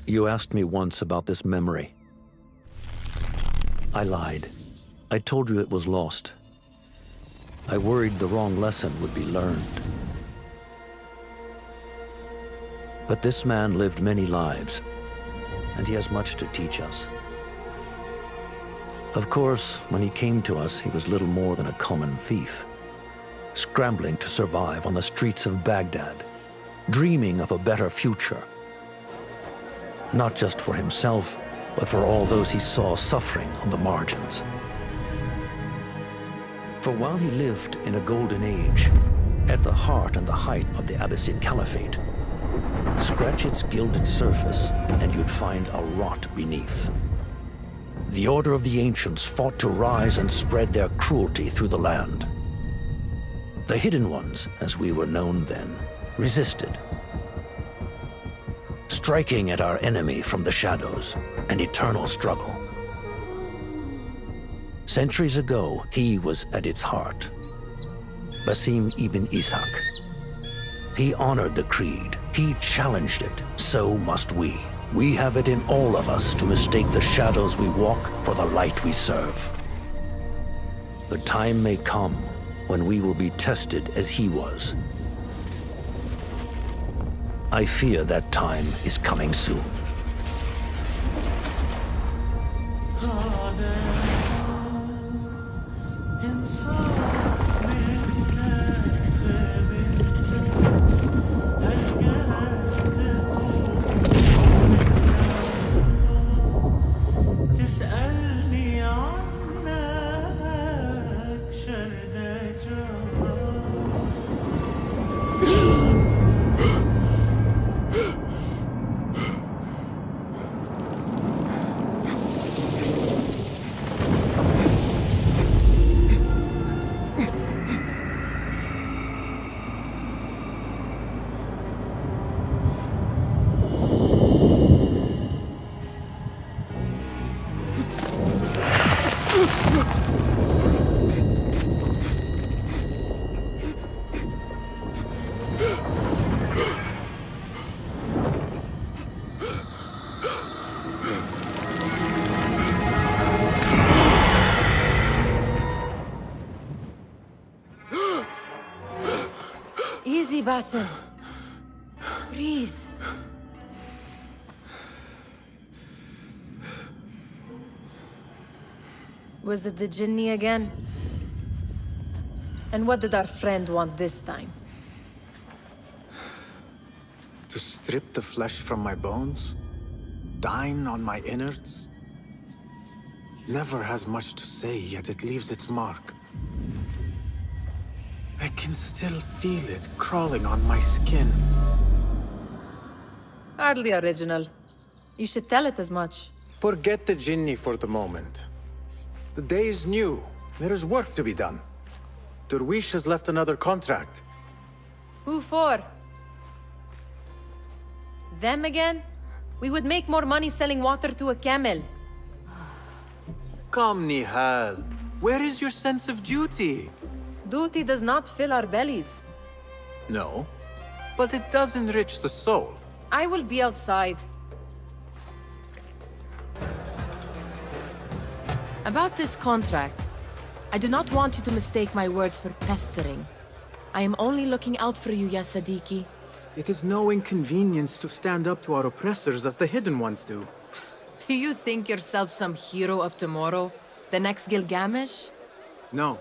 You asked me once about this memory. I lied. I told you it was lost. I worried the wrong lesson would be learned. But this man lived many lives, and he has much to teach us. Of course, when he came to us, he was little more than a common thief, scrambling to survive on the streets of Baghdad, dreaming of a better future. Not just for himself, but for all those he saw suffering on the margins. For while he lived in a golden age, at the heart and the height of the Abbasid Caliphate, scratch its gilded surface and you'd find a rot beneath. The Order of the Ancients fought to rise and spread their cruelty through the land. The Hidden Ones, as we were known then, resisted, striking at our enemy from the shadows, an eternal struggle. Centuries ago, he was at its heart. Basim ibn Ishaq. He honored the creed. He challenged it. So must we. We have it in all of us to mistake the shadows we walk for the light we serve. The time may come when we will be tested as he was. I fear that time is coming soon. Easy, Basim. Breathe. Was it the Jinni again? And what did our friend want this time? To strip the flesh from my bones? Dine on my innards? Never has much to say, yet it leaves its mark. I can still feel it crawling on my skin. Hardly original. You should tell it as much. Forget the Jinni for the moment. The day is new. There is work to be done. Derwish has left another contract. Who for? Them again? We would make more money selling water to a camel. Come, Nihal. Where is your sense of duty? Duty does not fill our bellies. No, but it does enrich the soul. I will be outside. About this contract, I do not want you to mistake my words for pestering. I am only looking out for you, ya Sadiki. It is no inconvenience to stand up to our oppressors as the Hidden Ones do. Do you think yourself some hero of tomorrow? The next Gilgamesh? No.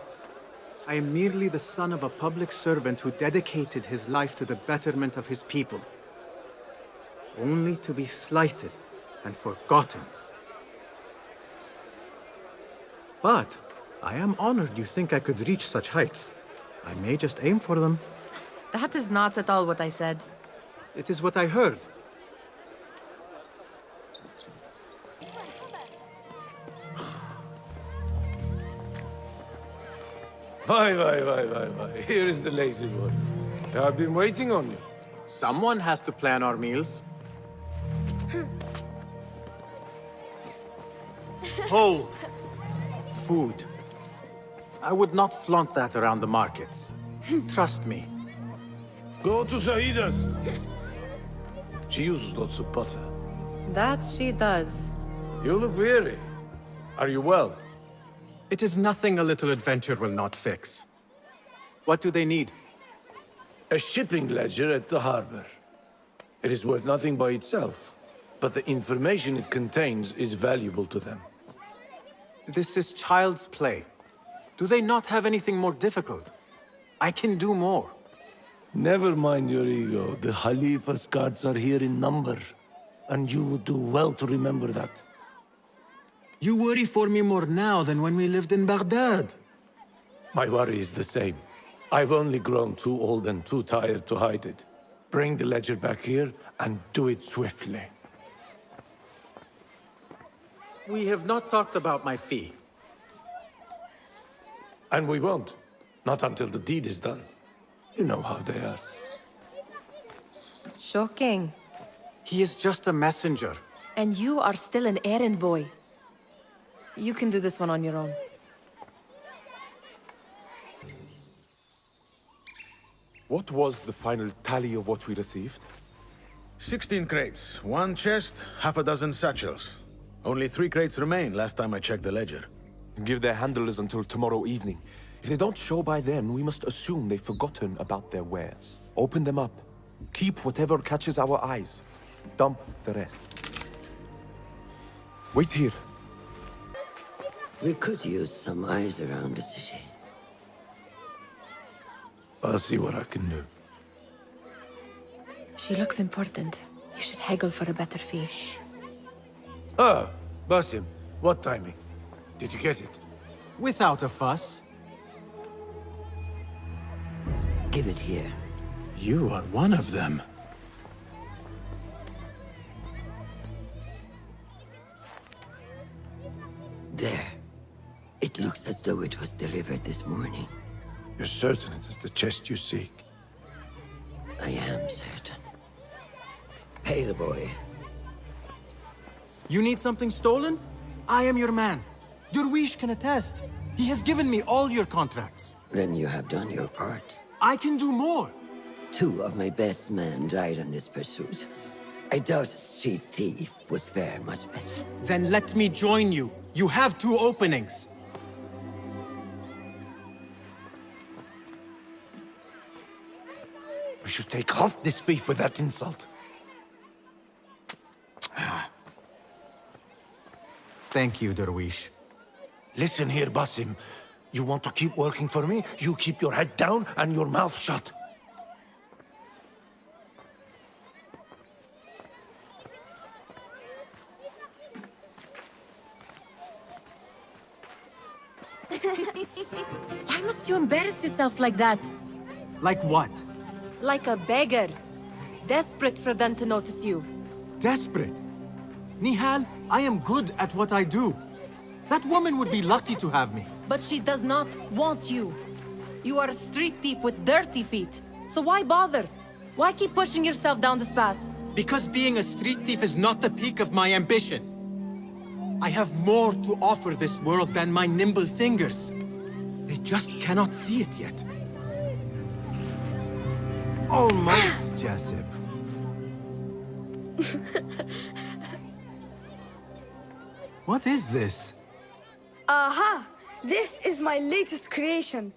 I am merely the son of a public servant who dedicated his life to the betterment of his people. Only to be slighted and forgotten. But I am honored you think I could reach such heights. I may just aim for them. That is not at all what I said. It is what I heard. Why. Here is the lazy boy. I've been waiting on you. Someone has to plan our meals. Hold. Food. I would not flaunt that around the markets. Trust me. Go to Saida's. She uses lots of butter. That she does. You look weary. Are you well? It is nothing a little adventure will not fix. What do they need? A shipping ledger at the harbor. It is worth nothing by itself, but the information it contains is valuable to them. This is child's play. Do they not have anything more difficult? I can do more. Never mind your ego. The Khalifa's guards are here in number, and you would do well to remember that. You worry for me more now than when we lived in Baghdad. My worry is the same. I've only grown too old and too tired to hide it. Bring the ledger back here, and do it swiftly. We have not talked about my fee. And we won't. Not until the deed is done. You know how they are. Shocking. He is just a messenger. And you are still an errand boy. You can do this one on your own. What was the final tally of what we received? 16 crates, 1 chest, half a dozen satchels. Only 3 crates remain last time I checked the ledger. Give their handlers until tomorrow evening. If they don't show by then, we must assume they've forgotten about their wares. Open them up. Keep whatever catches our eyes. Dump the rest. Wait here. We could use some eyes around the city. I'll see what I can do. She looks important. You should haggle for a better fee. Ah, Basim, what timing? Did you get it? Without a fuss. Give it here. You are one of them. There. It looks as though it was delivered this morning. You're certain it is the chest you seek? I am certain. Pay the boy. You need something stolen? I am your man. Durwish can attest. He has given me all your contracts. Then you have done your part. I can do more. 2 of my best men died in this pursuit. I doubt a street thief would fare much better. Then let me join you. You have 2 openings. We should take off this beef with that insult. Thank you, Durwish. Listen here, Basim. You want to keep working for me? You keep your head down and your mouth shut. Why must you embarrass yourself like that? Like what? Like a beggar. Desperate for them to notice you. Desperate? Nihal, I am good at what I do. That woman would be lucky to have me. But she does not want you. You are a street thief with dirty feet. So why bother? Why keep pushing yourself down this path? Because being a street thief is not the peak of my ambition. I have more to offer this world than my nimble fingers. They just cannot see it yet. Almost, Jasip. What is this? Aha! This is my latest creation.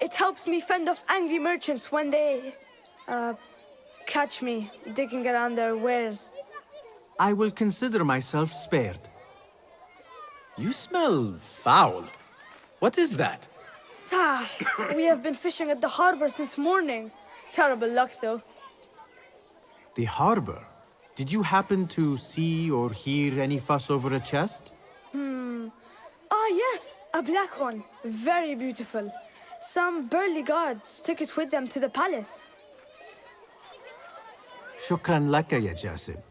It helps me fend off angry merchants when they... catch me digging around their wares. I will consider myself spared. You smell foul. What is that? Ah, we have been fishing at the harbor since morning. Terrible luck, though. The harbor? Did you happen to see or hear any fuss over a chest? Ah, yes, a black one. Very beautiful. Some burly guards took it with them to the palace. Shukran laka, ya Jasib.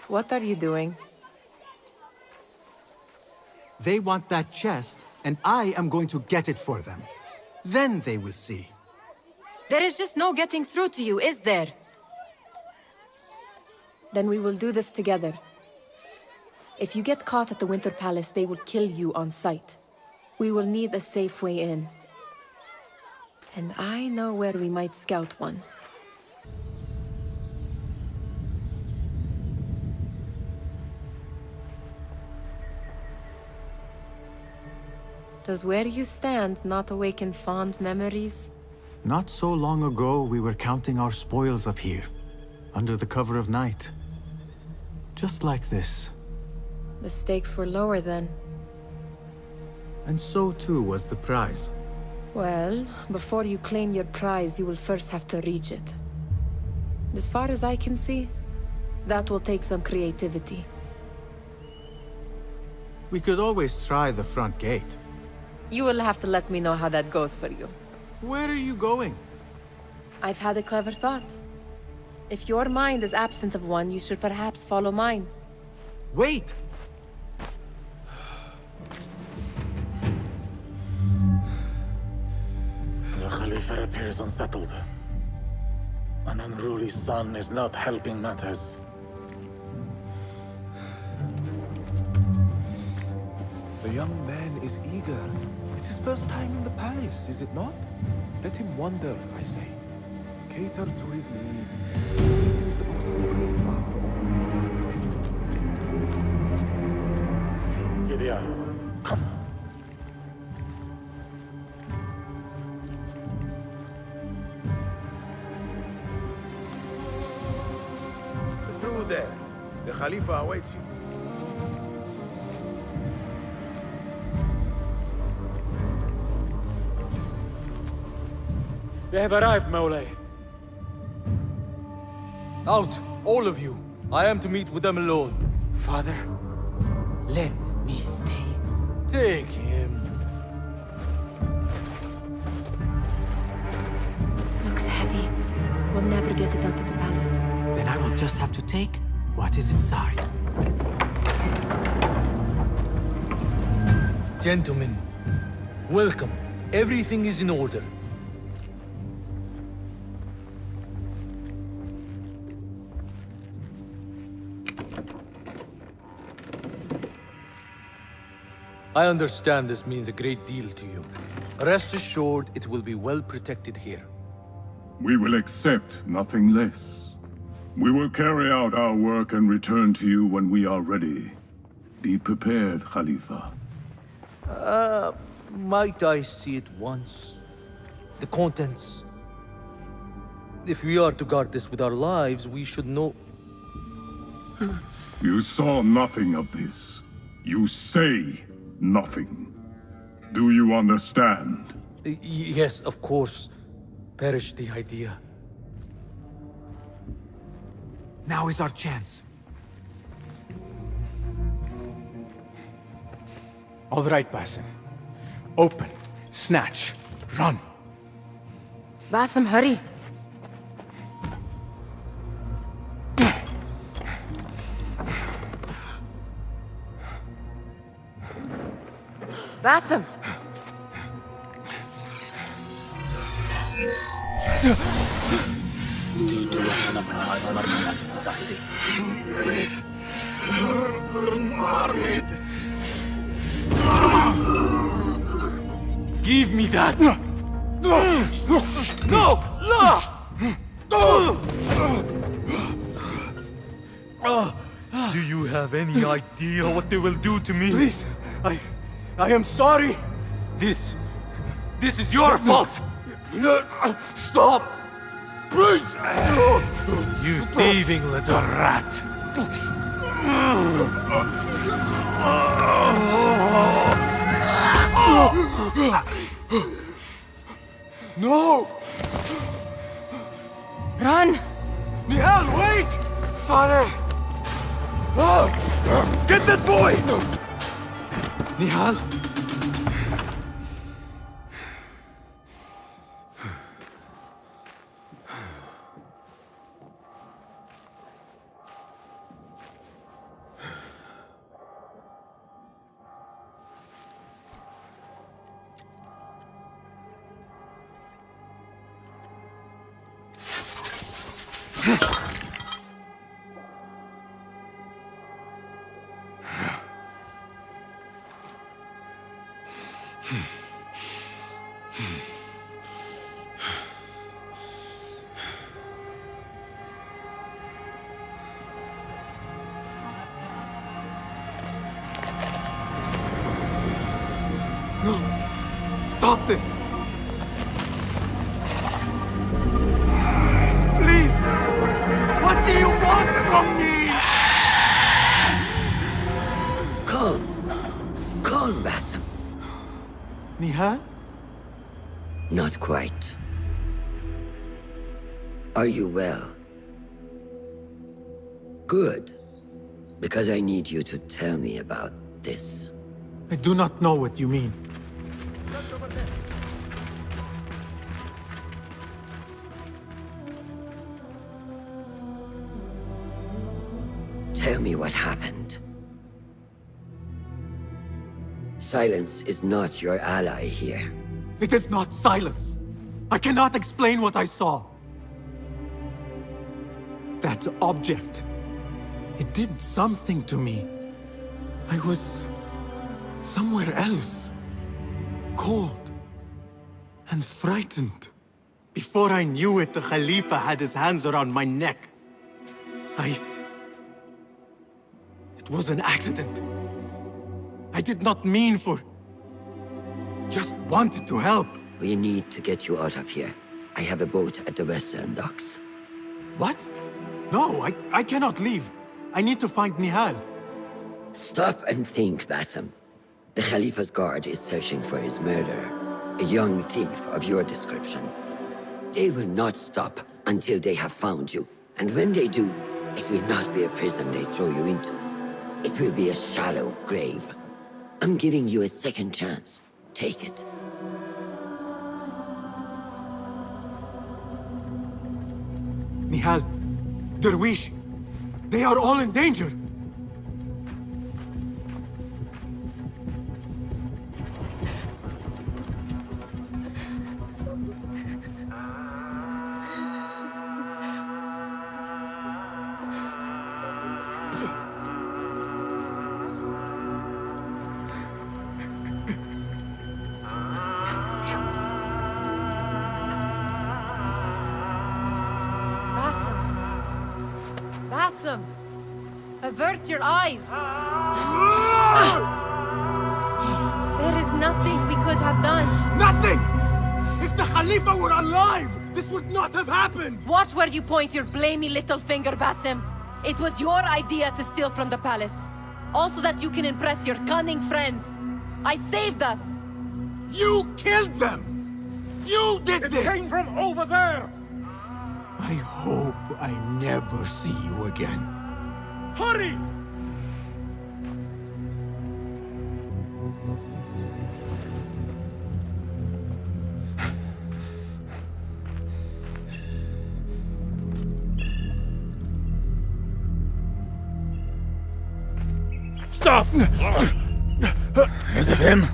What are you doing? They want that chest, and I am going to get it for them. Then they will see. There is just no getting through to you, is there? Then we will do this together. If you get caught at the Winter Palace, they will kill you on sight. We will need a safe way in. And I know where we might scout one. Does where you stand not awaken fond memories? Not so long ago, we were counting our spoils up here, under the cover of night. Just like this. The stakes were lower then. And so too was the prize. Well, before you claim your prize, you will first have to reach it. As far as I can see, that will take some creativity. We could always try the front gate. You will have to let me know how that goes for you. Where are you going? I've had a clever thought. If your mind is absent of one, you should perhaps follow mine. Wait! The Khalifa appears unsettled. An unruly son is not helping matters. The young man is eager. It's his first time in the palace, is it not? Let him wander, I say. Cater to his needs. He is the Gideon, come. Through there. The Khalifa awaits you. They have arrived, Mawlay. Out, all of you. I am to meet with them alone. Father, let me stay. Take him. Looks heavy. We'll never get it out of the palace. Then I will just have to take what is inside. Gentlemen, welcome. Everything is in order. I understand this means a great deal to you. Rest assured, it will be well protected here. We will accept nothing less. We will carry out our work and return to you when we are ready. Be prepared, Khalifa. Might I see it once? The contents. If we are to guard this with our lives, we should know... You saw nothing of this. You say nothing. Do you understand? Yes, of course. Perish the idea. Now is our chance. All right, Basim. Open, snatch, run. Basim, hurry. Basim! Give me that! No! Do you have any idea what they will do to me? Please, I am sorry. This is your fault! Stop! Please! You thieving little rat! No! Run! Nihal, wait! Father! Get that boy! Nihal? No! Stop this! Please! What do you want from me? Calm. Calm, Basim. Nihal? Not quite. Are you well? Good. Because I need you to tell me about this. I do not know what you mean. Tell me what happened. Silence is not your ally here. It is not silence. I cannot explain what I saw. That object. It did something to me. I was somewhere else. Cold. And frightened. Before I knew it, the Khalifa had his hands around my neck. It was an accident. I did not mean for... Just wanted to help. We need to get you out of here. I have a boat at the western docks. What? No, I cannot leave. I need to find Nihal. Stop and think, Basim. The Khalifa's guard is searching for his murderer. A young thief of your description. They will not stop until they have found you. And when they do, it will not be a prison they throw you into. It will be a shallow grave. I'm giving you a second chance. Take it. Nihal, Derwish, they are all in danger. Basim! Avert your eyes! There is nothing we could have done. Nothing! If the Khalifa were alive, this would not have happened! Watch where you point your blamey little finger, Basim. It was your idea to steal from the palace. Also that you can impress your cunning friends. I saved us! You killed them! You did this! It came from over there! I hope I never see you again. Hurry! Stop! Is it him?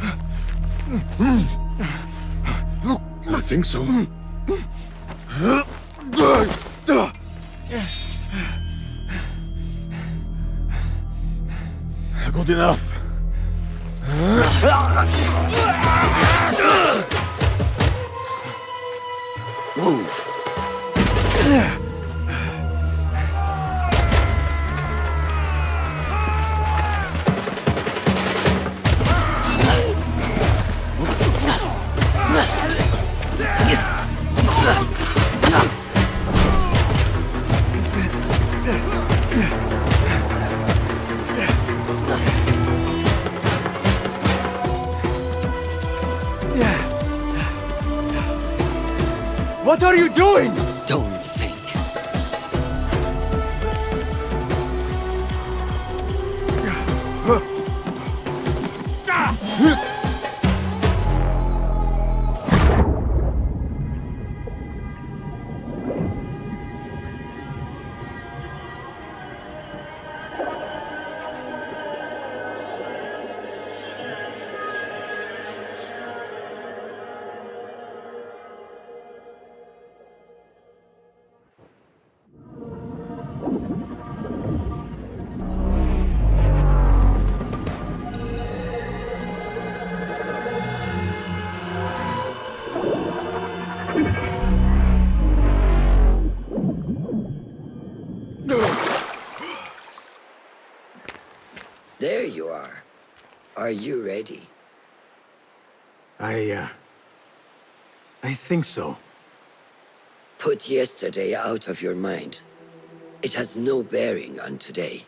I think so. Good enough. Move. What are you doing? Don't think. There you are. Are you ready? I think so. Put yesterday out of your mind. It has no bearing on today.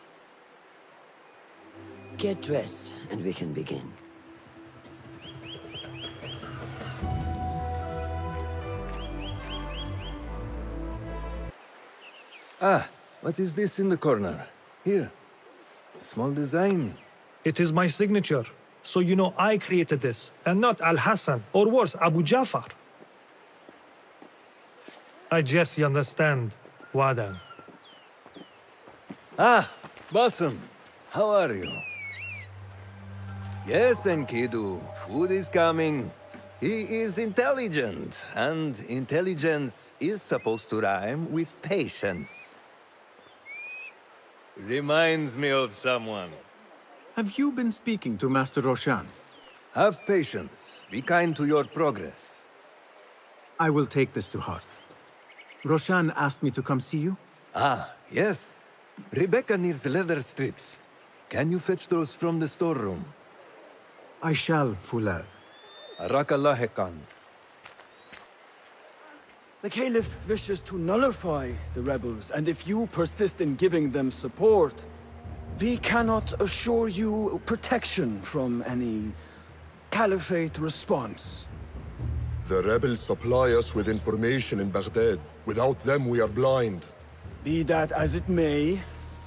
Get dressed, and we can begin. Ah, what is this in the corner? Here. A small design. It is my signature. So you know I created this, and not Al-Hassan, or worse, Abu Jafar. I guess you understand, Wadan. Ah, Basim. How are you? Yes, Enkidu. Food is coming. He is intelligent, and intelligence is supposed to rhyme with patience. Reminds me of someone. Have you been speaking to Master Roshan? Have patience. Be kind to your progress. I will take this to heart. Roshan asked me to come see you? Ah, yes. Rebecca needs leather strips. Can you fetch those from the storeroom? I shall, Fulad. Arakallah Khan. The Caliph wishes to nullify the rebels, and if you persist in giving them support, we cannot assure you protection from any Caliphate response. The rebels supply us with information in Baghdad. Without them, we are blind. Be that as it may,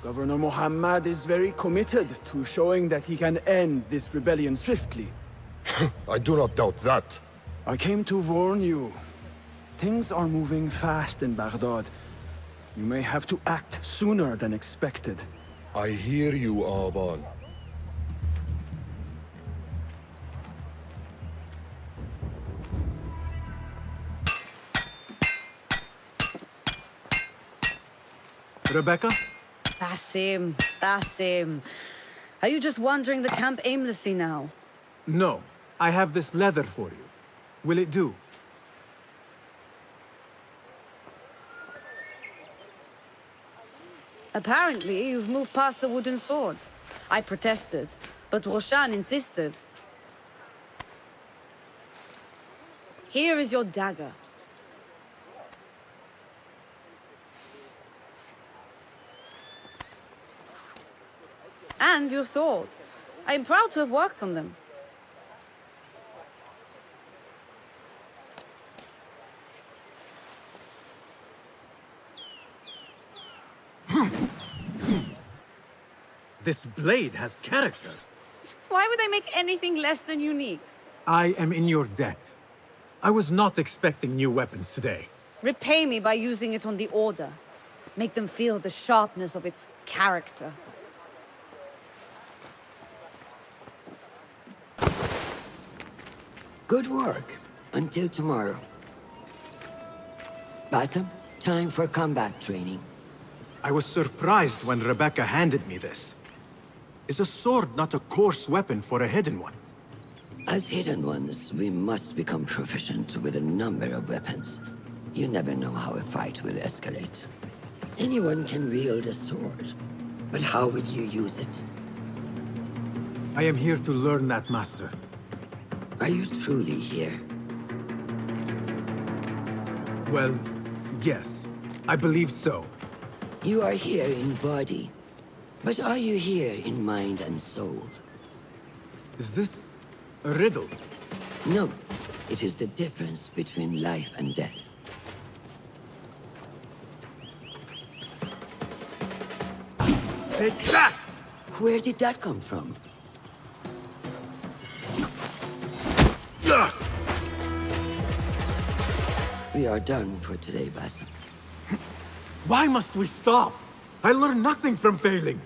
Governor Muhammad is very committed to showing that he can end this rebellion swiftly. I do not doubt that. I came to warn you. Things are moving fast in Baghdad. You may have to act sooner than expected. I hear you, Aban. Rebecca? Basim, Basim. Are you just wandering the camp aimlessly now? No. I have this leather for you. Will it do? Apparently, you've moved past the wooden swords. I protested, but Roshan insisted. Here is your dagger. And your sword. I am proud to have worked on them. This blade has character. Why would I make anything less than unique? I am in your debt. I was not expecting new weapons today. Repay me by using it on the Order. Make them feel the sharpness of its character. Good work. Until tomorrow. Basim, time for combat training. I was surprised when Rebecca handed me this. Is a sword not a coarse weapon for a hidden one? As hidden ones, we must become proficient with a number of weapons. You never know how a fight will escalate. Anyone can wield a sword, but how would you use it? I am here to learn that, Master. Are you truly here? Well, yes. I believe so. You are here in body, but are you here in mind and soul? Is this a riddle? No. It is the difference between life and death. Take that! Where did that come from? We are done for today, Basim. Why must we stop? I learned nothing from failing.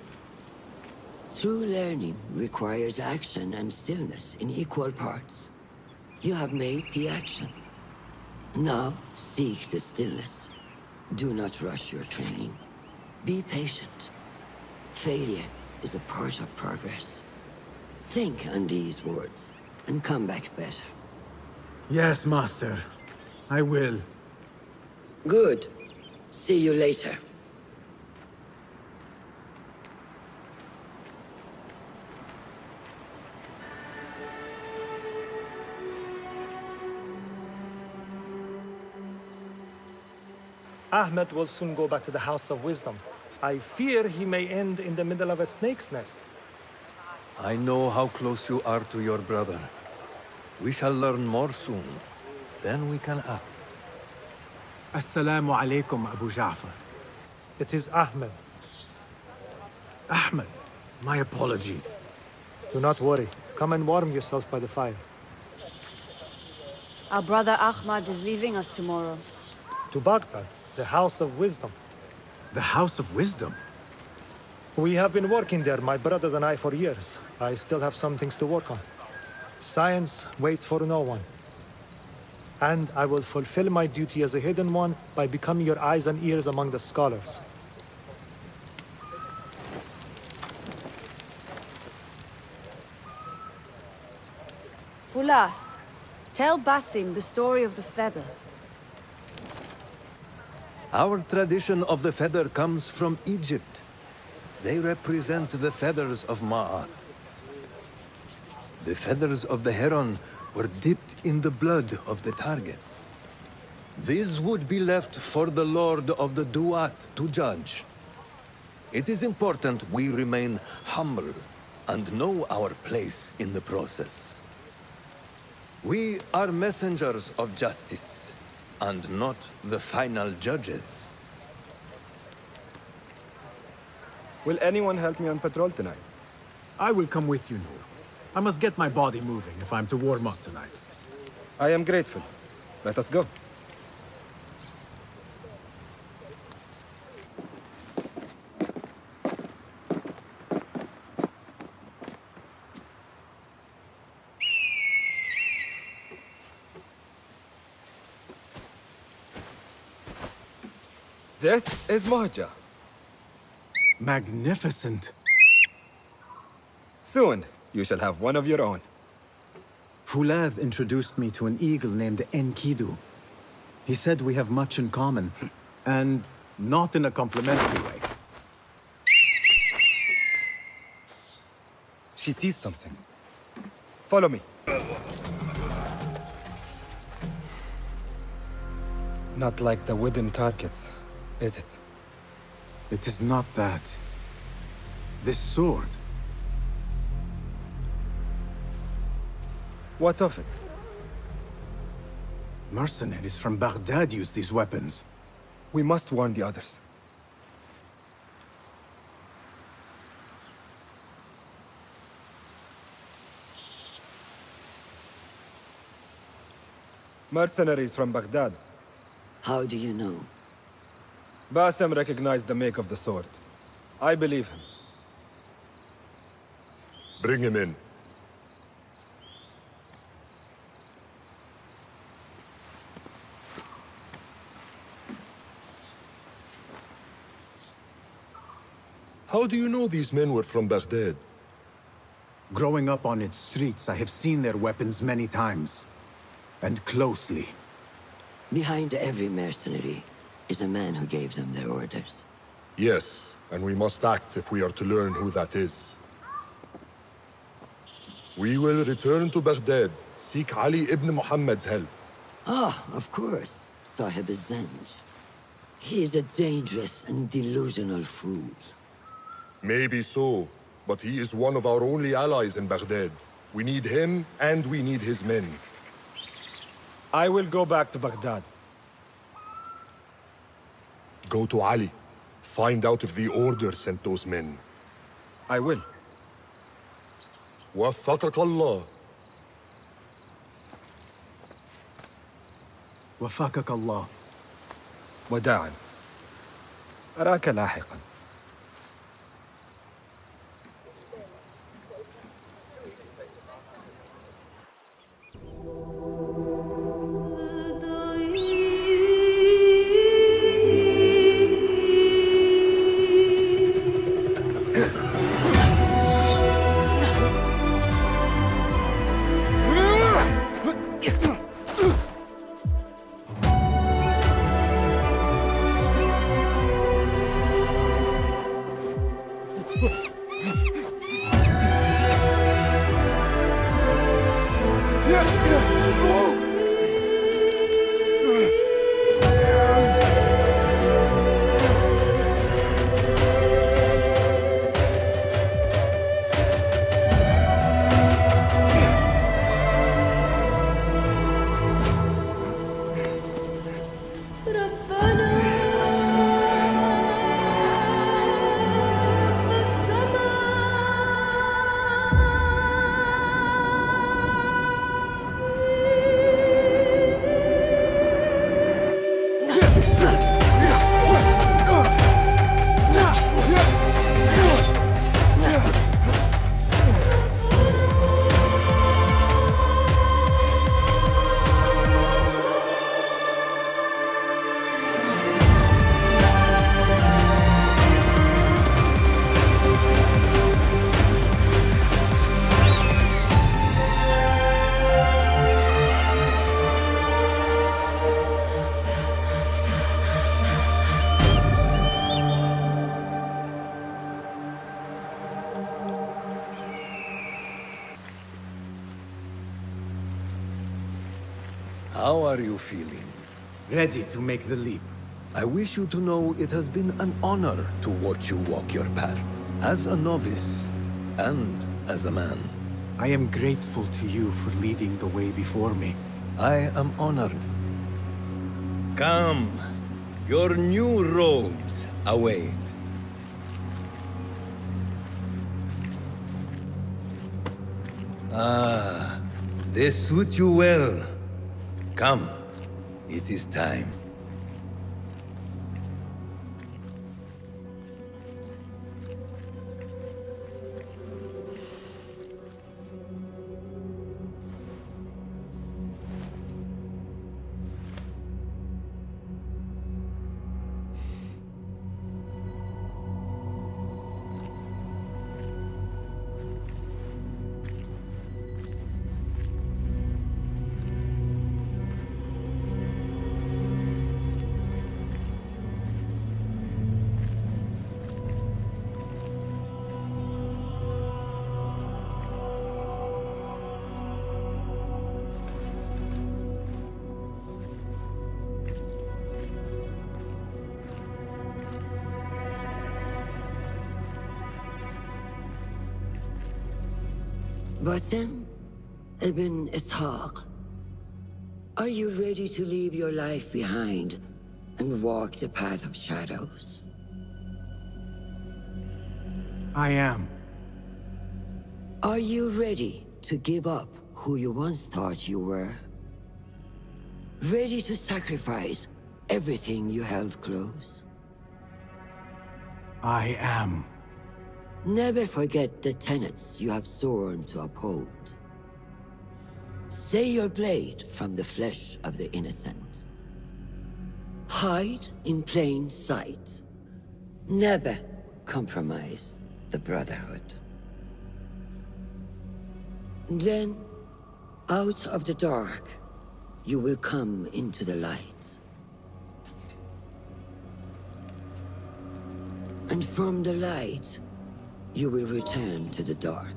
True learning requires action and stillness in equal parts. You have made the action. Now, seek the stillness. Do not rush your training. Be patient. Failure is a part of progress. Think on these words, and come back better. Yes, Master. I will. Good. See you later. Ahmed will soon go back to the House of Wisdom. I fear he may end in the middle of a snake's nest. I know how close you are to your brother. We shall learn more soon. Then we can act. Assalamu alaikum, Abu Ja'far. It is Ahmed. Ahmed, my apologies. Do not worry. Come and warm yourself by the fire. Our brother Ahmad is leaving us tomorrow. To Baghdad, the House of Wisdom. The House of Wisdom? We have been working there, my brothers and I, for years. I still have some things to work on. Science waits for no one. And I will fulfill my duty as a hidden one by becoming your eyes and ears among the scholars. Fulath, tell Basim the story of the feather. Our tradition of the feather comes from Egypt. They represent the feathers of Ma'at. The feathers of the heron were dipped in the blood of the targets. These would be left for the Lord of the Duat to judge. It is important we remain humble and know our place in the process. We are messengers of justice, and not the final judges. Will anyone help me on patrol tonight? I will come with you, Noor. I must get my body moving if I'm to warm up tonight. I am grateful. Let us go. This is Mohaja. Magnificent. Soon, you shall have one of your own. Fulath introduced me to an eagle named Enkidu. He said we have much in common, and not in a complimentary way. She sees something. Follow me. Not like the wooden targets, is it? It is not that. This sword. What of it? Mercenaries from Baghdad use these weapons. We must warn the others. Mercenaries from Baghdad. How do you know? Basim recognized the make of the sword. I believe him. Bring him in. How do you know these men were from Baghdad? Growing up on its streets, I have seen their weapons many times. And closely. Behind every mercenary is a man who gave them their orders. Yes, and we must act if we are to learn who that is. We will return to Baghdad, seek Ali ibn Muhammad's help. Ah, of course. Sahib Zanj. He is a dangerous and delusional fool. Maybe so, but he is one of our only allies in Baghdad. We need him, and we need his men. I will go back to Baghdad. Go to Ali. Find out if the Order sent those men. I will. وفقك الله. وفقك الله. وداعا. أراك لاحقا. How are you feeling? Ready to make the leap. I wish you to know it has been an honor to watch you walk your path. As a novice, and as a man. I am grateful to you for leading the way before me. I am honored. Come. Your new robes await. Ah, they suit you well. Come, it is time. Basim ibn Ishaq, are you ready to leave your life behind and walk the path of shadows? I am. Are you ready to give up who you once thought you were? Ready to sacrifice everything you held close? I am. Never forget the tenets you have sworn to uphold. Stay your blade from the flesh of the innocent. Hide in plain sight. Never compromise the Brotherhood. Then, out of the dark, you will come into the light. And from the light, you will return to the dark.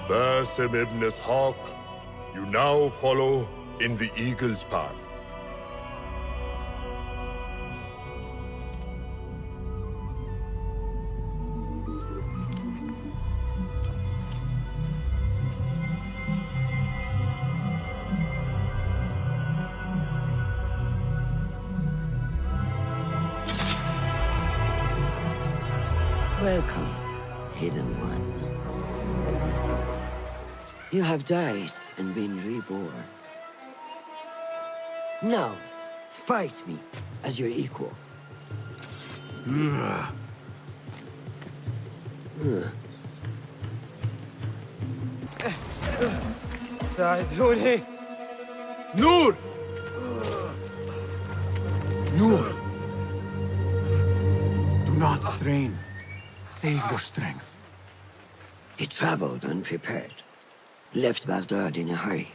Basim ibn Ishaq, you now follow in the Eagle's path. Welcome, Hidden One. You have died and been reborn. Now, fight me as your equal. ساعدوني. نور! Noor! Do not strain. Save your strength. He traveled unprepared. Left Baghdad in a hurry.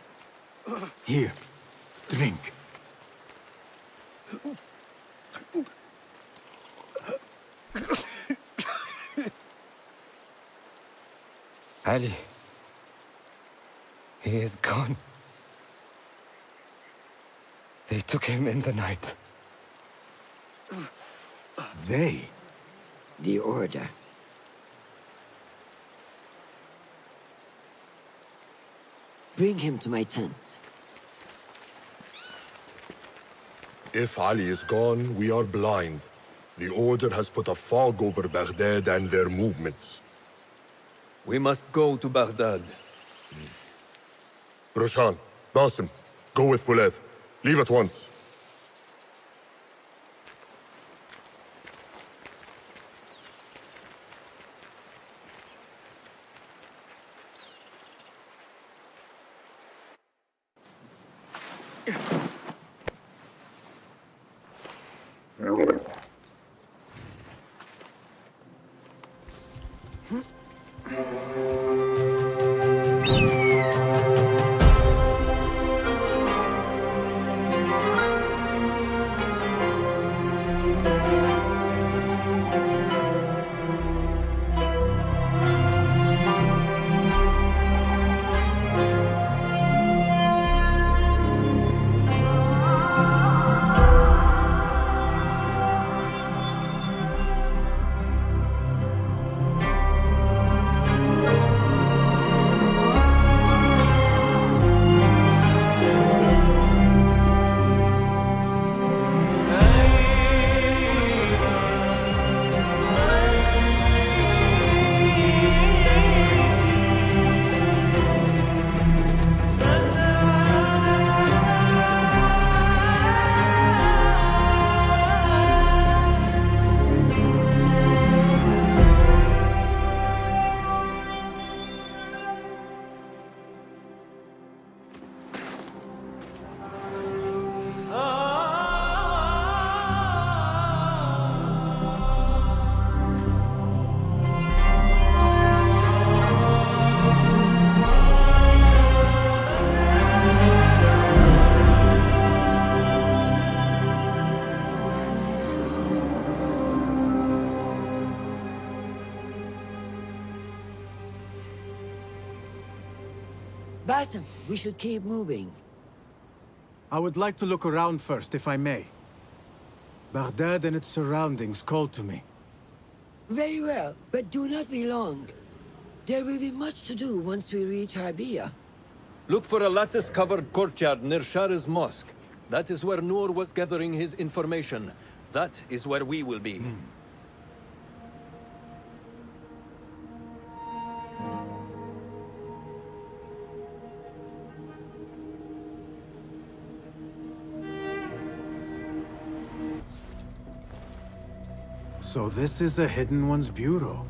Here, drink. Ali. He is gone. They took him in the night. They? The Order. Bring him to my tent. If Ali is gone, we are blind. The Order has put a fog over Baghdad and their movements. We must go to Baghdad. Roshan, Basim, go with Fulad. Leave at once. Basim, we should keep moving. I would like to look around first, if I may. Baghdad and its surroundings call to me. Very well, but do not be long. There will be much to do once we reach Harbiya. Look for a lattice-covered courtyard near Shah's mosque. That is where Noor was gathering his information. That is where we will be. So this is a Hidden One's bureau.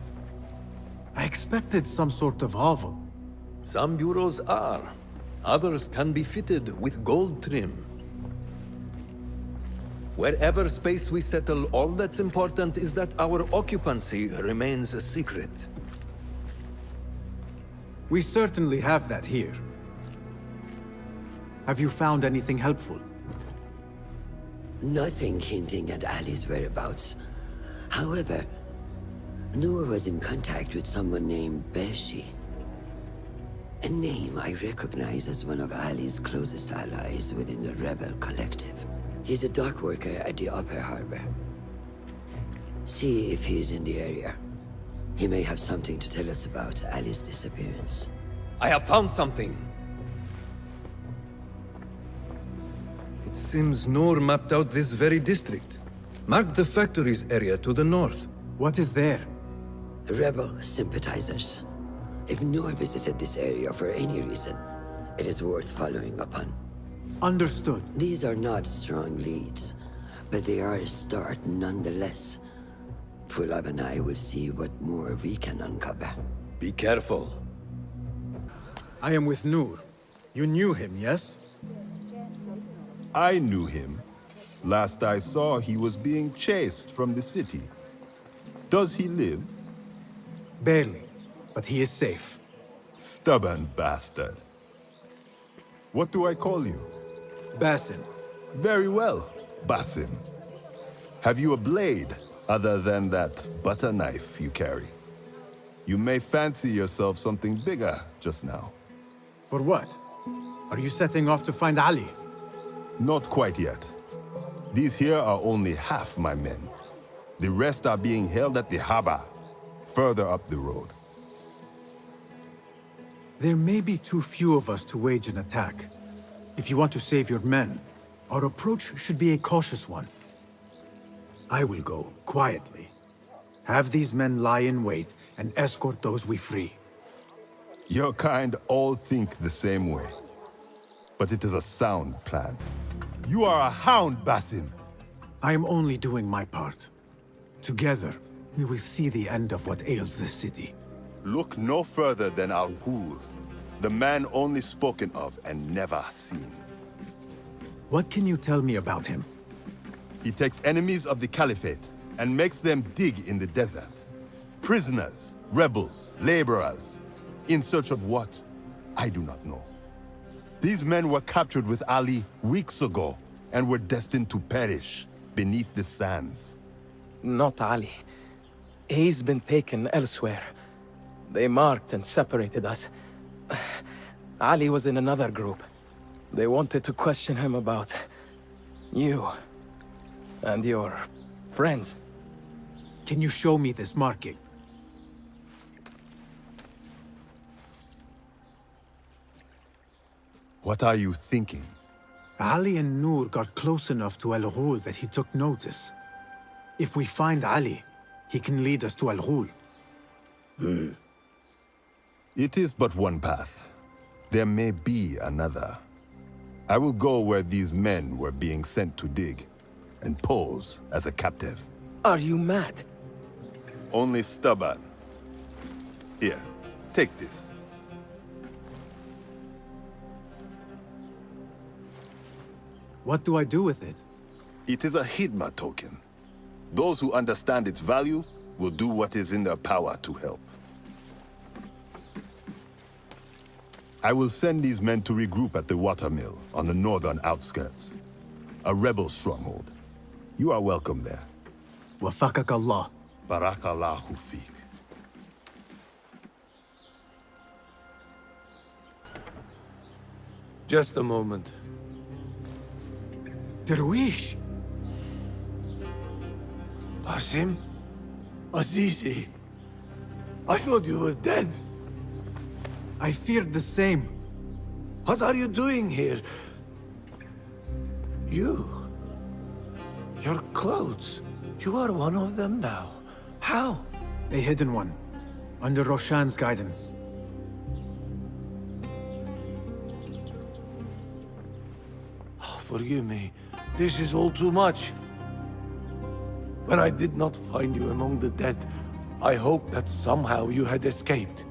I expected some sort of hovel. Some bureaus are. Others can be fitted with gold trim. Wherever space we settle, all that's important is that our occupancy remains a secret. We certainly have that here. Have you found anything helpful? Nothing hinting at Ali's whereabouts. However, Noor was in contact with someone named Beshi. A name I recognize as one of Ali's closest allies within the rebel collective. He's a dock worker at the Upper Harbor. See if he's in the area. He may have something to tell us about Ali's disappearance. I have found something. It seems Noor mapped out this very district. Marked the factories area to the north. What is there? Rebel sympathizers. If Noor visited this area for any reason, it is worth following upon. Understood. These are not strong leads, but they are a start nonetheless. Fulab and I will see what more we can uncover. Be careful. I am with Noor. You knew him, yes? I knew him. Last I saw, he was being chased from the city. Does he live? Barely, but he is safe. Stubborn bastard. What do I call you? Basim. Very well, Basim. Have you a blade, other than that butter knife you carry? You may fancy yourself something bigger just now. For what? Are you setting off to find Ali? Not quite yet. These here are only half my men. The rest are being held at the harbor, further up the road. There may be too few of us to wage an attack. If you want to save your men, our approach should be a cautious one. I will go quietly. Have these men lie in wait and escort those we free. Your kind all think the same way. But it is a sound plan. You are a hound, Basim. I am only doing my part. Together, we will see the end of what ails this city. Look no further than Al-Ghul, the man only spoken of and never seen. What can you tell me about him? He takes enemies of the Caliphate and makes them dig in the desert. Prisoners, rebels, laborers. In search of what? I do not know. These men were captured with Ali weeks ago and were destined to perish beneath the sands. Not Ali. He's been taken elsewhere. They marked and separated us. Ali was in another group. They wanted to question him about you and your friends. Can you show me this marking? What are you thinking? Ali and Noor got close enough to Al-Ghul that he took notice. If we find Ali, he can lead us to Al-Ghul. It is but one path. There may be another. I will go where these men were being sent to dig, and pose as a captive. Are you mad? Only stubborn. Here, take this. What do I do with it? It is a Hidma token. Those who understand its value will do what is in their power to help. I will send these men to regroup at the watermill on the northern outskirts. A rebel stronghold. You are welcome there. Wafakak Allah. Barakallahu feek. Just a moment. Derwish! Basim? Azizi? I thought you were dead. I feared the same. What are you doing here? Your clothes. You are one of them now. How? A hidden one, under Roshan's guidance. Oh, forgive me. This is all too much. When I did not find you among the dead, I hoped that somehow you had escaped.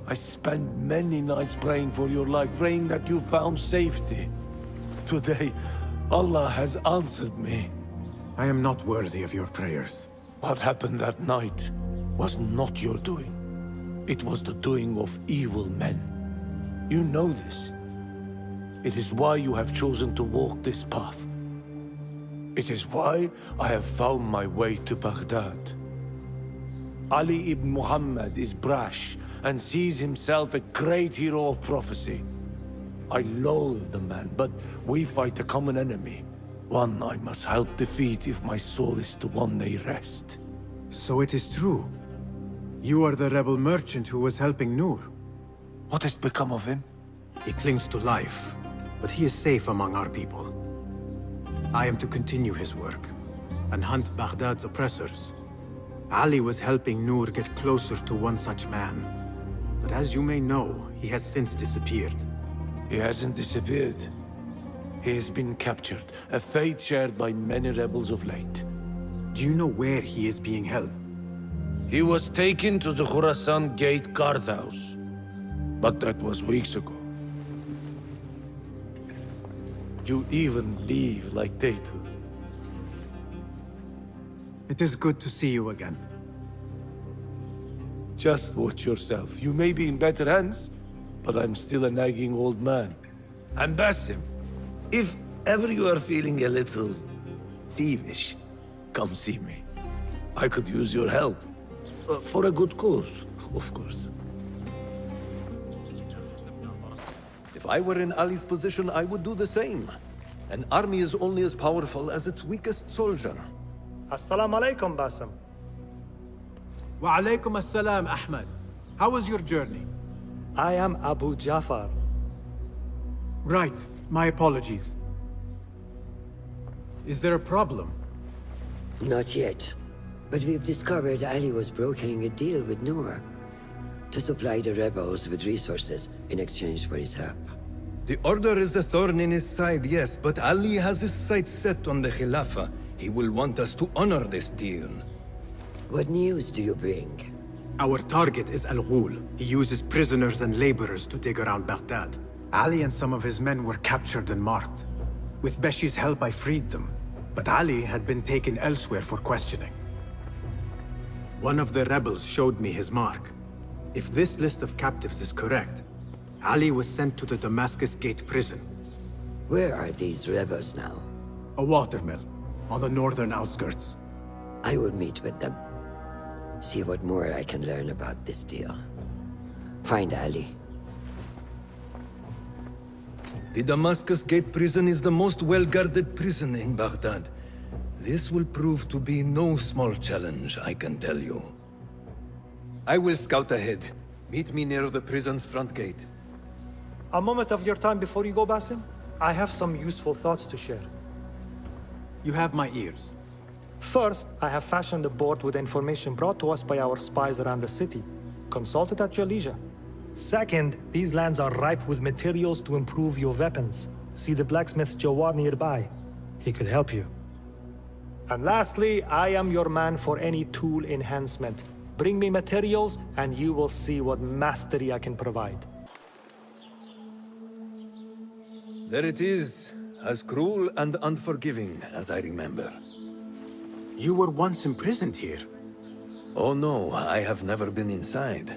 I spent many nights praying for your life, praying that you found safety. Today, Allah has answered me. I am not worthy of your prayers. What happened that night was not your doing. It was the doing of evil men. You know this. It is why you have chosen to walk this path. It is why I have found my way to Baghdad. Ali ibn Muhammad is brash and sees himself a great hero of prophecy. I loathe the man, but we fight a common enemy. One I must help defeat if my soul is to one day rest. So it is true. You are the rebel merchant who was helping Noor. What has become of him? He clings to life, but he is safe among our people. I am to continue his work and hunt Baghdad's oppressors. Ali was helping Noor get closer to one such man. But as you may know, he has since disappeared. He hasn't disappeared. He has been captured, a fate shared by many rebels of late. Do you know where he is being held? He was taken to the Khurasan Gate guardhouse. But that was weeks ago. You even leave like they do. It is good to see you again. Just watch yourself. You may be in better hands, but I'm still a nagging old man. And Basim, if ever you are feeling a little peevish, come see me. I could use your help. For a good cause, of course. If I were in Ali's position, I would do the same. An army is only as powerful as its weakest soldier. Assalamu alaikum, Basim. Wa alaikum assalam, Ahmed. How was your journey? I am Abu Jafar. Right. My apologies. Is there a problem? Not yet. But we've discovered Ali was brokering a deal with Noor to supply the rebels with resources in exchange for his help. The Order is a thorn in his side, yes, but Ali has his sights set on the Khilafah. He will want us to honor this deal. What news do you bring? Our target is Al-Ghul. He uses prisoners and laborers to dig around Baghdad. Ali and some of his men were captured and marked. With Beshi's help, I freed them. But Ali had been taken elsewhere for questioning. One of the rebels showed me his mark. If this list of captives is correct, Ali was sent to the Damascus Gate prison. Where are these rebels now? A watermill, on the northern outskirts. I will meet with them. See what more I can learn about this deal. Find Ali. The Damascus Gate prison is the most well-guarded prison in Baghdad. This will prove to be no small challenge, I can tell you. I will scout ahead. Meet me near the prison's front gate. A moment of your time before you go, Basim. I have some useful thoughts to share. You have my ears. First, I have fashioned a board with information brought to us by our spies around the city. Consult it at your leisure. Second, these lands are ripe with materials to improve your weapons. See the blacksmith Jawar nearby. He could help you. And lastly, I am your man for any tool enhancement. Bring me materials, and you will see what mastery I can provide. There it is, as cruel and unforgiving as I remember. You were once imprisoned here. Oh no, I have never been inside.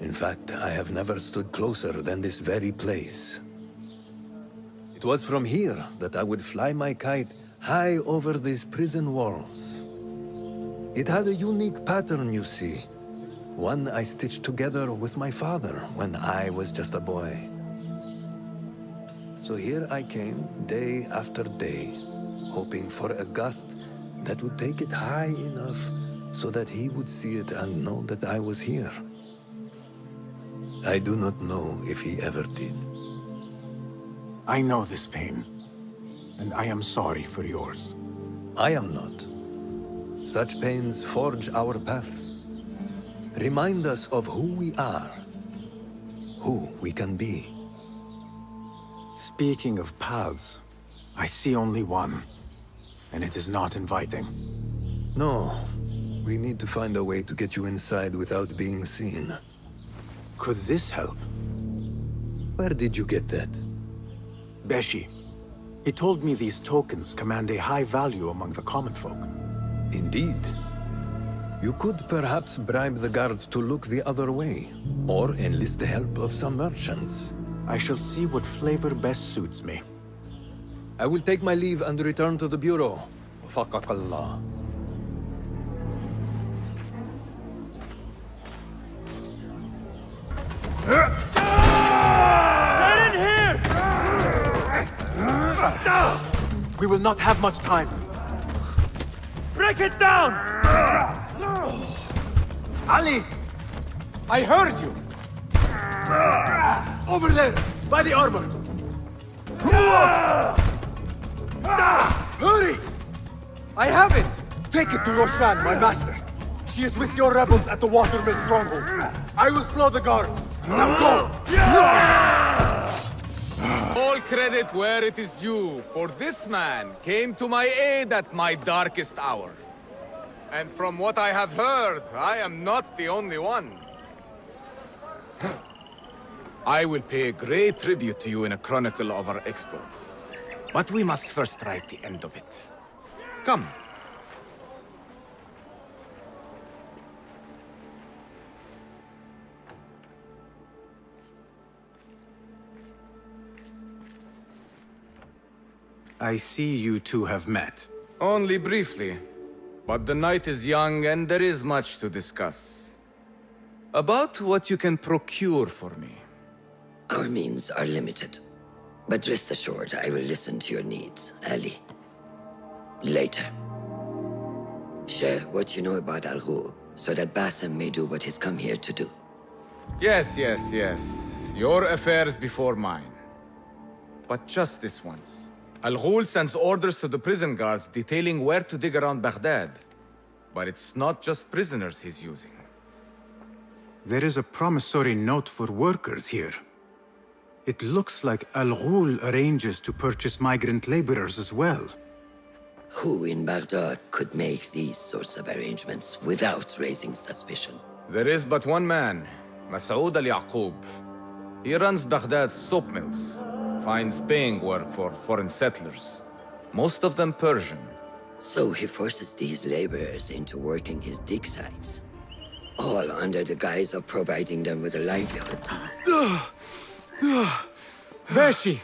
In fact, I have never stood closer than this very place. It was from here that I would fly my kite high over these prison walls. It had a unique pattern, you see. One I stitched together with my father when I was just a boy. So here I came, day after day, hoping for a gust that would take it high enough so that he would see it and know that I was here. I do not know if he ever did. I know this pain, and I am sorry for yours. I am not. Such pains forge our paths. Remind us of who we are, who we can be. Speaking of paths, I see only one, and it is not inviting. No, we need to find a way to get you inside without being seen. Could this help? Where did you get that? Beshi. He told me these tokens command a high value among the common folk. Indeed. You could perhaps bribe the guards to look the other way, or enlist the help of some merchants. I shall see what flavor best suits me. I will take my leave and return to the Bureau. Faqakallah. Get in here! We will not have much time. Break it down! Ali! I heard you! Over there, by the armor! Hurry! I have it! Take it to Roshan, my master. She is with your rebels at the Watermill stronghold. I will slow the guards. Now go! All credit where it is due, for this man came to my aid at my darkest hour. And from what I have heard, I am not the only one. I will pay great tribute to you in a chronicle of our exploits. But we must first write the end of it. Come. I see you two have met. Only briefly. But the night is young and there is much to discuss. About what you can procure for me. Our means are limited. But rest assured, I will listen to your needs, Ali. Later. Share what you know about Al Ghul, so that Basim may do what he's come here to do. Yes. Your affairs before mine. But just this once. Al Ghul sends orders to the prison guards detailing where to dig around Baghdad. But it's not just prisoners he's using. There is a promissory note for workers here. It looks like Al Ghul arranges to purchase migrant laborers as well. Who in Baghdad could make these sorts of arrangements without raising suspicion? There is but one man, Masoud al-Yaqub. He runs Baghdad's soap mills, finds paying work for foreign settlers, most of them Persian. So he forces these laborers into working his dig sites, all under the guise of providing them with a livelihood. Beshi!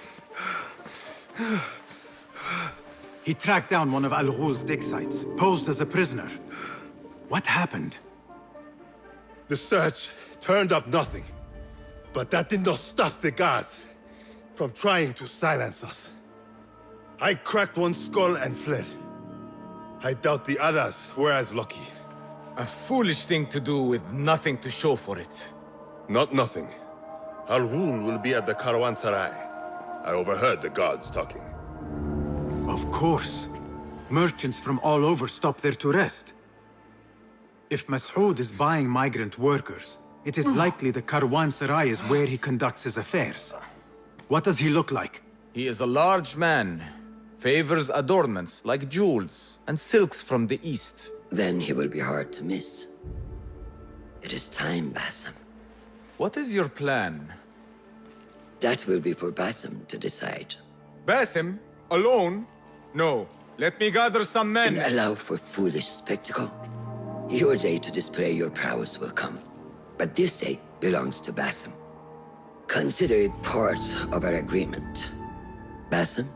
He tracked down one of Al Ghul's dig sites, posed as a prisoner. What happened? The search turned up nothing. But that did not stop the guards from trying to silence us. I cracked one skull and fled. I doubt the others were as lucky. A foolish thing to do with nothing to show for it. Not nothing. Al Ghul will be at the Caravanserai. I overheard the guards talking. Of course. Merchants from all over stop there to rest. If Masoud is buying migrant workers, it is likely the Caravanserai is where he conducts his affairs. What does he look like? He is a large man. Favors adornments like jewels and silks from the east. Then he will be hard to miss. It is time, Basim. What is your plan? That will be for Basim to decide. Basim? Alone? No. Let me gather some men. And allow for foolish spectacle. Your day to display your prowess will come. But this day belongs to Basim. Consider it part of our agreement. Basim?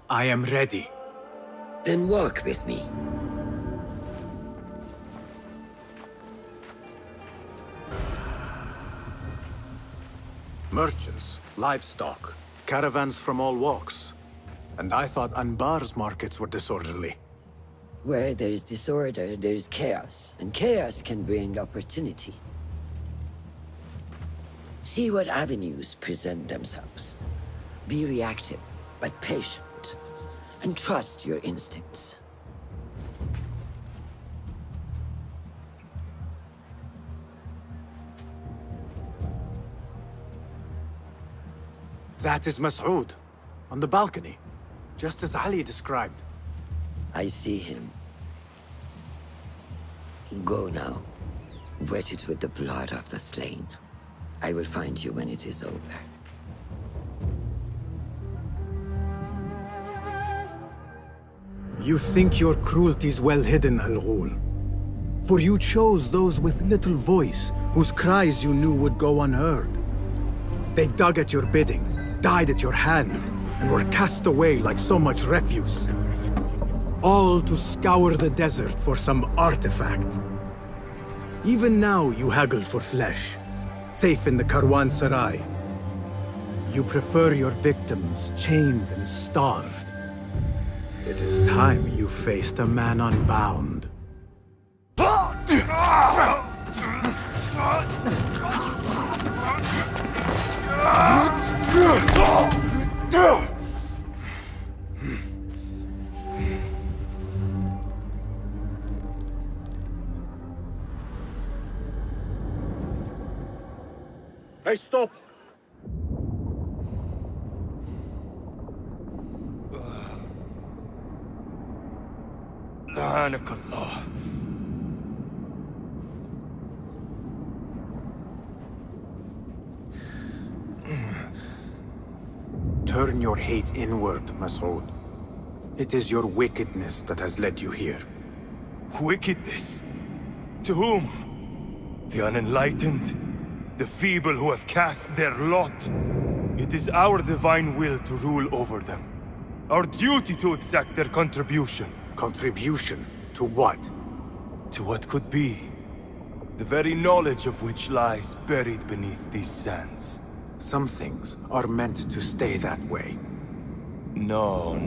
I am ready. Then walk with me. Merchants, livestock, caravans from all walks. And I thought Anbar's markets were disorderly. Where there is disorder, there is chaos, and chaos can bring opportunity. See what avenues present themselves. Be reactive, but patient, and trust your instincts. That is Mas'ud, on the balcony, just as Ali described. I see him. Go now. Wet it with the blood of the slain. I will find you when it is over. You think your cruelties well hidden, Al-Ghul. For you chose those with little voice, whose cries you knew would go unheard. They dug at your bidding, died at your hand, and were cast away like so much refuse. All to scour the desert for some artifact. Even now you haggle for flesh, safe in the Karwansarai. You prefer your victims chained and starved. It is time you faced a man unbound. Hey, stop! لعنك الله. Turn your hate inward, Mas'ud. It is your wickedness that has led you here. Wickedness? To whom? The unenlightened? The feeble who have cast their lot? It is our divine will to rule over them. Our duty to exact their contribution. Contribution? To what? To what could be. The very knowledge of which lies buried beneath these sands. Some things are meant to stay that way. No.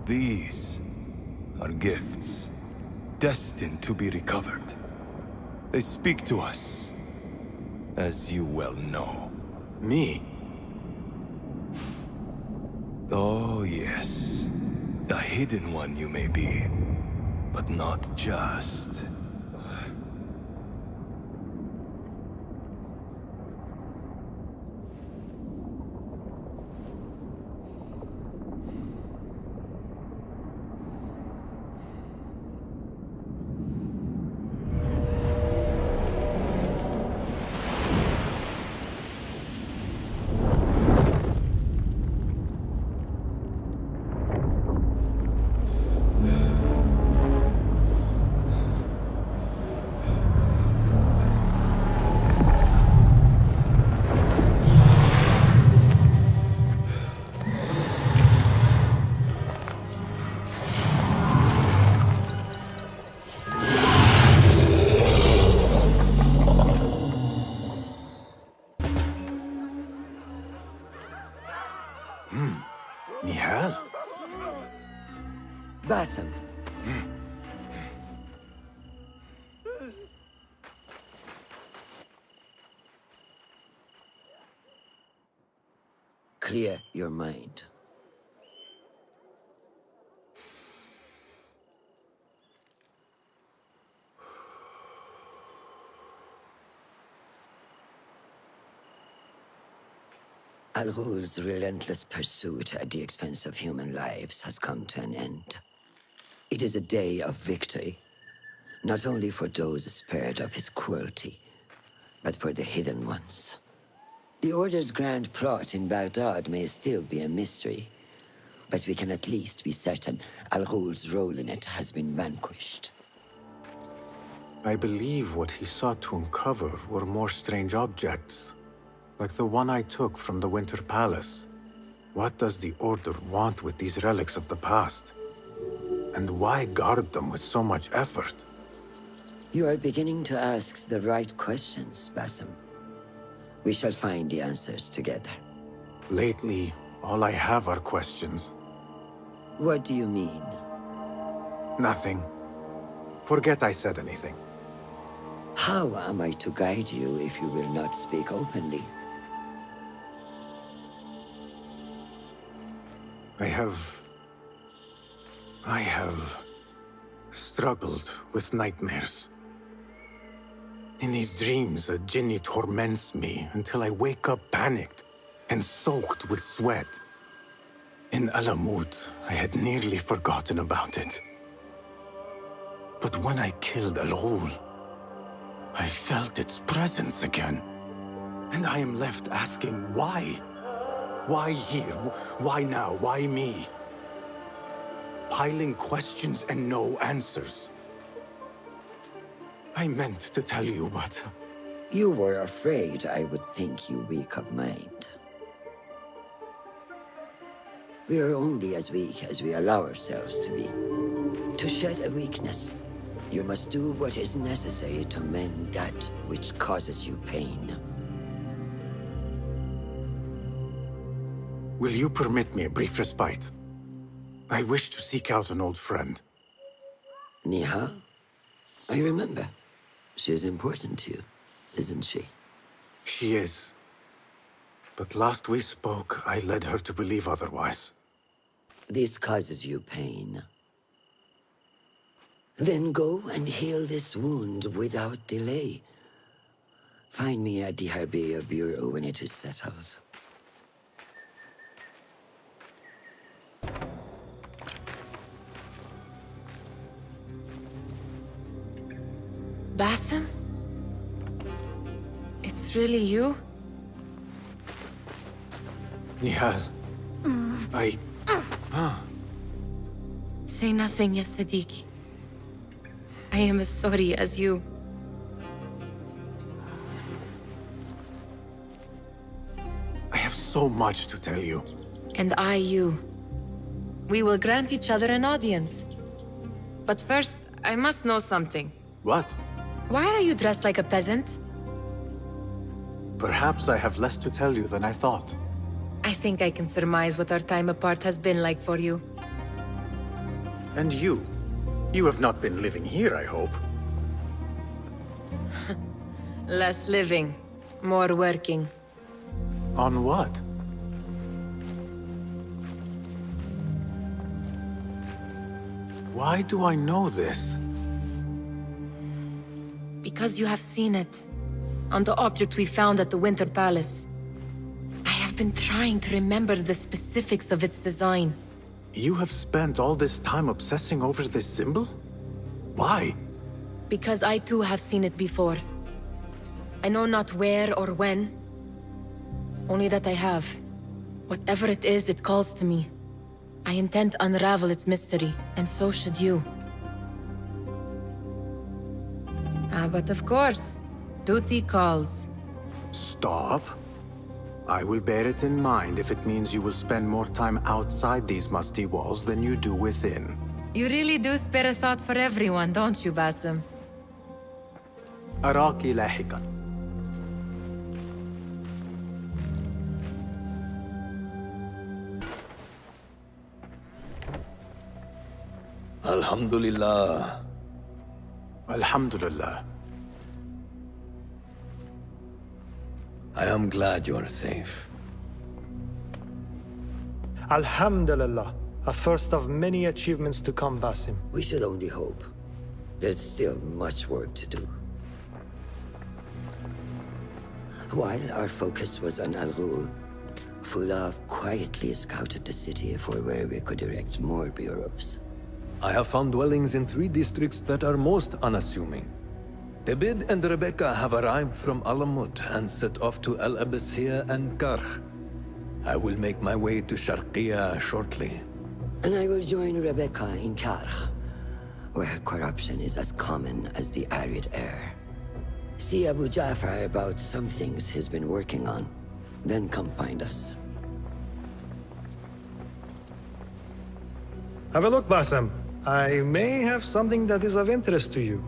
These are gifts, destined to be recovered. They speak to us, as you well know. Me? Oh, yes. A hidden one you may be, but not just. Nihal? Basim. Clear your mind. Al-Ghul's relentless pursuit at the expense of human lives has come to an end. It is a day of victory, not only for those spared of his cruelty, but for the hidden ones. The Order's grand plot in Baghdad may still be a mystery, but we can at least be certain Al-Ghul's role in it has been vanquished. I believe what he sought to uncover were more strange objects, like the one I took from the Winter Palace. What does the Order want with these relics of the past? And why guard them with so much effort? You are beginning to ask the right questions, Basim. We shall find the answers together. Lately, all I have are questions. What do you mean? Nothing. Forget I said anything. How am I to guide you if you will not speak openly? I have struggled with nightmares. In these dreams, a jinni torments me until I wake up panicked and soaked with sweat. In Alamut, I had nearly forgotten about it. But when I killed Al-Ghul, I felt its presence again. And I am left asking why? Why here? Why now? Why me? Piling questions and no answers. I meant to tell you, but... You were afraid I would think you weak of mind. We are only as weak as we allow ourselves to be. To shed a weakness, you must do what is necessary to mend that which causes you pain. Will you permit me a brief respite? I wish to seek out an old friend. Nihal? I remember. She is important to you, isn't she? She is. But last we spoke, I led her to believe otherwise. This causes you pain. Then go and heal this wound without delay. Find me at the Harbiya Bureau when it is settled. Basim? It's really you? Nihal. Say nothing, ya Sadiqi. I am as sorry as you. I have so much to tell you. And I you. We will grant each other an audience. But first, I must know something. What? Why are you dressed like a peasant? Perhaps I have less to tell you than I thought. I think I can surmise what our time apart has been like for you. And you? You have not been living here, I hope. Less living, more working. On what? Why do I know this? Because you have seen it. On the object we found at the Winter Palace. I have been trying to remember the specifics of its design. You have spent all this time obsessing over this symbol? Why? Because I too have seen it before. I know not where or when. Only that I have. Whatever it is, it calls to me. I intend to unravel its mystery, and so should you. But of course, duty calls. Stop. I will bear it in mind if it means you will spend more time outside these musty walls than you do within. You really do spare a thought for everyone, don't you, Basim? أراك لاحقا. Alhamdulillah. Alhamdulillah. I am glad you're safe. Alhamdulillah. A first of many achievements to come, Basim. We should only hope. There's still much work to do. While our focus was on Al-Ghul, Fulav quietly scouted the city for where we could erect more bureaus. I have found dwellings in 3 districts that are most unassuming. Abid and Rebecca have arrived from Alamut and set off to Al Abbasiyah and Karkh. I will make my way to Sharqiyya shortly. And I will join Rebecca in Karkh, where corruption is as common as the arid air. See Abu Ja'far about some things he's been working on. Then come find us. Have a look, Basim. I may have something that is of interest to you.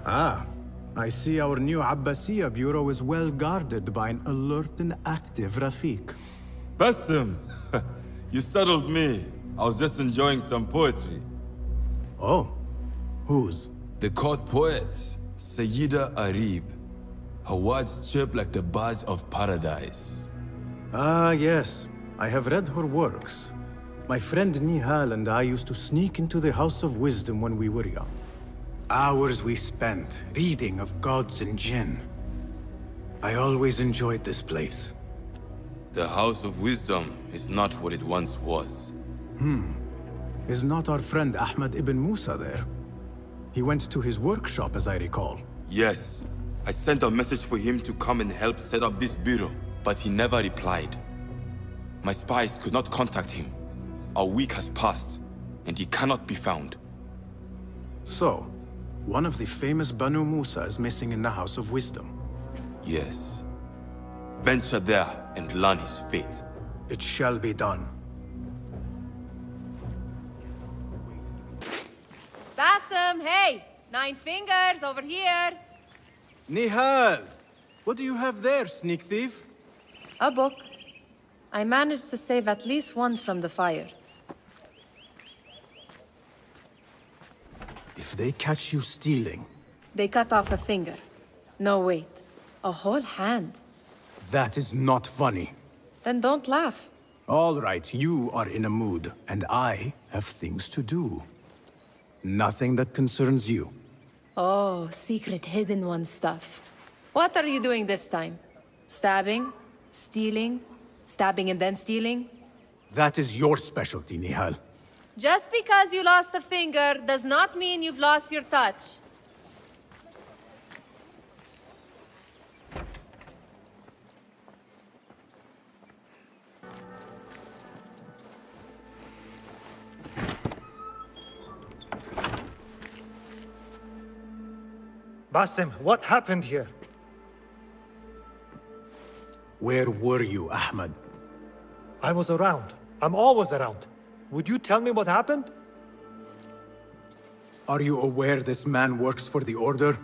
Ah, I see our new Abbasiyya bureau is well guarded by an alert and active Rafiq. Basim! You startled me. I was just enjoying some poetry. Oh? Whose? The court poet, Sayyida Arib. Her words chirp like the birds of paradise. Ah, yes. I have read her works. My friend Nihal and I used to sneak into the House of Wisdom when we were young. Hours we spent reading of gods and jinn. I always enjoyed this place. The House of Wisdom is not what it once was. Is not our friend Ahmad ibn Musa there? He went to his workshop, as I recall. Yes. I sent a message for him to come and help set up this bureau, but he never replied. My spies could not contact him. A week has passed, and he cannot be found. So, one of the famous Banu Musa is missing in the House of Wisdom. Yes. Venture there and learn his fate. It shall be done. Basim, hey! 9 fingers, over here! Nihal! What do you have there, sneak thief? A book. I managed to save at least one from the fire. If they catch you stealing... They cut off a finger. No, wait. A whole hand. That is not funny. Then don't laugh. All right, you are in a mood, and I have things to do. Nothing that concerns you. Oh, secret hidden one stuff. What are you doing this time? Stabbing? Stealing? Stabbing and then stealing? That is your specialty, Nihal. Just because you lost a finger does not mean you've lost your touch. Basim, what happened here? Where were you, Ahmad? I was around. I'm always around. Would you tell me what happened? Are you aware this man works for the Order?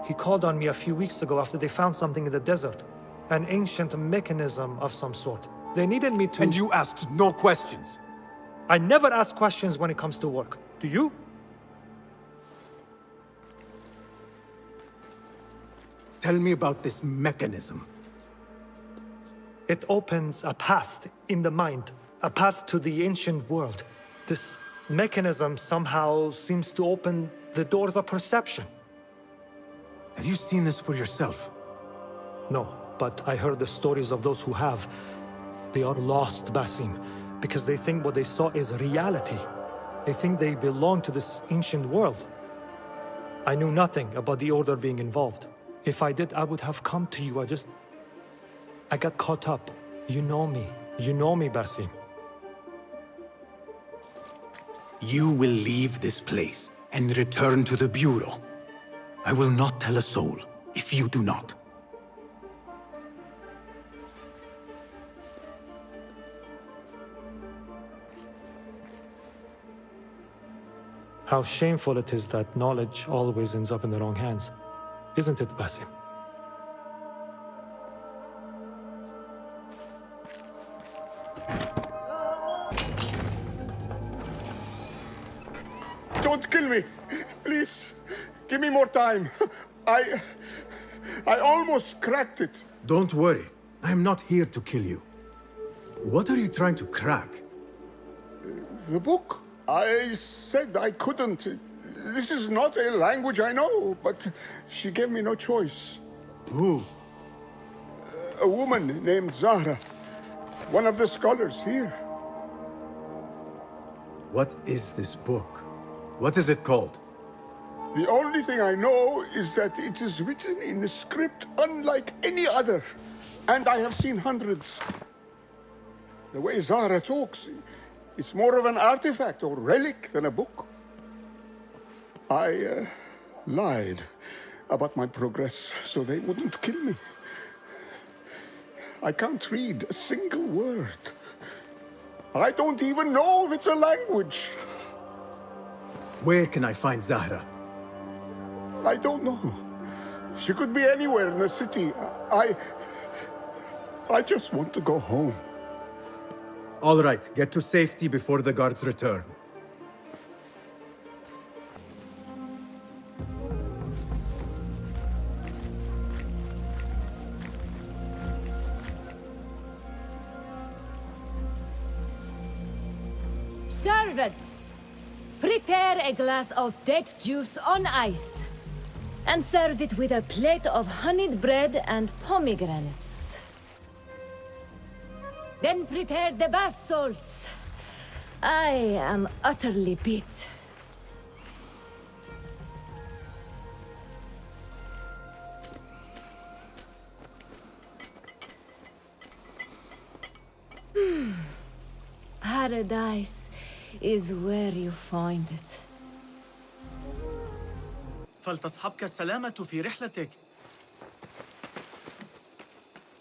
He called on me a few weeks ago after they found something in the desert. An ancient mechanism of some sort. They needed me to... And you asked no questions? I never ask questions when it comes to work. Do you? Tell me about this mechanism. It opens a path in the mind, a path to the ancient world. This mechanism somehow seems to open the doors of perception. Have you seen this for yourself? No, but I heard the stories of those who have. They are lost, Basim, because they think what they saw is reality. They think they belong to this ancient world. I knew nothing about the Order being involved. If I did, I would have come to you. I got caught up. You know me. You know me, Basim. You will leave this place and return to the Bureau. I will not tell a soul if you do not. How shameful it is that knowledge always ends up in the wrong hands. Isn't it, Basim? Don't kill me! Please, give me more time. I almost cracked it. Don't worry. I am not here to kill you. What are you trying to crack? The book. I said I couldn't. This is not a language I know, but she gave me no choice. Who? A woman named Zahra. One of the scholars here. What is this book? What is it called? The only thing I know is that it is written in a script unlike any other. And I have seen hundreds. The way Zahra talks, it's more of an artifact or relic than a book. I lied about my progress so they wouldn't kill me. I can't read a single word. I don't even know if it's a language. Where can I find Zahra? I don't know. She could be anywhere in the city. I just want to go home. All right, get to safety before the guards return. Servants, prepare a glass of date juice on ice, and serve it with a plate of honeyed bread and pomegranates. Then prepare the bath salts. I am utterly beat. Paradise is where you find it. فلتصحبك السلامة في رحلتك.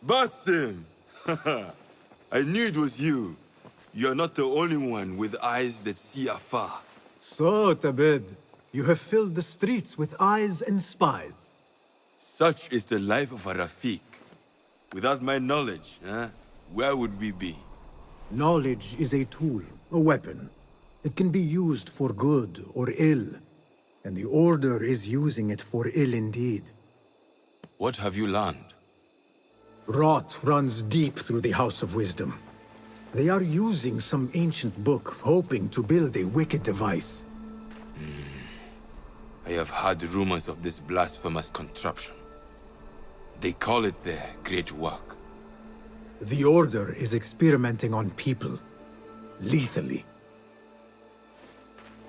Basim! I knew it was you. You're not the only one with eyes that see afar. So, Tabid, you have filled the streets with eyes and spies. Such is the life of a Rafiq. Without my knowledge, where would we be? Knowledge is a tool, a weapon. It can be used for good or ill. And the Order is using it for ill indeed. What have you learned? Rot runs deep through the House of Wisdom. They are using some ancient book, hoping to build a wicked device. I have heard rumors of this blasphemous contraption. They call it their great work. The Order is experimenting on people, lethally.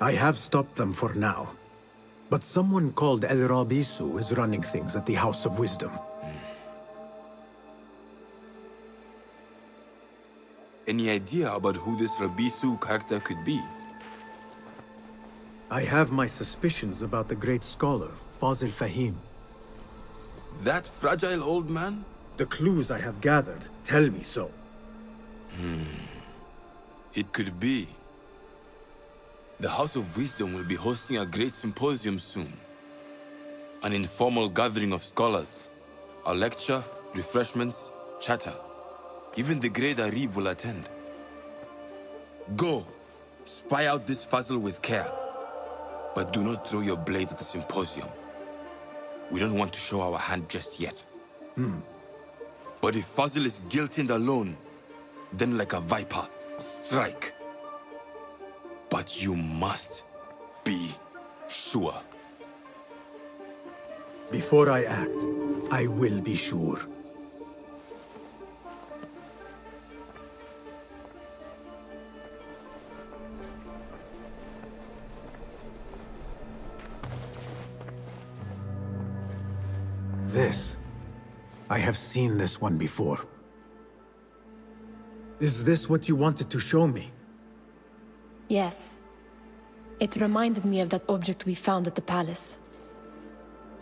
I have stopped them for now. But someone called El Rabisu is running things at the House of Wisdom. Any idea about who this Rabisu character could be? I have my suspicions about the great scholar, Fazil Fahim. That fragile old man? The clues I have gathered tell me so. It could be. The House of Wisdom will be hosting a great symposium soon. An informal gathering of scholars. A lecture, refreshments, chatter. Even the great Arib will attend. Go, spy out this puzzle with care. But do not throw your blade at the symposium. We don't want to show our hand just yet. But if Fazil is guilty and alone, then like a viper, strike. But you must be sure. Before I act, I will be sure. This. I have seen this one before. Is this what you wanted to show me? Yes. It reminded me of that object we found at the palace.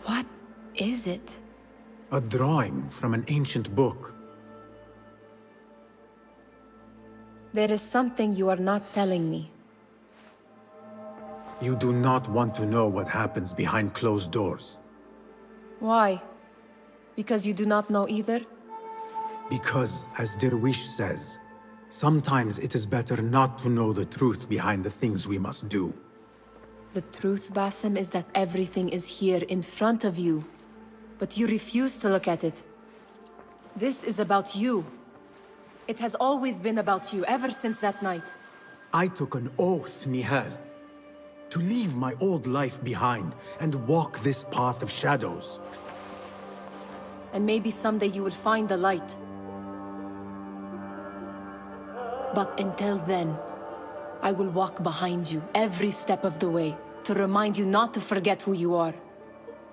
What is it? A drawing from an ancient book. There is something you are not telling me. You do not want to know what happens behind closed doors. Why? Because you do not know either? Because, as Derwish says, sometimes it is better not to know the truth behind the things we must do. The truth, Basim, is that everything is here in front of you. But you refuse to look at it. This is about you. It has always been about you, ever since that night. I took an oath, Nihal, to leave my old life behind and walk this path of shadows. And maybe someday you will find the light. But until then, I will walk behind you every step of the way to remind you not to forget who you are.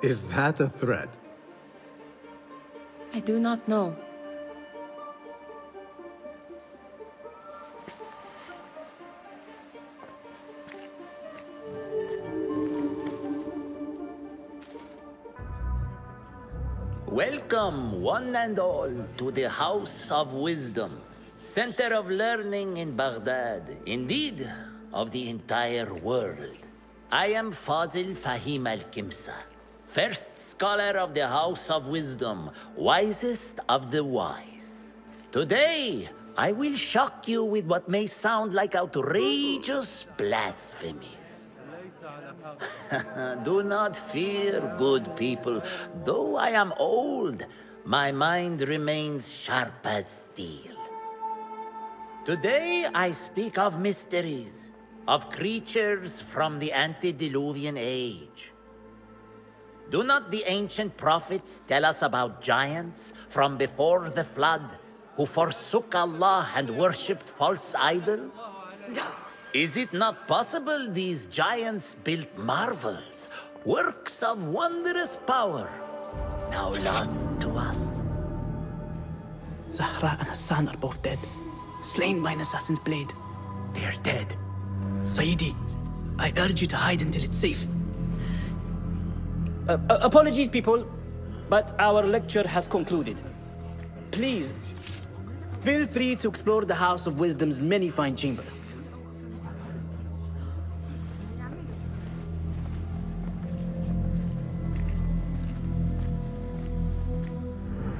Is that a threat? I do not know. Welcome, one and all, to the House of Wisdom, center of learning in Baghdad, indeed, of the entire world. I am Fazil Fahim al-Kimsa, first scholar of the House of Wisdom, wisest of the wise. Today, I will shock you with what may sound like outrageous blasphemies. Do not fear, good people. Though I am old, my mind remains sharp as steel. Today, I speak of mysteries, of creatures from the antediluvian age. Do not the ancient prophets tell us about giants from before the flood who forsook Allah and worshipped false idols? Is it not possible these giants built marvels, works of wondrous power, now lost to us? Zahra and Hassan are both dead, slain by an assassin's blade. They're dead. Sayyidi, I urge you to hide until it's safe. Apologies, people, but our lecture has concluded. Please, feel free to explore the House of Wisdom's many fine chambers.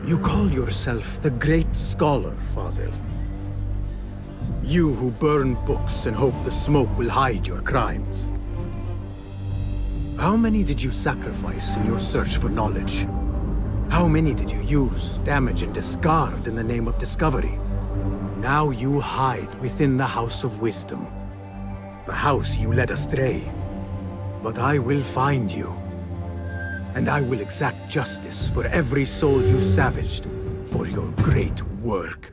You call yourself the great scholar, Fazil. You who burn books and hope the smoke will hide your crimes. How many did you sacrifice in your search for knowledge? How many did you use, damage, and discard in the name of discovery? Now you hide within the House of Wisdom. The house you led astray. But I will find you. And I will exact justice for every soul you savaged for your great work.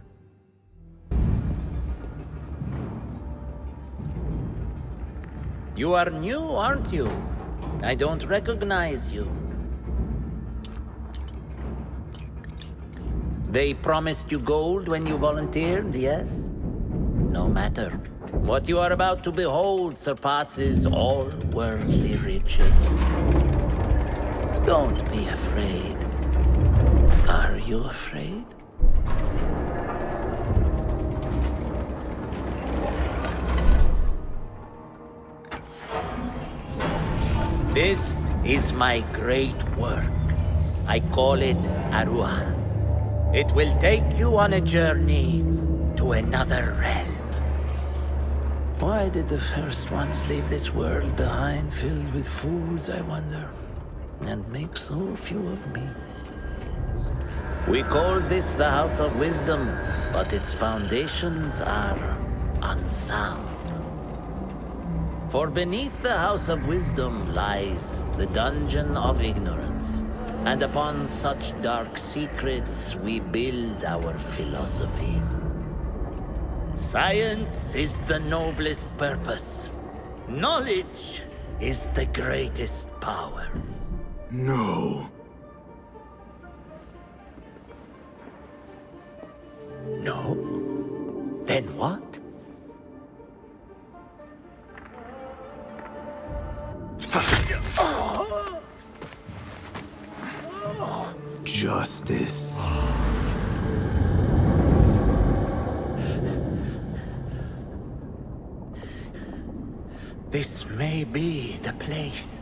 You are new, aren't you? I don't recognize you. They promised you gold when you volunteered, yes? No matter. What you are about to behold surpasses all worldly riches. Don't be afraid. Are you afraid? This is my great work. I call it Arwah. It will take you on a journey to another realm. Why did the first ones leave this world behind, filled with fools, I wonder, and make so few of me? We call this the House of Wisdom, but its foundations are unsound. For beneath the House of Wisdom lies the dungeon of ignorance, and upon such dark secrets we build our philosophies. Science is the noblest purpose. Knowledge is the greatest power. No. No? Then what? Justice. This may be the place.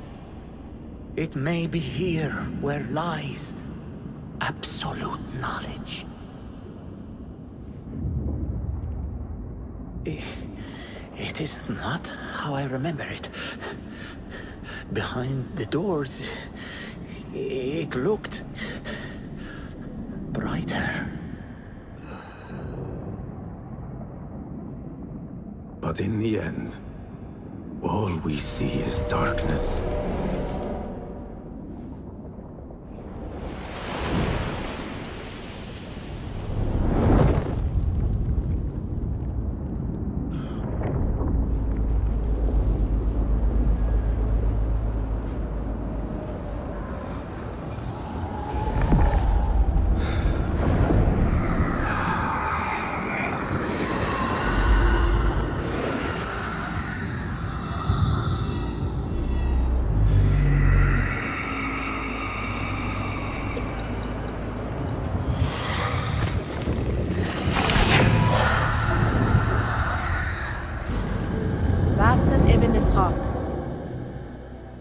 It may be here where lies absolute knowledge. It is not how I remember it. Behind the doors, it looked brighter. But in the end, all we see is darkness.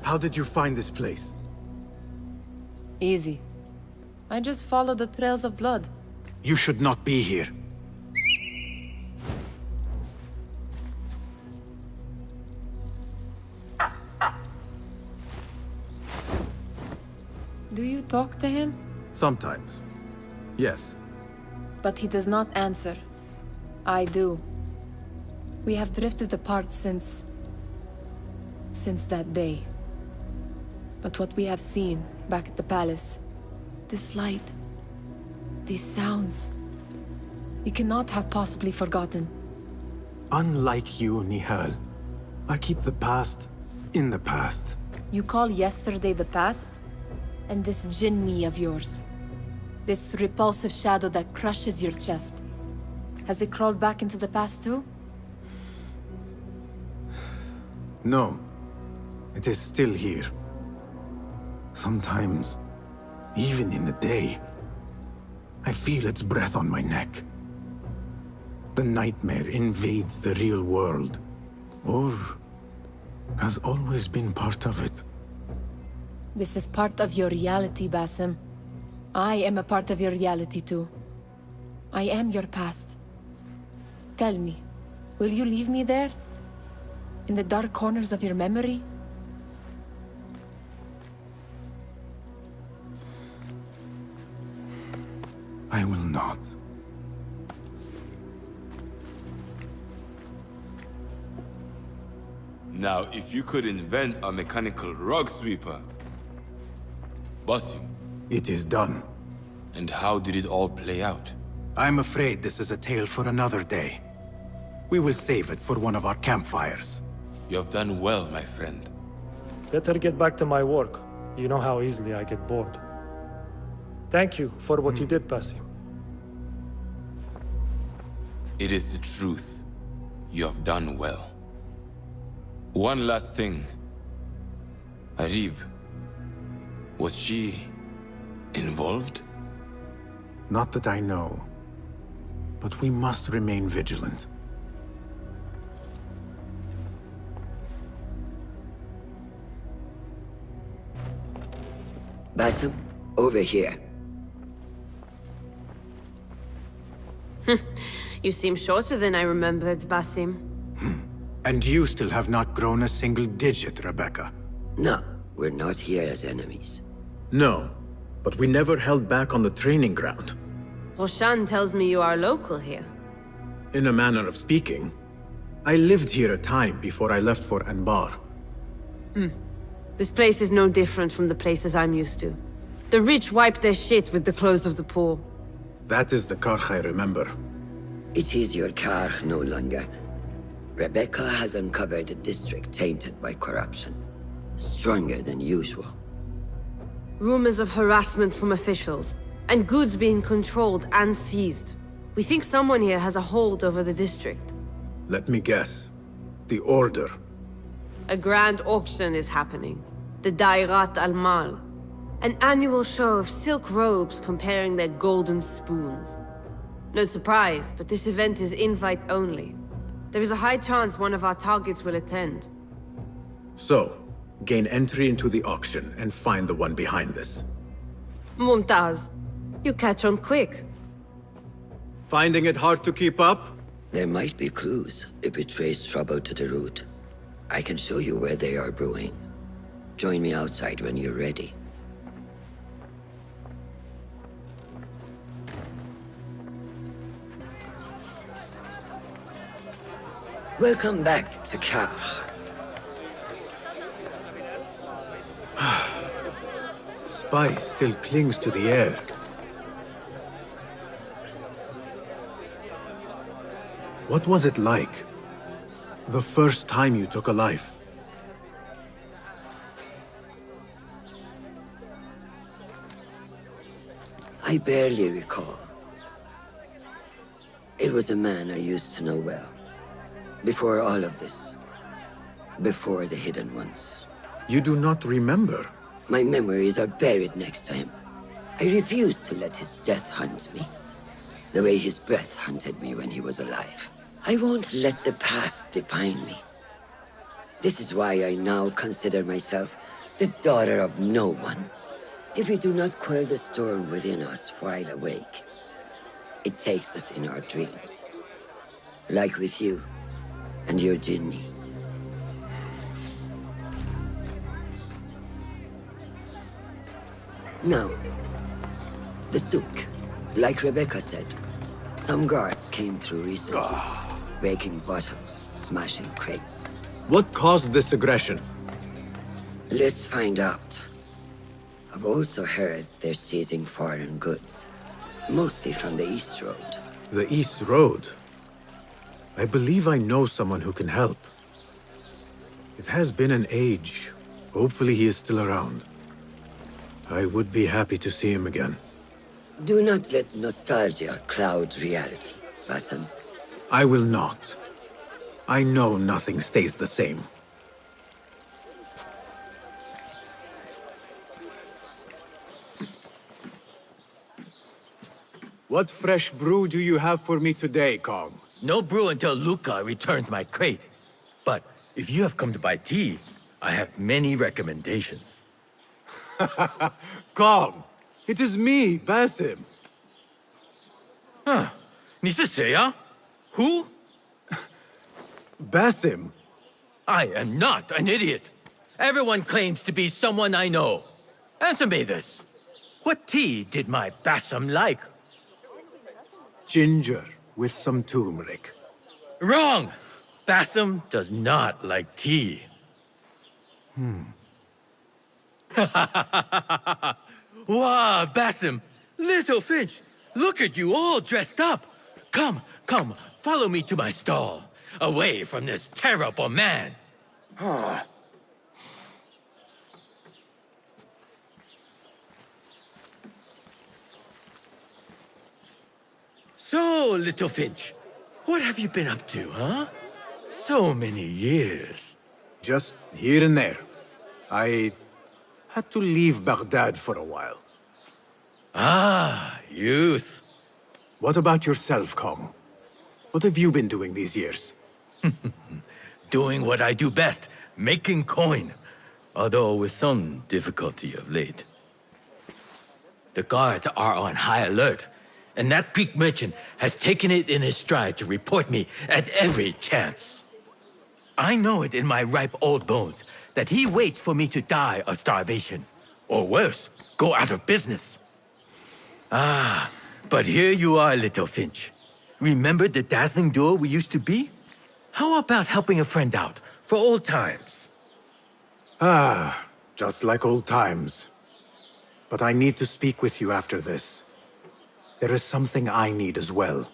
How did you find this place? Easy. I just followed the trails of blood. You should not be here. Do you talk to him? Sometimes. Yes. But he does not answer. I do. We have drifted apart since that day. But what we have seen back at the palace, this light, these sounds, we cannot have possibly forgotten. Unlike you, Nihal, I keep the past in the past. You call yesterday the past? And this Jinni of yours, this repulsive shadow that crushes your chest, has it crawled back into the past too? No. It is still here. Sometimes, even in the day, I feel its breath on my neck. The nightmare invades the real world, or has always been part of it. This is part of your reality, Basim. I am a part of your reality too. I am your past. Tell me, will you leave me there? In the dark corners of your memory? I will not. Now, if you could invent a mechanical rug sweeper... Basim. It is done. And how did it all play out? I'm afraid this is a tale for another day. We will save it for one of our campfires. You have done well, my friend. Better get back to my work. You know how easily I get bored. Thank you for what you did, Basim. It is the truth. You have done well. One last thing. Arib. Was she... involved? Not that I know. But we must remain vigilant. Basim, over here. You seem shorter than I remembered, Basim. And you still have not grown a single digit, Rebecca. No, we're not here as enemies. No, but we never held back on the training ground. Roshan tells me you are local here. In a manner of speaking. I lived here a time before I left for Anbar. This place is no different from the places I'm used to. The rich wipe their shit with the clothes of the poor. That is the Karkh I remember. It is your Karkh no longer. Rebecca has uncovered a district tainted by corruption. Stronger than usual. Rumors of harassment from officials, and goods being controlled and seized. We think someone here has a hold over the district. Let me guess. The Order. A grand auction is happening. The Dairat al-Mal. An annual show of silk robes comparing their golden spoons. No surprise, but this event is invite only. There is a high chance one of our targets will attend. So, gain entry into the auction and find the one behind this. Mumtaz, you catch on quick. Finding it hard to keep up? There might be clues if we trace trouble to the root. I can show you where they are brewing. Join me outside when you're ready. Welcome back to Karkh. Spice still clings to the air. What was it like? The first time you took a life? I barely recall. It was a man I used to know well. Before all of this. Before the Hidden Ones. You do not remember? My memories are buried next to him. I refuse to let his death hunt me. The way his breath hunted me when he was alive. I won't let the past define me. This is why I now consider myself The daughter of no one. If we do not quell the storm within us while awake, it takes us in our dreams. Like with you and your Jinni. Now, the souk. Like Rebecca said, some guards came through recently, breaking bottles, smashing crates. What caused this aggression? Let's find out. I've also heard they're seizing foreign goods, mostly from the East Road. The East Road? I believe I know someone who can help. It has been an age. Hopefully he is still around. I would be happy to see him again. Do not let nostalgia cloud reality, Basim. I will not. I know nothing stays the same. What fresh brew do you have for me today, Kong? No brew until Luca returns my crate. But if you have come to buy tea, I have many recommendations. Kong! It is me, Basim. Huh. 你是谁啊? Who? Basim. I am not an idiot. Everyone claims to be someone I know. Answer me this. What tea did my Basim like? Ginger with some turmeric. Wrong! Basim does not like tea. Wow, Basim! Little Finch, look at you all dressed up. Come, come, follow me to my stall. Away from this terrible man. So, Little Finch, what have you been up to, huh? So many years. Just here and there. I had to leave Baghdad for a while. Ah, youth. What about yourself, Kong? What have you been doing these years? Doing what I do best, making coin. Although with some difficulty of late. The guards are on high alert, and that Greek merchant has taken it in his stride to report me at every chance. I know it in my ripe old bones that he waits for me to die of starvation. Or worse, go out of business. Ah, but here you are, Little Finch. Remember the dazzling duo we used to be? How about helping a friend out, for old times? Ah, just like old times. But I need to speak with you after this. There is something I need as well.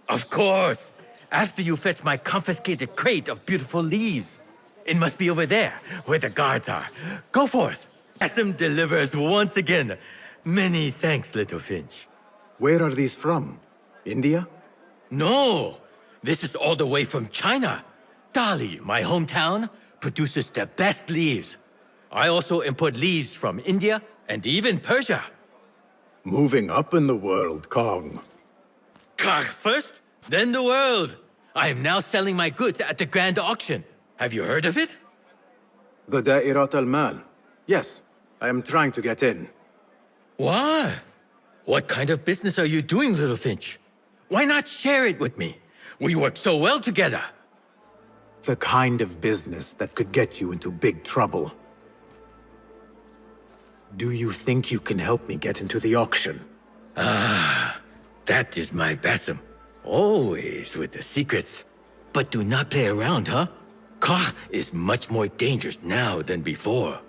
Of course! After you fetch my confiscated crate of beautiful leaves. It must be over there, where the guards are. Go forth! Basim delivers once again. Many thanks, Little Finch. Where are these from? India? No! This is all the way from China. Dali, my hometown, produces the best leaves. I also import leaves from India and even Persia. Moving up in the world, Kong. First, then the world. I am now selling my goods at the grand auction. Have you heard of it? The Da'irat al-Mal. Yes, I am trying to get in. Why? What kind of business are you doing, Little Finch? Why not share it with me? We work so well together. The kind of business that could get you into big trouble. Do you think you can help me get into the auction? Ah, that is my Basim. Always with the secrets. But do not play around, huh? Koch is much more dangerous now than before.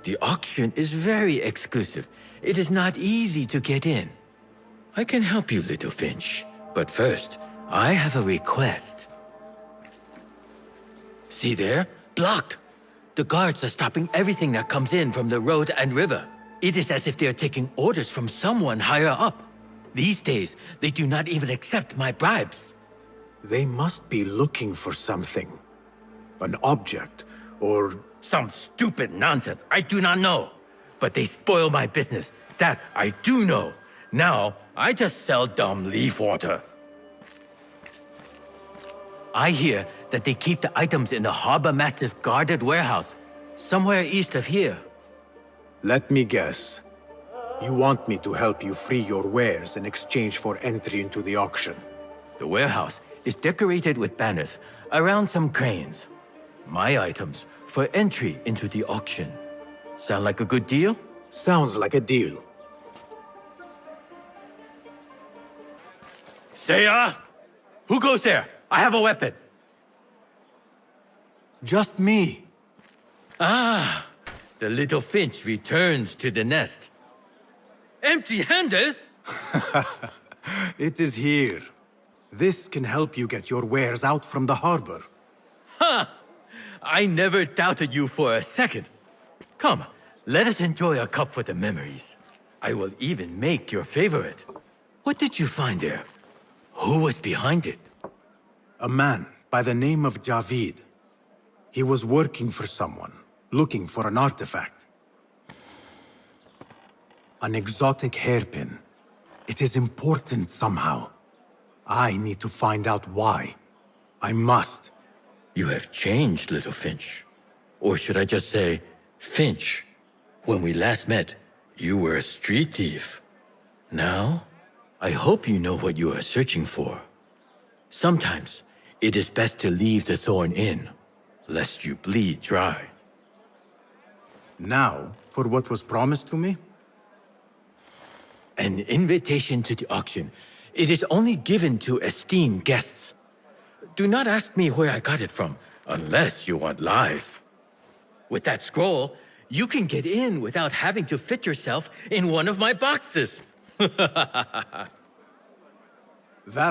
The auction is very exclusive. It is not easy to get in. I can help you, Little Finch. But first, I have a request. See there? Blocked. The guards are stopping everything that comes in from the road and river. It is as if they are taking orders from someone higher up. These days, they do not even accept my bribes. They must be looking for something. An object, or... Some stupid nonsense, I do not know. But they spoil my business, that I do know. Now, I just sell dumb leaf water. I hear that they keep the items in the harbor master's guarded warehouse. Somewhere east of here. Let me guess. You want me to help you free your wares in exchange for entry into the auction. The warehouse is decorated with banners around some cranes. My items for entry into the auction. Sound like a good deal? Sounds like a deal. Seiya! Who goes there? I have a weapon. Just me. Ah, the little finch returns to the nest. Empty-handed? It is here. This can help you get your wares out from the harbor. Ha! I never doubted you for a second. Come, let us enjoy a cup for the memories. I will even make your favorite. What did you find there? Who was behind it? A man by the name of Javid. He was working for someone, looking for an artifact. An exotic hairpin. It is important somehow. I need to find out why. I must. You have changed, little Finch. Or should I just say, Finch? When we last met, you were a street thief. Now, I hope you know what you are searching for. Sometimes, it is best to leave the thorn in, lest you bleed dry. Now, for what was promised to me? An invitation to the auction. It is only given to esteemed guests. Do not ask me where I got it from, unless you want lies. With that scroll, you can get in without having to fit yourself in one of my boxes. That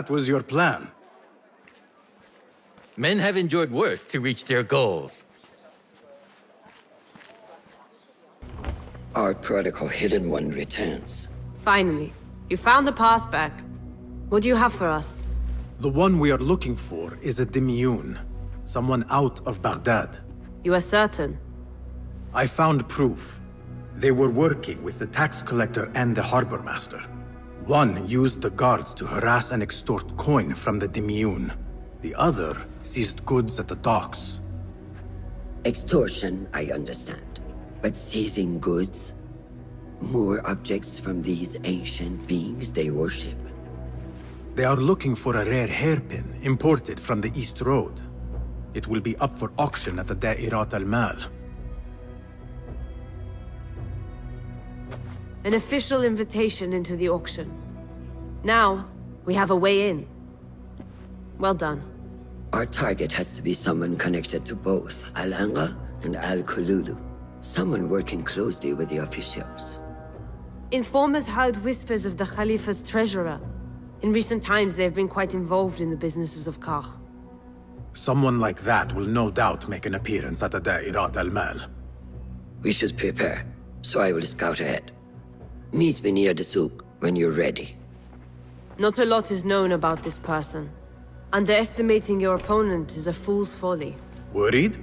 was your plan. Men have endured worse to reach their goals. Our prodigal hidden one returns. Finally, you found the path back. What do you have for us? The one we are looking for is a Dimyun, someone out of Baghdad. You are certain? I found proof. They were working with the tax collector and the harbor master. One used the guards to harass and extort coin from the Dimyun. The other seized goods at the docks. Extortion, I understand. But seizing goods? More objects from these ancient beings they worship? They are looking for a rare hairpin imported from the East Road. It will be up for auction at the Da'irat al-Mal. An official invitation into the auction. Now, we have a way in. Well done. Our target has to be someone connected to both Al-Anga and Al-Kululu. Someone working closely with the officials. Informers heard whispers of the Khalifa's treasurer. In recent times, they have been quite involved in the businesses of Kar. Someone like that will no doubt make an appearance at the Da'irat al-Mal. We should prepare, so I will scout ahead. Meet me near the souk when you're ready. Not a lot is known about this person. Underestimating your opponent is a fool's folly. Worried?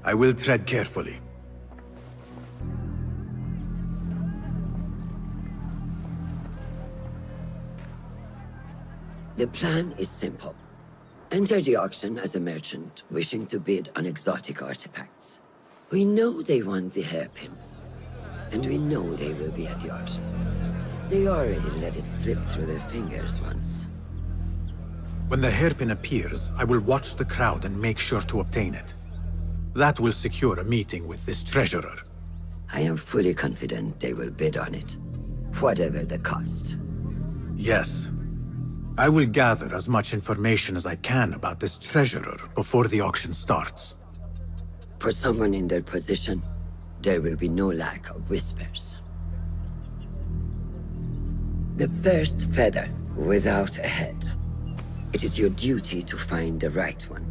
I will tread carefully. The plan is simple. Enter the auction as a merchant wishing to bid on exotic artifacts. We know they want the hairpin. And we know they will be at the auction. They already let it slip through their fingers once. When the hairpin appears, I will watch the crowd and make sure to obtain it. That will secure a meeting with this treasurer. I am fully confident they will bid on it, whatever the cost. Yes. I will gather as much information as I can about this treasurer before the auction starts. For someone in their position, there will be no lack of whispers. The first feather without a head. It is your duty to find the right one.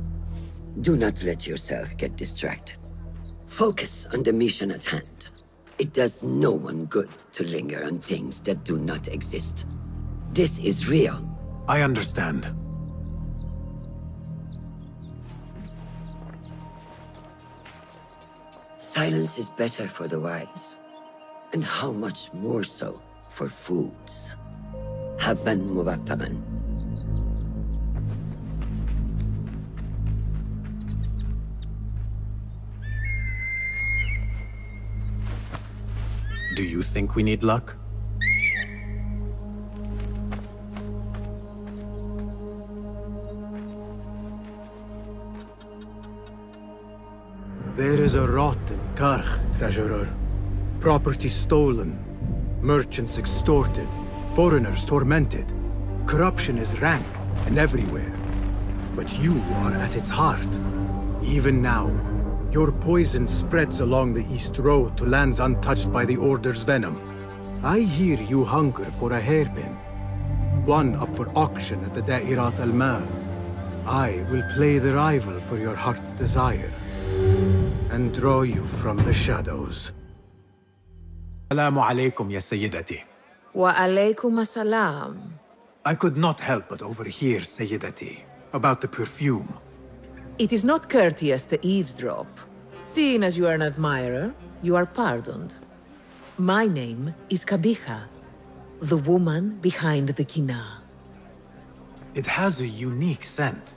Do not let yourself get distracted. Focus on the mission at hand. It does no one good to linger on things that do not exist. This is real. I understand. Silence is better for the wise. And how much more so for fools. Habban mubattagan. Do you think we need luck? There is a rot in Karch, Treasurer. Property stolen, merchants extorted, foreigners tormented. Corruption is rank and everywhere. But you are at its heart. Even now, your poison spreads along the East Road to lands untouched by the Order's venom. I hear you hunger for a hairpin. One up for auction at the Da'irat al-Mal. I will play the rival for your heart's desire and draw you from the shadows. Assalamu alaikum, ya Sayyidati. Wa alaykum assalam. I could not help but overhear, Sayyidati, about the perfume. It is not courteous to eavesdrop. Seeing as you are an admirer, you are pardoned. My name is Kabiha, the woman behind the kina. It has a unique scent.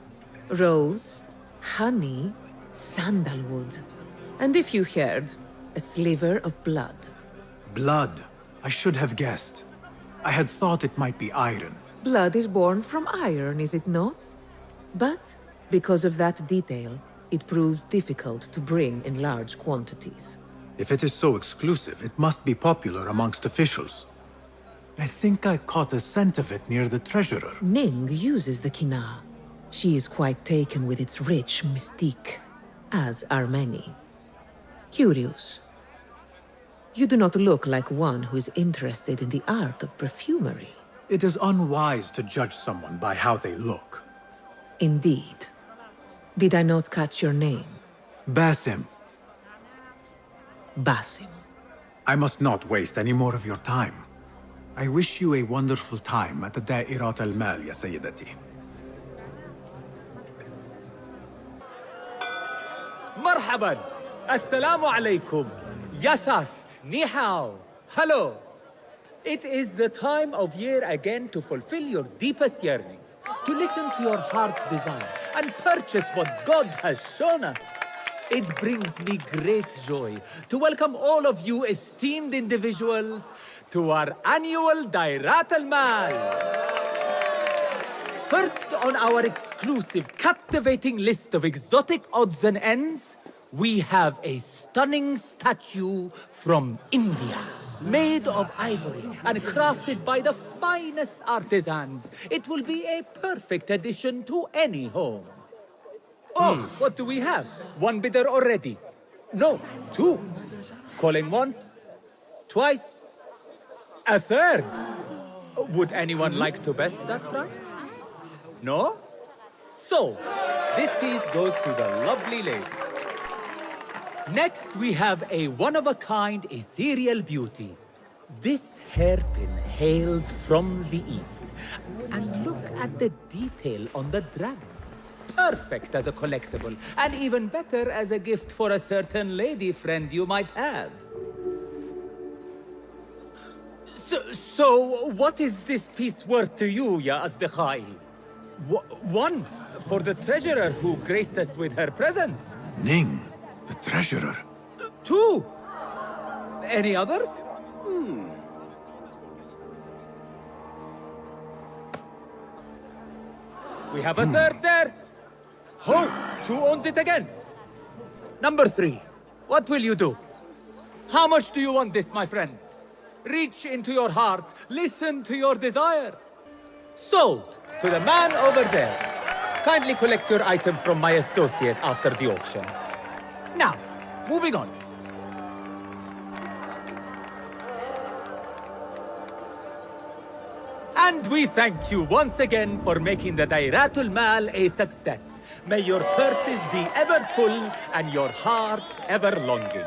Rose, honey, sandalwood. And if you heard, a sliver of blood. Blood. I should have guessed. I had thought it might be iron. Blood is born from iron, is it not? But because of that detail, it proves difficult to bring in large quantities. If it is so exclusive, it must be popular amongst officials. I think I caught a scent of it near the Treasurer. Ning uses the kina. She is quite taken with its rich mystique, as are many. Curious. You do not look like one who is interested in the art of perfumery. It is unwise to judge someone by how they look. Indeed. Did I not catch your name? Basim. Basim. I must not waste any more of your time. I wish you a wonderful time at the Da'irat al-Mal, ya Sayyidati. Marhaban! Assalamu alaikum! Yasas! Ni hao! Hello! It is the time of year again to fulfill your deepest yearning, to listen to your heart's desire, and purchase what God has shown us. It brings me great joy to welcome all of you esteemed individuals to our annual Dairat al-Mal. First on our exclusive, captivating list of exotic odds and ends, we have a stunning statue from India. Made of ivory and crafted by the finest artisans, it will be a perfect addition to any home. Oh, what do we have? One bidder already. No, two. Calling once, twice, a third. Would anyone like to best that price? No? So, this piece goes to the lovely lady. Next, we have a one-of-a-kind ethereal beauty. This hairpin hails from the east. And look at the detail on the dragon. Perfect as a collectible, and even better as a gift for a certain lady friend you might have. So what is this piece worth to you, Ya Asdiqai? One, for the treasurer who graced us with her presence. Ning, the Treasurer. Two. Any others? We have a third there. Oh, who owns it again? Number three. What will you do? How much do you want this, my friends? Reach into your heart. Listen to your desire. Sold to the man over there. Kindly collect your item from my associate after the auction. Now, moving on. And we thank you once again for making the Dairatul Mal a success. May your purses be ever full and your heart ever longing.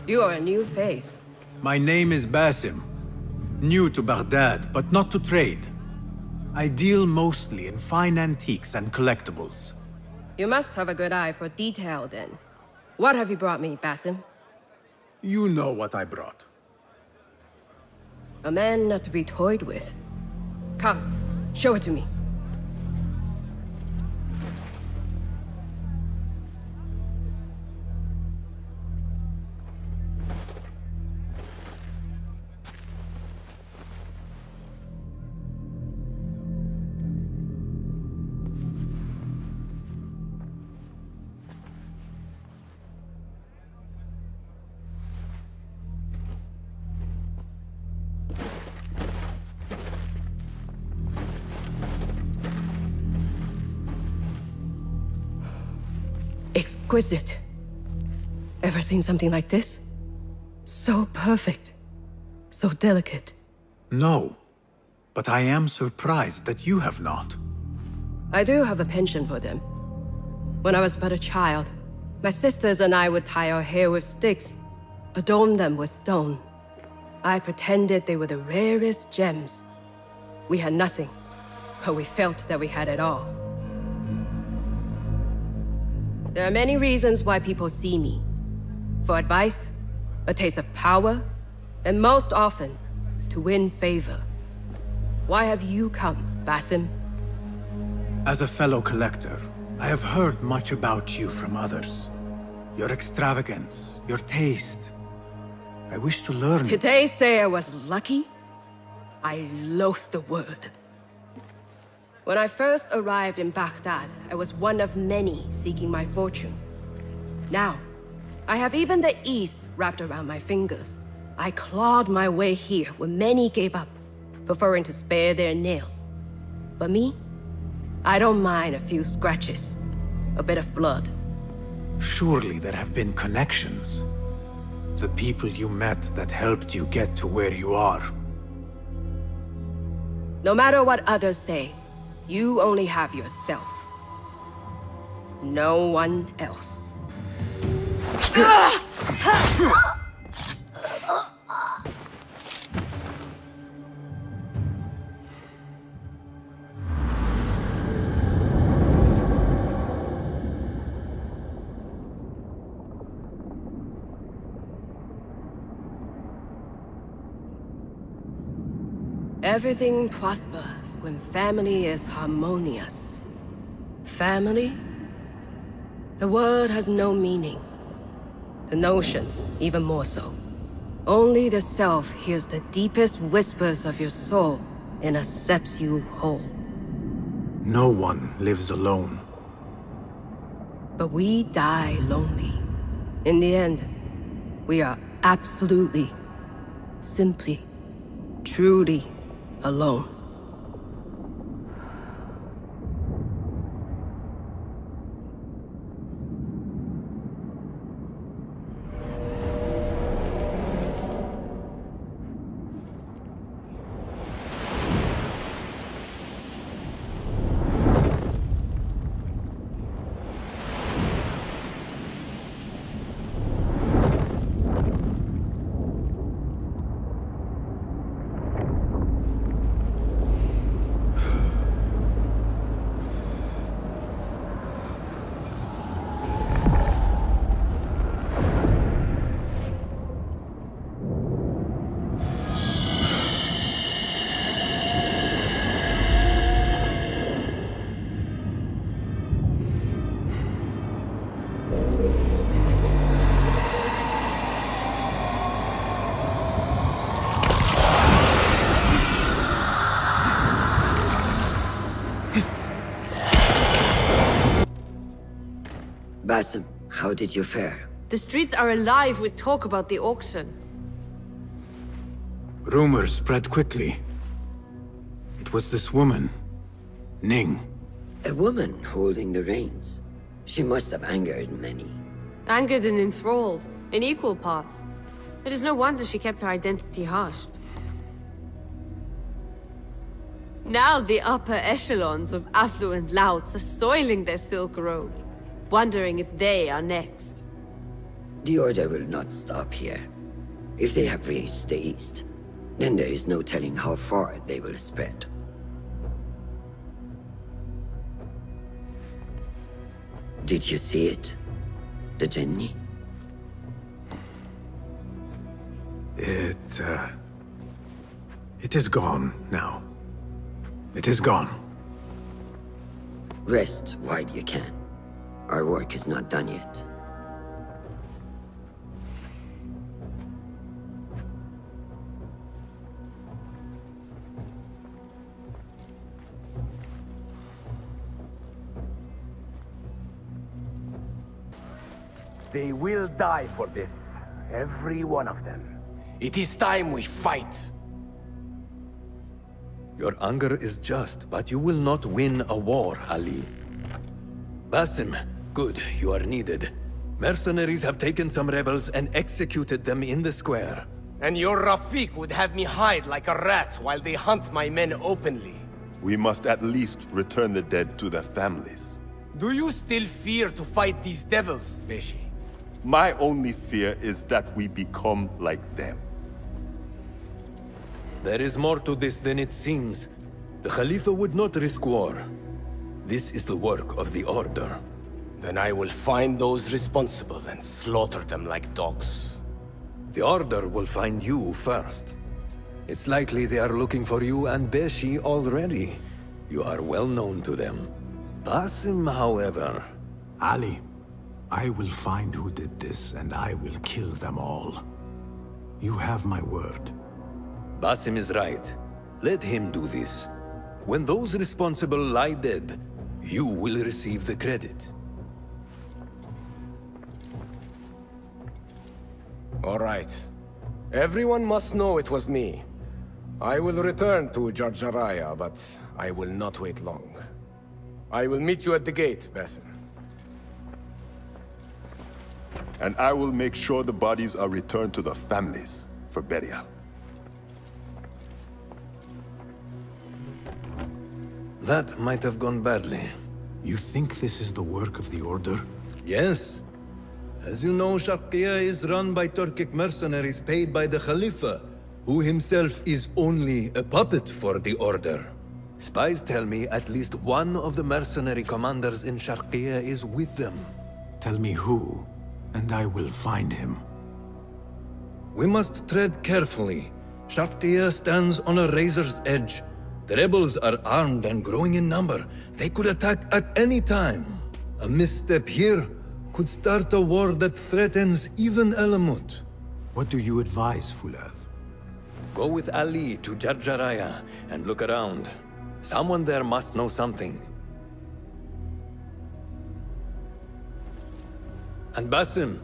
You are a new face. My name is Basim. New to Baghdad, but not to trade. I deal mostly in fine antiques and collectibles. You must have a good eye for detail, then. What have you brought me, Basim? You know what I brought. A man not to be toyed with. Come, show it to me. exquisite. Ever seen something like this? So perfect. So delicate. No. But I am surprised that you have not. I do have a penchant for them. When I was but a child, my sisters and I would tie our hair with sticks, adorn them with stone. I pretended they were the rarest gems. We had nothing, but we felt that we had it all. There are many reasons why people see me. For advice, a taste of power, and most often, to win favor. Why have you come, Basim? As a fellow collector, I have heard much about you from others. Your extravagance, your taste. I wish to learn. Did they say I was lucky? I loathe the word. When I first arrived in Baghdad, I was one of many seeking my fortune. Now, I have even the East wrapped around my fingers. I clawed my way here when many gave up, preferring to spare their nails. But me? I don't mind a few scratches, a bit of blood. Surely there have been connections. The people you met that helped you get to where you are. No matter what others say, you only have yourself. No one else. Everything prospers when family is harmonious. Family? The word has no meaning. The notions, even more so. Only the self hears the deepest whispers of your soul and accepts you whole. No one lives alone. But we die lonely. In the end, we are absolutely, simply, truly alone. Basim, how did you fare? The streets are alive with talk about the auction. Rumors spread quickly. It was this woman, Ning. A woman holding the reins. She must have angered many. Angered and enthralled, in equal parts. It is no wonder she kept her identity hushed. Now the upper echelons of affluent louts are soiling their silk robes, wondering if they are next. The Order will not stop here. If they have reached the East, then there is no telling how far they will spread. Did you see it? The Jinni? It is gone now. It is gone. Rest while you can. Our work is not done yet. They will die for this. Every one of them. It is time we fight. Your anger is just, but you will not win a war, Ali. Basim, good, you are needed. Mercenaries have taken some rebels and executed them in the square. And your Rafik would have me hide like a rat while they hunt my men openly. We must at least return the dead to their families. Do you still fear to fight these devils, Beshi? My only fear is that we become like them. There is more to this than it seems. The Khalifa would not risk war. This is the work of the Order. Then I will find those responsible and slaughter them like dogs. The Order will find you first. It's likely they are looking for you and Beshi already. You are well known to them. Basim, however... Ali, I will find who did this, and I will kill them all. You have my word. Basim is right. Let him do this. When those responsible lie dead, you will receive the credit. All right. Everyone must know it was me. I will return to Jarjaraya, but I will not wait long. I will meet you at the gate, Basim. And I will make sure the bodies are returned to the families for burial. That might have gone badly. You think this is the work of the Order? Yes. As you know, Sharqiya is run by Turkic mercenaries paid by the Khalifa, who himself is only a puppet for the Order. Spies tell me at least one of the mercenary commanders in Sharqiya is with them. Tell me who, and I will find him. We must tread carefully. Sharqiya stands on a razor's edge. The rebels are armed and growing in number. They could attack at any time. A misstep here could start a war that threatens even Alamut. What do you advise, Fulad? Go with Ali to Jarjaraya and look around. Someone there must know something. And Basim,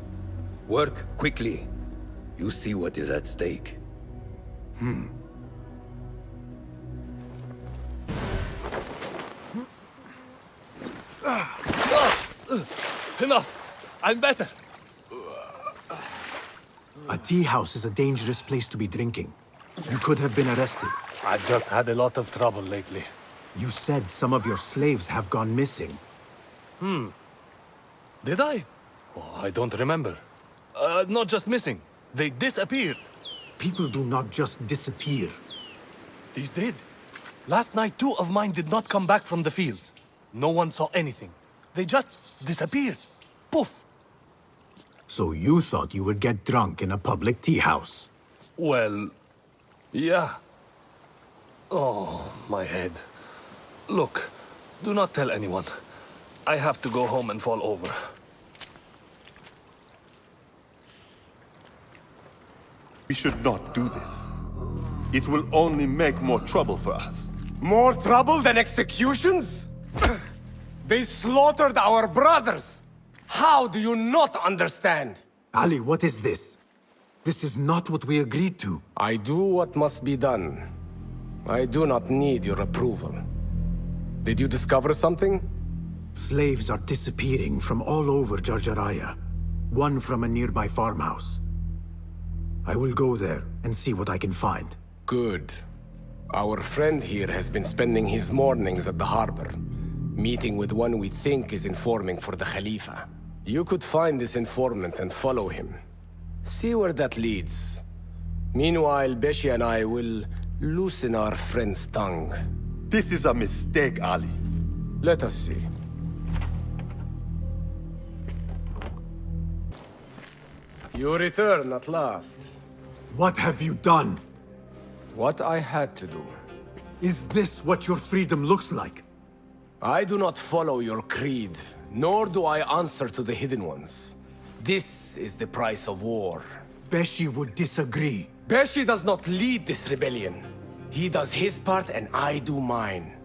work quickly. You see what is at stake. Enough! I'm better. A tea house is a dangerous place to be drinking. You could have been arrested. I've just had a lot of trouble lately. You said some of your slaves have gone missing. Did I? Oh, I don't remember. Not just missing. They disappeared. People do not just disappear. These did. Last night, 2 of mine did not come back from the fields. No one saw anything. They just disappeared. Poof! So you thought you would get drunk in a public tea house? Well, yeah. Oh, my head. Look, do not tell anyone. I have to go home and fall over. We should not do this. It will only make more trouble for us. More trouble than executions? They slaughtered our brothers! How do you not understand? Ali, what is this? This is not what we agreed to. I do what must be done. I do not need your approval. Did you discover something? Slaves are disappearing from all over Jarjaraya. One from a nearby farmhouse. I will go there and see what I can find. Good. Our friend here has been spending his mornings at the harbor, meeting with one we think is informing for the Khalifa. You could find this informant and follow him. See where that leads. Meanwhile, Beshi and I will loosen our friend's tongue. This is a mistake, Ali. Let us see. You return at last. What have you done? What I had to do. Is this what your freedom looks like? I do not follow your creed, nor do I answer to the Hidden Ones. This is the price of war. Beshi would disagree. Beshi does not lead this rebellion. He does his part and I do mine.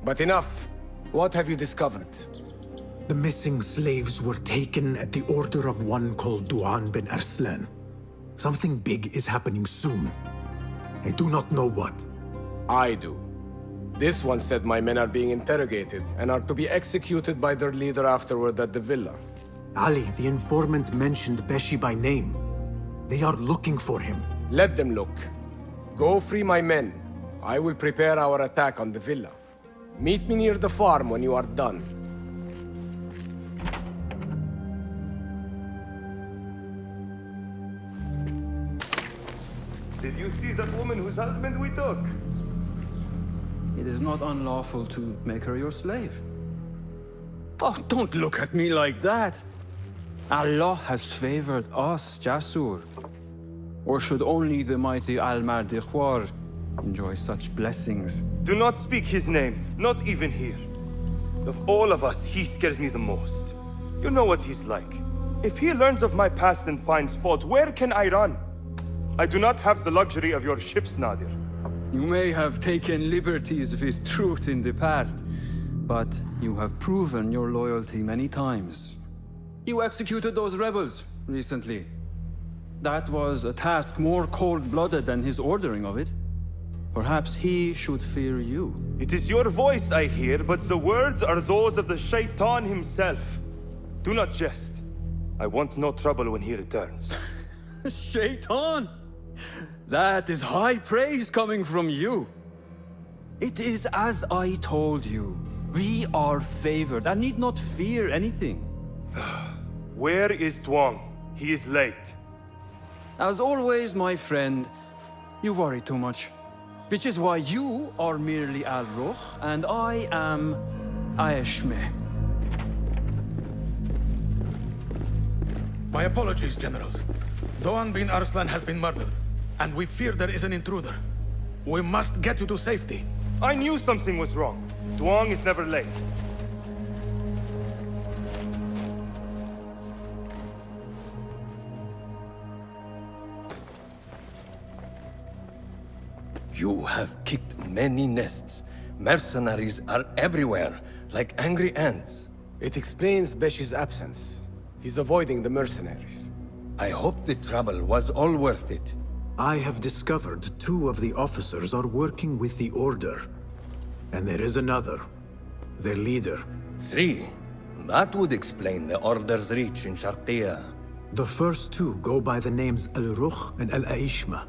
But enough. What have you discovered? The missing slaves were taken at the order of one called Duan bin Arslan. Something big is happening soon. I do not know what. I do. This one said my men are being interrogated and are to be executed by their leader afterward at the villa. Ali, the informant mentioned Beshi by name. They are looking for him. Let them look. Go free my men. I will prepare our attack on the villa. Meet me near the farm when you are done. Did you see that woman whose husband we took? It is not unlawful to make her your slave. Oh, don't look at me like that. Allah has favored us, Jasur. Or should only the mighty Al-Mardikhwar enjoy such blessings? Do not speak his name, not even here. Of all of us, he scares me the most. You know what he's like. If he learns of my past and finds fault, where can I run? I do not have the luxury of your ships, Nadir. You may have taken liberties with truth in the past, but you have proven your loyalty many times. You executed those rebels recently. That was a task more cold-blooded than his ordering of it. Perhaps he should fear you. It is your voice I hear, but the words are those of the Shaitan himself. Do not jest. I want no trouble when he returns. Shaitan! That is high praise coming from you. It is as I told you. We are favored and need not fear anything. Where is Tuang? He is late. As always, my friend, you worry too much. Which is why you are merely Al-Ruh, and I am Aeshmeh. My apologies, generals. Doğan bin Arslan has been murdered, and we fear there is an intruder. We must get you to safety. I knew something was wrong. Tuang is never late. You have kicked many nests. Mercenaries are everywhere, like angry ants. It explains Beshi's absence. He's avoiding the mercenaries. I hope the trouble was all worth it. I have discovered 2 of the officers are working with the Order. And there is another. Their leader. 3. That would explain the Order's reach in Sharqiya. The first 2 go by the names Al-Ruh and Al-Aishma.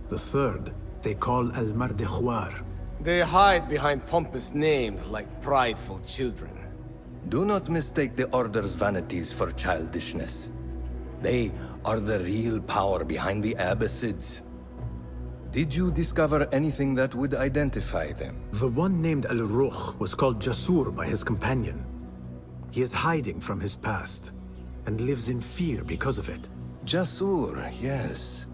The third they call Al-Mardikhwar. They hide behind pompous names like prideful children. Do not mistake the Order's vanities for childishness. They are the real power behind the Abbasids. Did you discover anything that would identify them? The one named Al-Ruh was called Jasur by his companion. He is hiding from his past, and lives in fear because of it. Jasur, yes.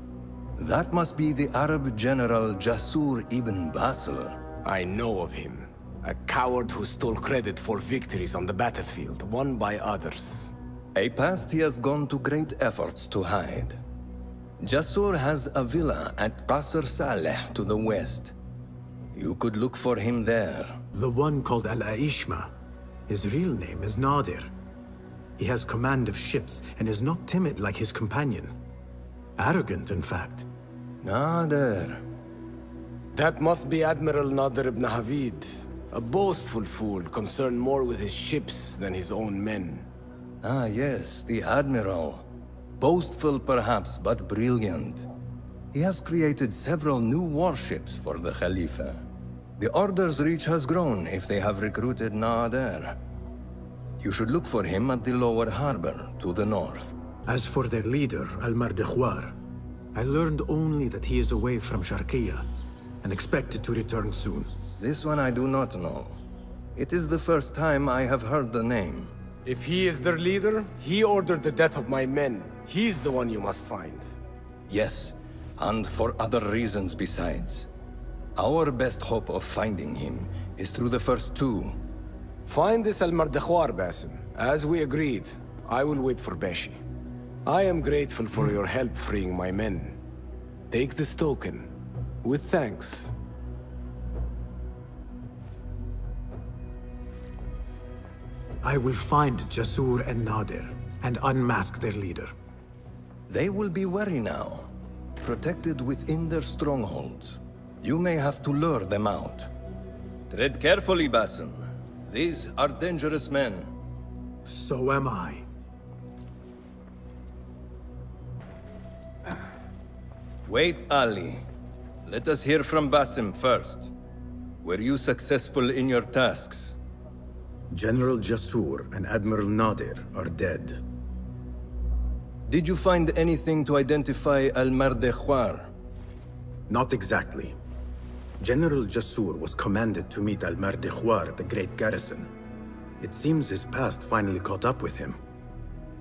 That must be the Arab general Jasur ibn Basel. I know of him. A coward who stole credit for victories on the battlefield, won by others. A past he has gone to great efforts to hide. Jasur has a villa at Qasr Saleh to the west. You could look for him there. The one called Al-Aishma. His real name is Nadir. He has command of ships and is not timid like his companion. Arrogant, in fact. Nadir. That must be Admiral Nadir ibn Havid. A boastful fool concerned more with his ships than his own men. Ah, yes, the Admiral. Boastful perhaps, but brilliant. He has created several new warships for the Khalifa. The Order's reach has grown if they have recruited Nadir. You should look for him at the lower harbor, to the north. As for their leader, Al-Mardikhwar, I learned only that he is away from Sharqiya, and expected to return soon. This one I do not know. It is the first time I have heard the name. If he is their leader, he ordered the death of my men. He's the one you must find. Yes, and for other reasons besides. Our best hope of finding him is through the first 2. Find this Al-Mardikhwar, Basim. As we agreed, I will wait for Beshi. I am grateful for your help freeing my men. Take this token, with thanks. I will find Jasur and Nadir, and unmask their leader. They will be wary now, protected within their strongholds. You may have to lure them out. Tread carefully, Basim. These are dangerous men. So am I. Wait, Ali. Let us hear from Basim first. Were you successful in your tasks? General Jasur and Admiral Nadir are dead. Did you find anything to identify Al-Mardekhwar? Not exactly. General Jasur was commanded to meet Al-Mardekhwar at the Great Garrison. It seems his past finally caught up with him.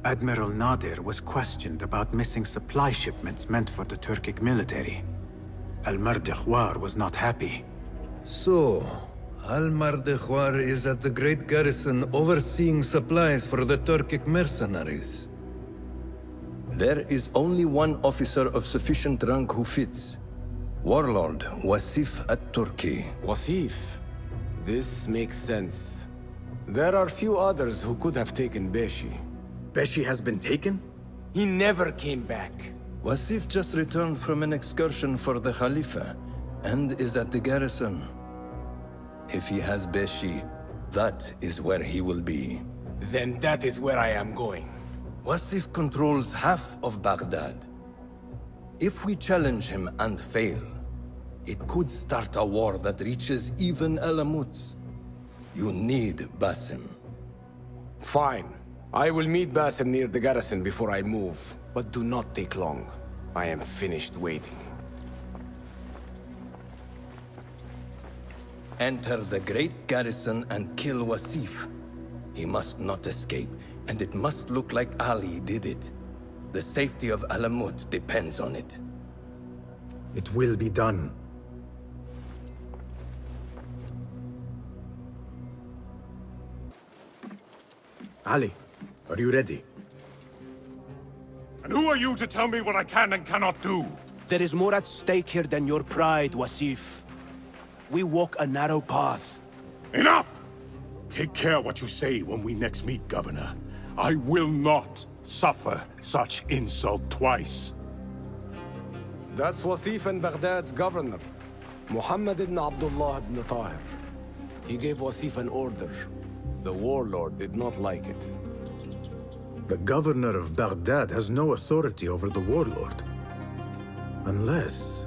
Admiral Nadir was questioned about missing supply shipments meant for the Turkic military. Al-Mardekhwar was not happy. So, Al-Mardekhwar is at the Great Garrison overseeing supplies for the Turkic mercenaries. There is only one officer of sufficient rank who fits. Warlord Wasif at-Turki. Wasif? This makes sense. There are few others who could have taken Beshi. Beshi has been taken? He never came back. Wasif just returned from an excursion for the Khalifa, and is at the garrison. If he has Beshi, that is where he will be. Then that is where I am going. Wasif controls half of Baghdad. If we challenge him and fail, it could start a war that reaches even Alamut. You need Basim. Fine. I will meet Basim near the garrison before I move, but do not take long. I am finished waiting. Enter the great garrison and kill Wasif. He must not escape, and it must look like Ali did it. The safety of Alamut depends on it. It will be done. Ali, are you ready? And who are you to tell me what I can and cannot do? There is more at stake here than your pride, Wasif. We walk a narrow path. Enough! Take care what you say when we next meet, Governor. I will not suffer such insult twice. That's Wasif and Baghdad's governor, Muhammad ibn Abdullah ibn Tahir. He gave Wasif an order. The warlord did not like it. The governor of Baghdad has no authority over the warlord. Unless...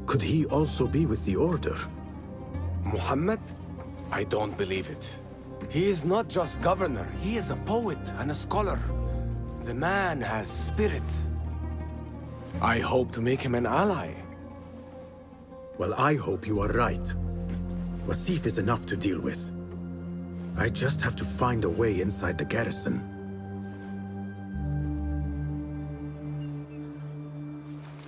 could he also be with the order? Muhammad? I don't believe it. He is not just governor, he is a poet and a scholar. The man has spirit. I hope to make him an ally. Well, I hope you are right. Wasif is enough to deal with. I just have to find a way inside the garrison.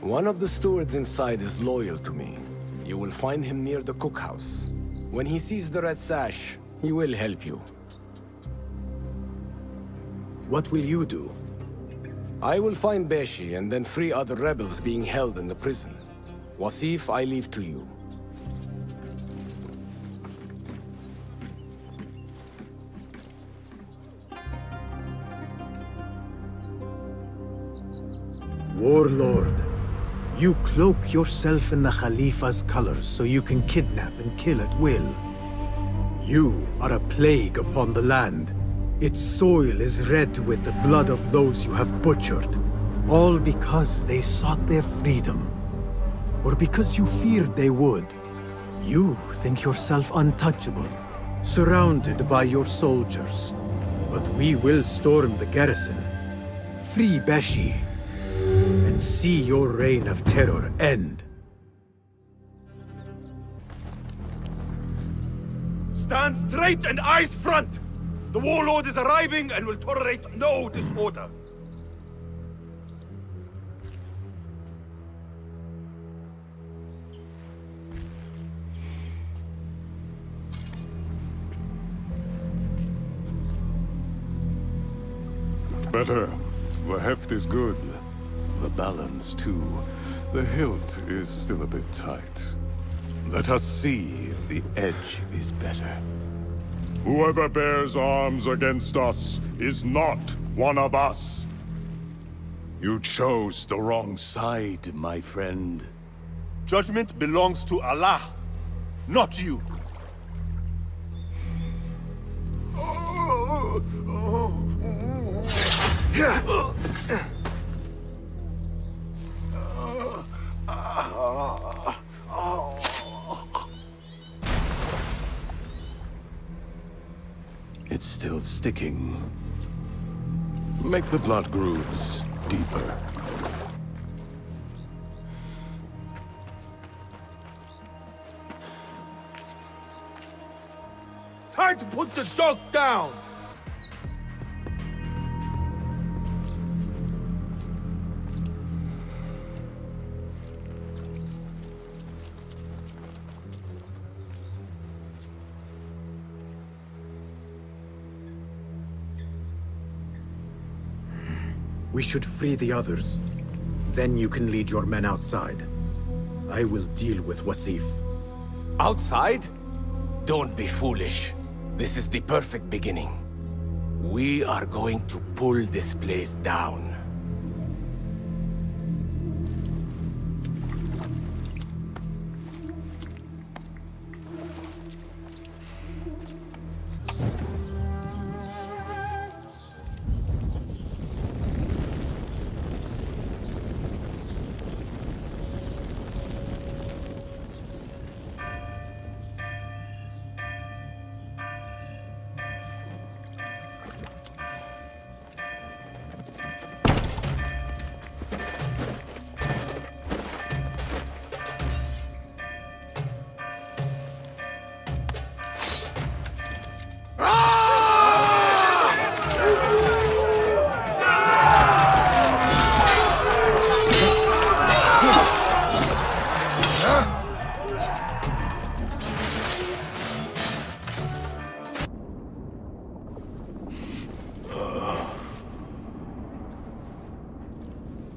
One of the stewards inside is loyal to me. You will find him near the cookhouse. When he sees the red sash, he will help you. What will you do? I will find Beshi and then free other rebels being held in the prison. Wasif, I leave to you. Warlord, you cloak yourself in the Khalifa's colors so you can kidnap and kill at will. You are a plague upon the land. Its soil is red with the blood of those you have butchered, all because they sought their freedom, or because you feared they would. You think yourself untouchable, surrounded by your soldiers. But we will storm the garrison, free Beshi, and see your reign of terror end. Stand straight and eyes front! The warlord is arriving and will tolerate no disorder. Better. The heft is good. The balance, too. The hilt is still a bit tight. Let us see if the edge is better. Whoever bears arms against us is not one of us. You chose the wrong side, my friend. Judgment belongs to Allah, not you. sticking. Make the blood grooves deeper. Time to put the dog down! We should free the others. Then you can lead your men outside. I will deal with Wasif. Outside? Don't be foolish. This is the perfect beginning. We are going to pull this place down.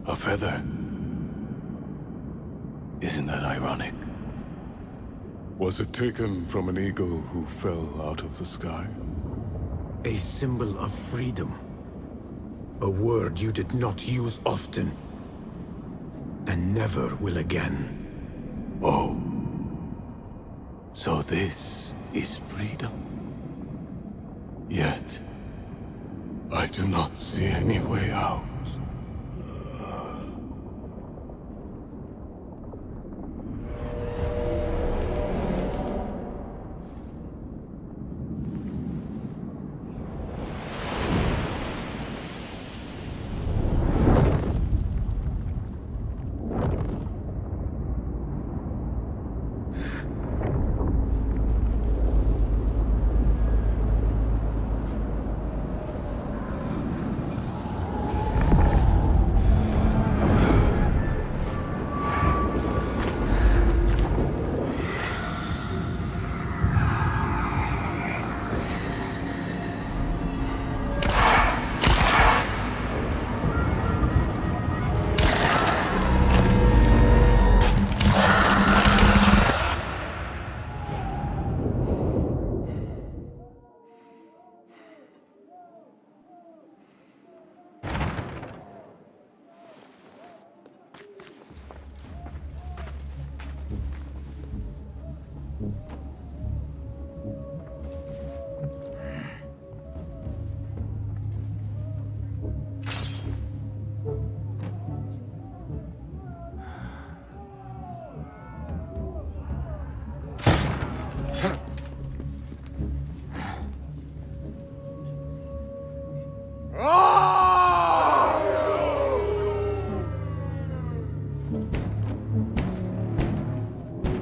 A feather. Isn't that ironic? Was it taken from an eagle who fell out of the sky? A symbol of freedom. A word you did not use often. And never will again. Oh. So this is freedom. Yet, I do not see any way out.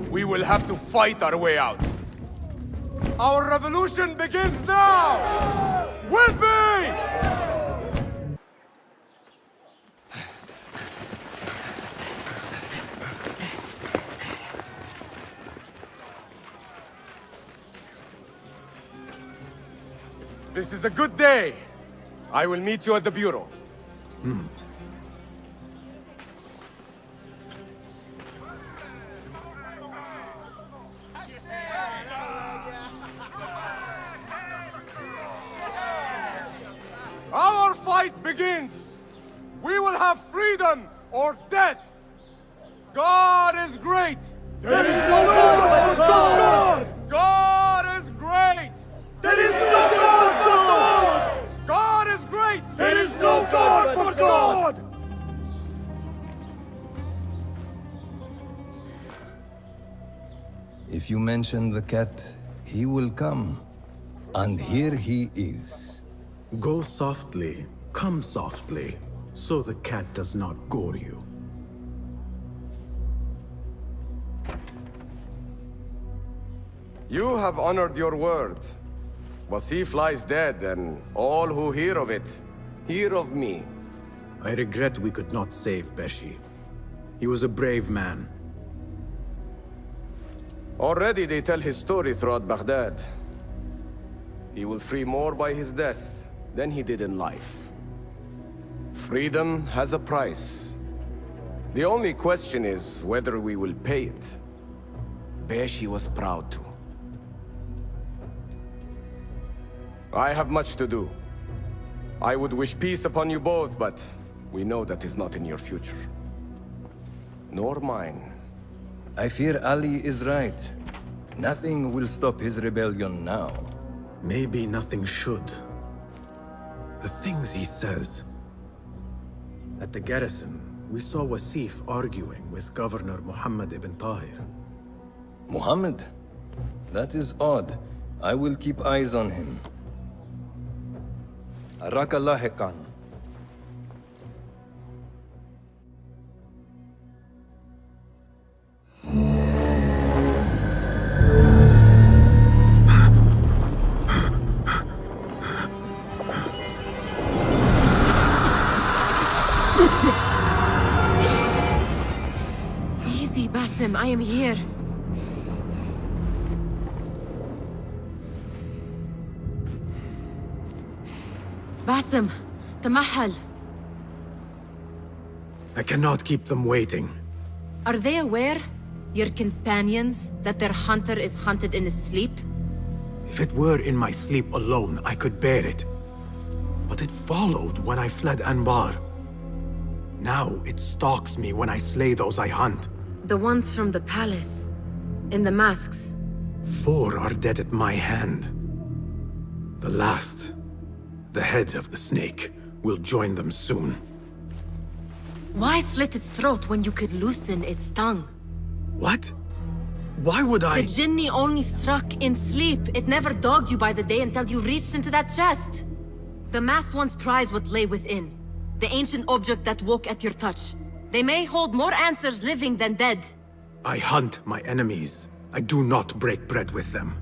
We will have to fight our way out. Our revolution begins now! With me! This is a good day. I will meet you at the bureau. Our fight begins! We will have freedom or death! God is great! There is no God but God! God is great! There is no God but God! God is great! There is no God but God! If you mention the cat, he will come. And here he is. Go softly, come softly, so the cat does not gore you. You have honored your word. Wasif lies dead, and all who hear of it, hear of me. I regret we could not save Beshi. He was a brave man. Already they tell his story throughout Baghdad. He will free more by his death than he did in life. Freedom has a price. The only question is whether we will pay it. Beshi was proud to. I have much to do. I would wish peace upon you both, but we know that is not in your future. Nor mine. I fear Ali is right. Nothing will stop his rebellion now. Maybe nothing should. The things he says. At the garrison, we saw Wasif arguing with Governor Muhammad ibn Tahir. Muhammad? That is odd. I will keep eyes on him. Araka lahiqan. Easy, Basim, I am here. Basim, Tamahal. I cannot keep them waiting. Are they aware, your companions, that their hunter is hunted in his sleep? If it were in my sleep alone, I could bear it. But it followed when I fled Anbar. Now it stalks me when I slay those I hunt. The ones from the palace, in the masks. 4 are dead at my hand. The last, the head of the snake, will join them soon. Why slit its throat when you could loosen its tongue? What? Why would I? The Jinni only struck in sleep. It never dogged you by the day until you reached into that chest. The masked ones prize what lay within. The ancient object that woke at your touch. They may hold more answers living than dead. I hunt my enemies. I do not break bread with them.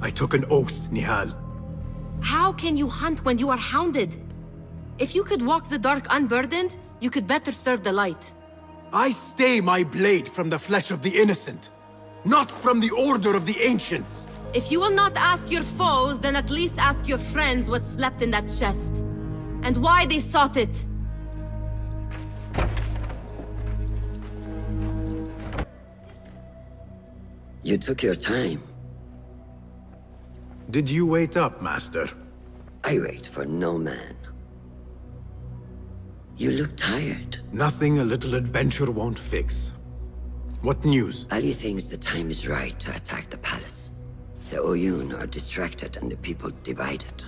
I took an oath, Nihal. How can you hunt when you are hounded? If you could walk the dark unburdened, you could better serve the light. I stay my blade from the flesh of the innocent, not from the order of the ancients. If you will not ask your foes, then at least ask your friends what slept in that chest. And why they sought it. You took your time. Did you wait up, Master? I wait for no man. You look tired. Nothing a little adventure won't fix. What news? Ali thinks the time is right to attack the palace. The Oyun are distracted and the people divided.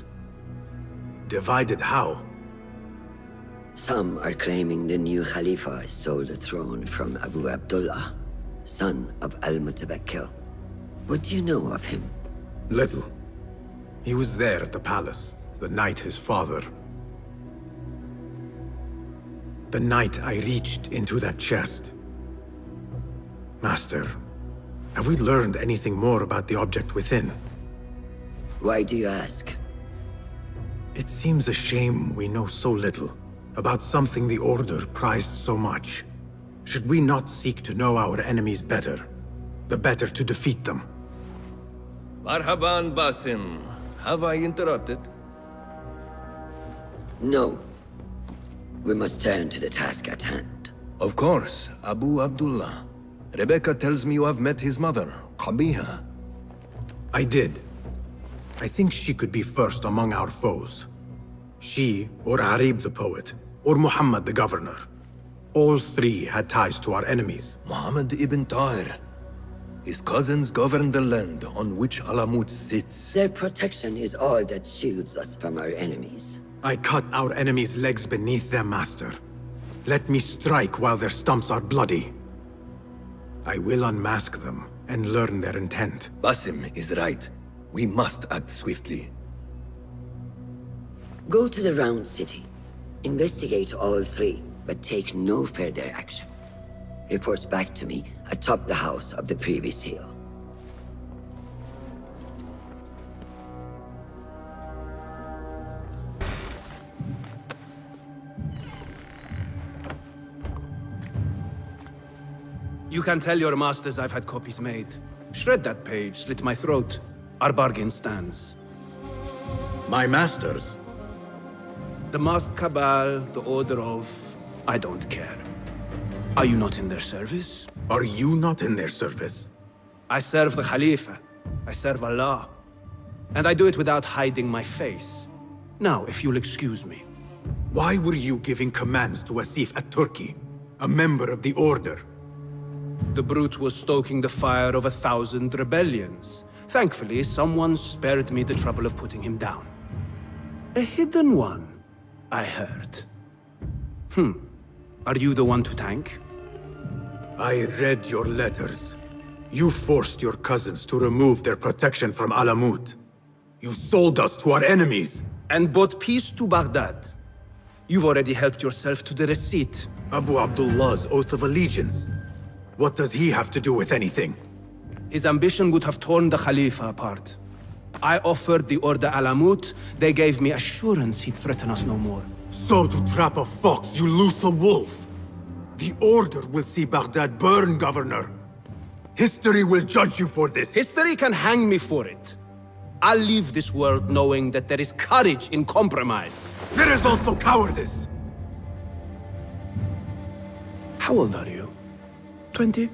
Divided how? Some are claiming the new Khalifa stole the throne from Abu Abdullah, son of Al-Mutawakkil. What do you know of him? Little. He was there at the palace, the night his father... The night I reached into that chest. Master, have we learned anything more about the object within? Why do you ask? It seems a shame we know so little about something the Order prized so much. Should we not seek to know our enemies better, the better to defeat them? Marhaban, Basim. Have I interrupted? No. We must turn to the task at hand. Of course, Abu Abdullah. Rebecca tells me you have met his mother, Qabiha. I did. I think she could be first among our foes. She, or Arib the poet, or Muhammad the governor. All 3 had ties to our enemies. Muhammad ibn Tahir. His cousins govern the land on which Alamut sits. Their protection is all that shields us from our enemies. I cut our enemies' legs beneath them, Master. Let me strike while their stumps are bloody. I will unmask them and learn their intent. Basim is right. We must act swiftly. Go to the Round City. Investigate all three, but take no further action. Reports back to me atop the house of the previous hill. You can tell your masters I've had copies made. Shred that page, slit my throat. Our bargain stands. My masters? The masked cabal, the order of... I don't care. Are you not in their service? Are you not in their service? I serve the Khalifa. I serve Allah. And I do it without hiding my face. Now, if you'll excuse me. Why were you giving commands to Asif at-Turki, a member of the Order? The brute was stoking the fire of 1,000 rebellions. Thankfully, someone spared me the trouble of putting him down. A hidden one, I heard. Are you the one to thank? I read your letters. You forced your cousins to remove their protection from Alamut. You sold us to our enemies. And brought peace to Baghdad. You've already helped yourself to the receipt. Abu Abdullah's oath of allegiance. What does he have to do with anything? His ambition would have torn the Khalifa apart. I offered the Order Alamut. They gave me assurance he'd threaten us no more. So to trap a fox, you loose a wolf. The Order will see Baghdad burn, Governor. History will judge you for this. History can hang me for it. I'll leave this world knowing that there is courage in compromise. There is also cowardice. How old are you? 20?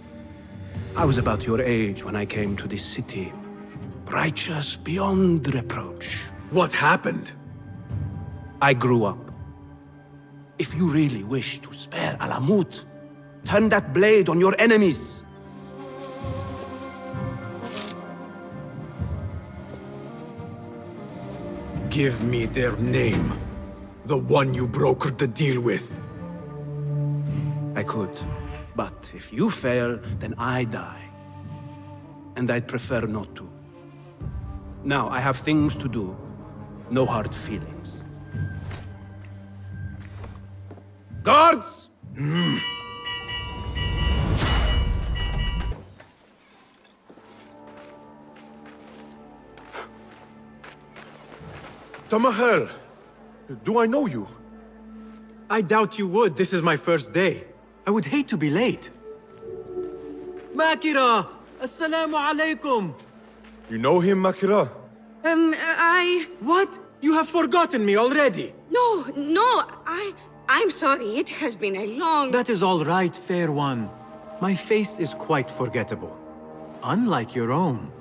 I was about your age when I came to this city. Righteous beyond reproach. What happened? I grew up. If you really wish to spare Alamut, turn that blade on your enemies. Give me their name. The one you brokered the deal with. I could. But if you fail, then I die. And I'd prefer not to. Now, I have things to do. No hard feelings. Guards! Tamahel, do I know you? I doubt you would. This is my first day. I would hate to be late. Makira! Assalamu alaikum! You know him, Makira? What? You have forgotten me already! No, I'm sorry. It has been a long... That is all right, fair one. My face is quite forgettable. Unlike your own.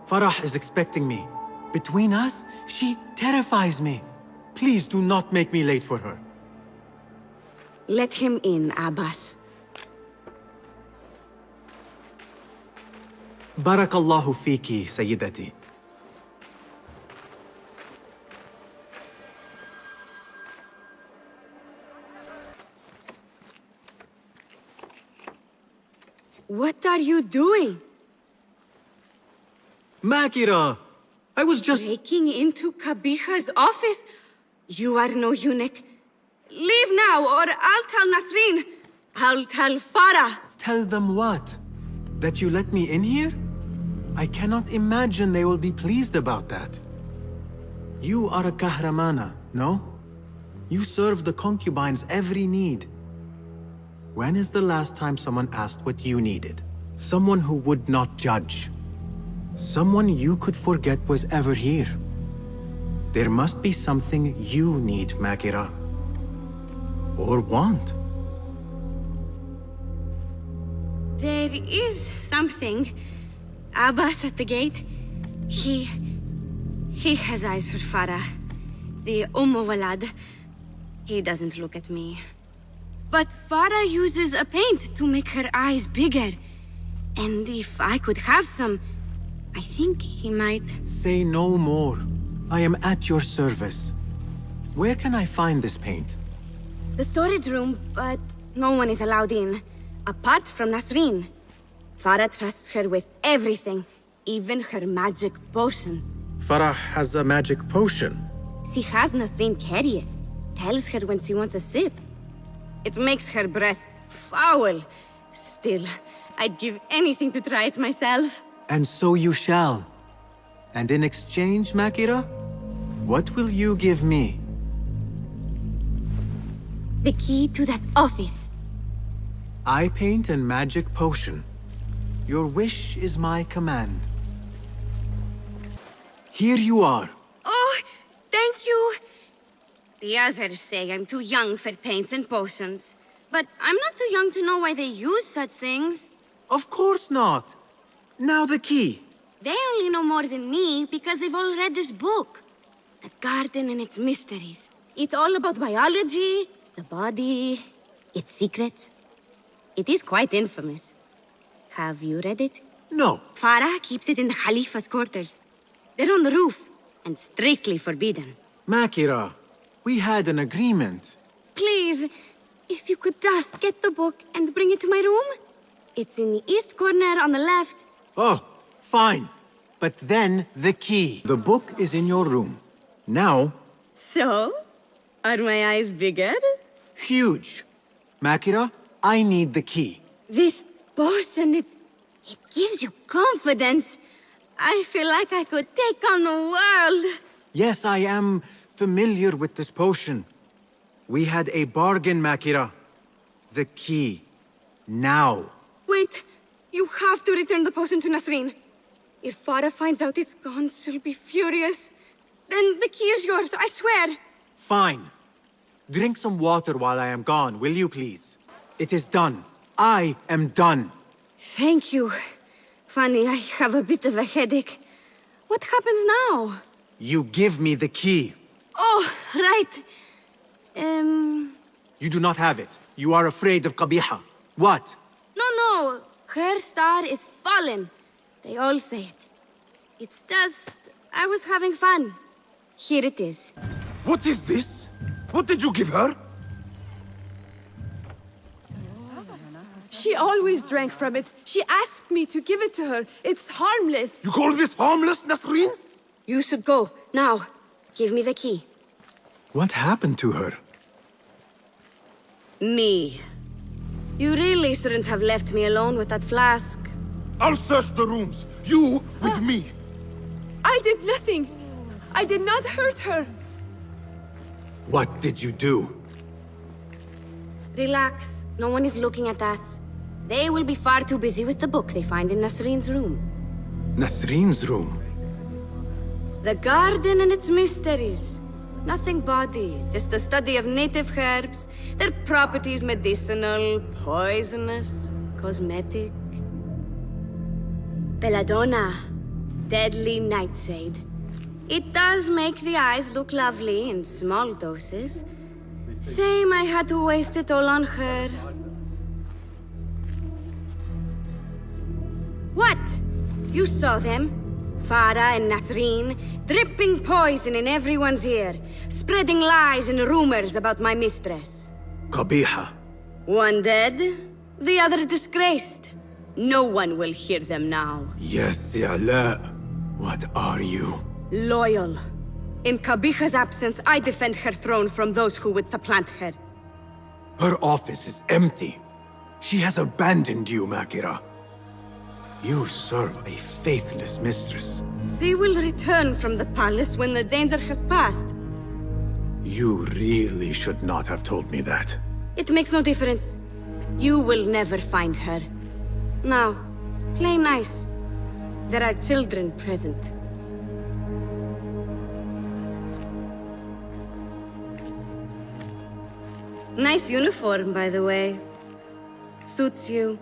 Farah is expecting me. Between us, she terrifies me. Please do not make me late for her. Let him in, Abbas. Barakallahu fiki, Sayyidati. What are you doing? Makira! I was just... Breaking into Kabiha's office? You are no eunuch. Leave now, or I'll tell Nasreen. I'll tell Farah. Tell them what? That you let me in here? I cannot imagine they will be pleased about that. You are a kahramana, no? You serve the concubines' every need. When is the last time someone asked what you needed? Someone who would not judge. Someone you could forget was ever here. There must be something you need, Makira. Or want. There is something. Abbas at the gate. He has eyes for Farah. The Walad. He doesn't look at me. But Farah uses a paint to make her eyes bigger. And if I could have some, I think he might... Say no more. I am at your service. Where can I find this paint? The storage room, but no one is allowed in. Apart from Nasreen. Farah trusts her with everything, even her magic potion. Farah has a magic potion. She has Nasreen carry it. Tells her when she wants a sip. It makes her breath foul. Still, I'd give anything to try it myself. And so you shall. And in exchange, Makira, what will you give me? The key to that office. Eye paint and magic potion. Your wish is my command. Here you are. Oh, thank you. The others say I'm too young for paints and potions. But I'm not too young to know why they use such things. Of course not. Now the key. They only know more than me because they've all read this book. The Garden and its Mysteries. It's all about biology, the body, its secrets. It is quite infamous. Have you read it? No. Farah keeps it in the Khalifa's quarters. They're on the roof, and strictly forbidden. Makira, we had an agreement. Please, if you could just get the book and bring it to my room? It's in the east corner on the left. Oh, fine. But then the key. The book is in your room. Now... So? Are my eyes bigger? Huge. Makira, I need the key. This potion, it gives you confidence. I feel like I could take on the world. Yes, I am familiar with this potion. We had a bargain, Makira. The key. Now. Wait. You have to return the potion to Nasreen. If Farah finds out it's gone, she'll be furious. Then the key is yours, I swear. Fine. Drink some water while I am gone, will you please? It is done. I am done. Thank you. Funny, I have a bit of a headache. What happens now? You give me the key. Oh, right. You do not have it. You are afraid of Qabiha. What? No. Her star is fallen. They all say it. It's just... I was having fun. Here it is. What is this? What did you give her? She always drank from it. She asked me to give it to her. It's harmless. You call this harmless, Nasreen? You should go. Now. Give me the key. What happened to her? Me. You really shouldn't have left me alone with that flask. I'll search the rooms. You with me. I did nothing. I did not hurt her. What did you do? Relax. No one is looking at us. They will be far too busy with the book they find in Nasreen's room. Nasreen's room? The garden and its mysteries. Nothing bawdy, just a study of native herbs, their properties medicinal, poisonous, cosmetic. Belladonna, deadly nightshade. It does make the eyes look lovely in small doses. Shame I had to waste it all on her. What? You saw them? Farah and Nasreen, dripping poison in everyone's ear, spreading lies and rumors about my mistress. Qabiha. One dead, the other disgraced. No one will hear them now. Yes, Ya'la. What are you? Loyal. In Qabiha's absence, I defend her throne from those who would supplant her. Her office is empty. She has abandoned you, Makira. You serve a faithless mistress. She will return from the palace when the danger has passed. You really should not have told me that. It makes no difference. You will never find her. Now, play nice. There are children present. Nice uniform, by the way. Suits you.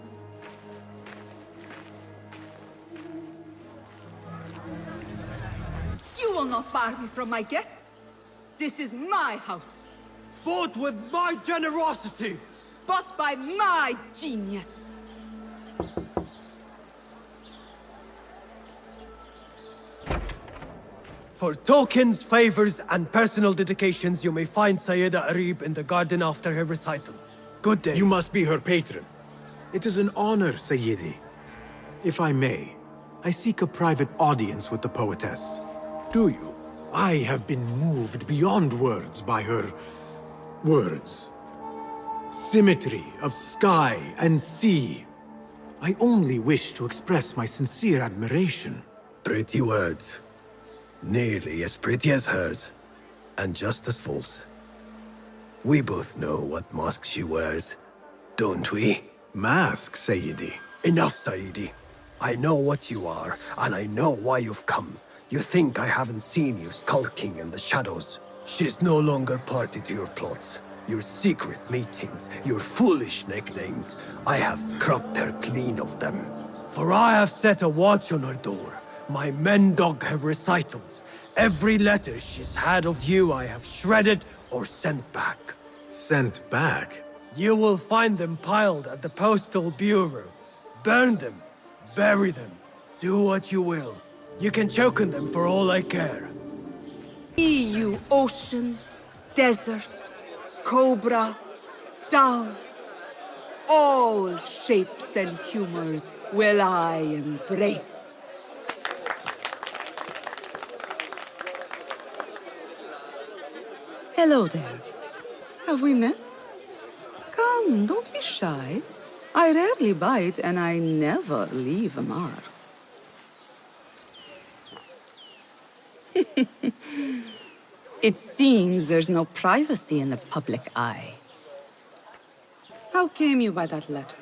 You will not bar me from my guests. This is my house. Bought with my generosity. Bought by my genius. For tokens, favors, and personal dedications, you may find Sayyida Arib in the garden after her recital. Good day. You must be her patron. It is an honor, Sayyidi. If I may, I seek a private audience with the poetess. Do you? I have been moved beyond words by her words. Symmetry of sky and sea. I only wish to express my sincere admiration. Pretty words. Nearly as pretty as hers, and just as false. We both know what mask she wears, don't we? Mask, Sayyidi? Enough, Sayyidi. I know what you are, and I know why you've come. You think I haven't seen you skulking in the shadows. She's no longer party to your plots. Your secret meetings, your foolish nicknames. I have scrubbed her clean of them. For I have set a watch on her door. My men dog her recitals. Every letter she's had of you I have shredded or sent back. Sent back? You will find them piled at the Postal Bureau. Burn them. Bury them. Do what you will. You can choke on them for all I care. Be you ocean, desert, cobra, dove. All shapes and humors will I embrace. Hello there. Have we met? Come, don't be shy. I rarely bite and I never leave a mark. It seems there's no privacy in the public eye. How came you by that letter?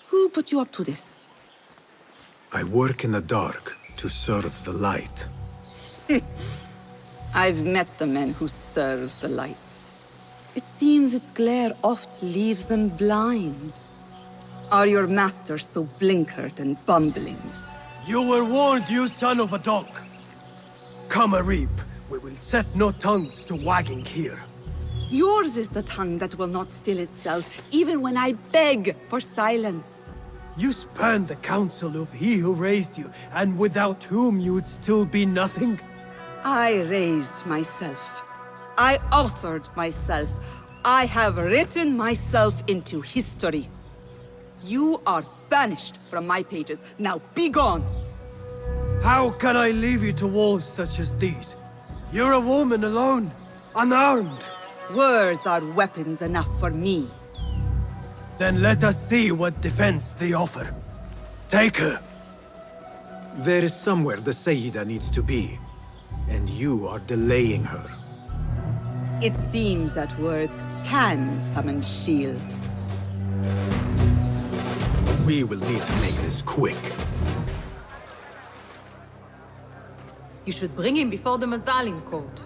Who put you up to this? I work in the dark to serve the light. I've met the men who serve the light. It seems its glare oft leaves them blind. Are your masters so blinkered and bumbling? You were warned, you son of a dog. Come, Arib. We will set no tongues to wagging here. Yours is the tongue that will not still itself, even when I beg for silence. You spurned the counsel of he who raised you, and without whom you would still be nothing? I raised myself. I authored myself. I have written myself into history. You are banished from my pages. Now be gone! How can I leave you to wolves such as these? You're a woman alone, unarmed. Words are weapons enough for me. Then let us see what defense they offer. Take her. There is somewhere the Sayyida needs to be, and you are delaying her. It seems that words can summon shields. We will need to make this quick. You should bring him before the Medallion Court.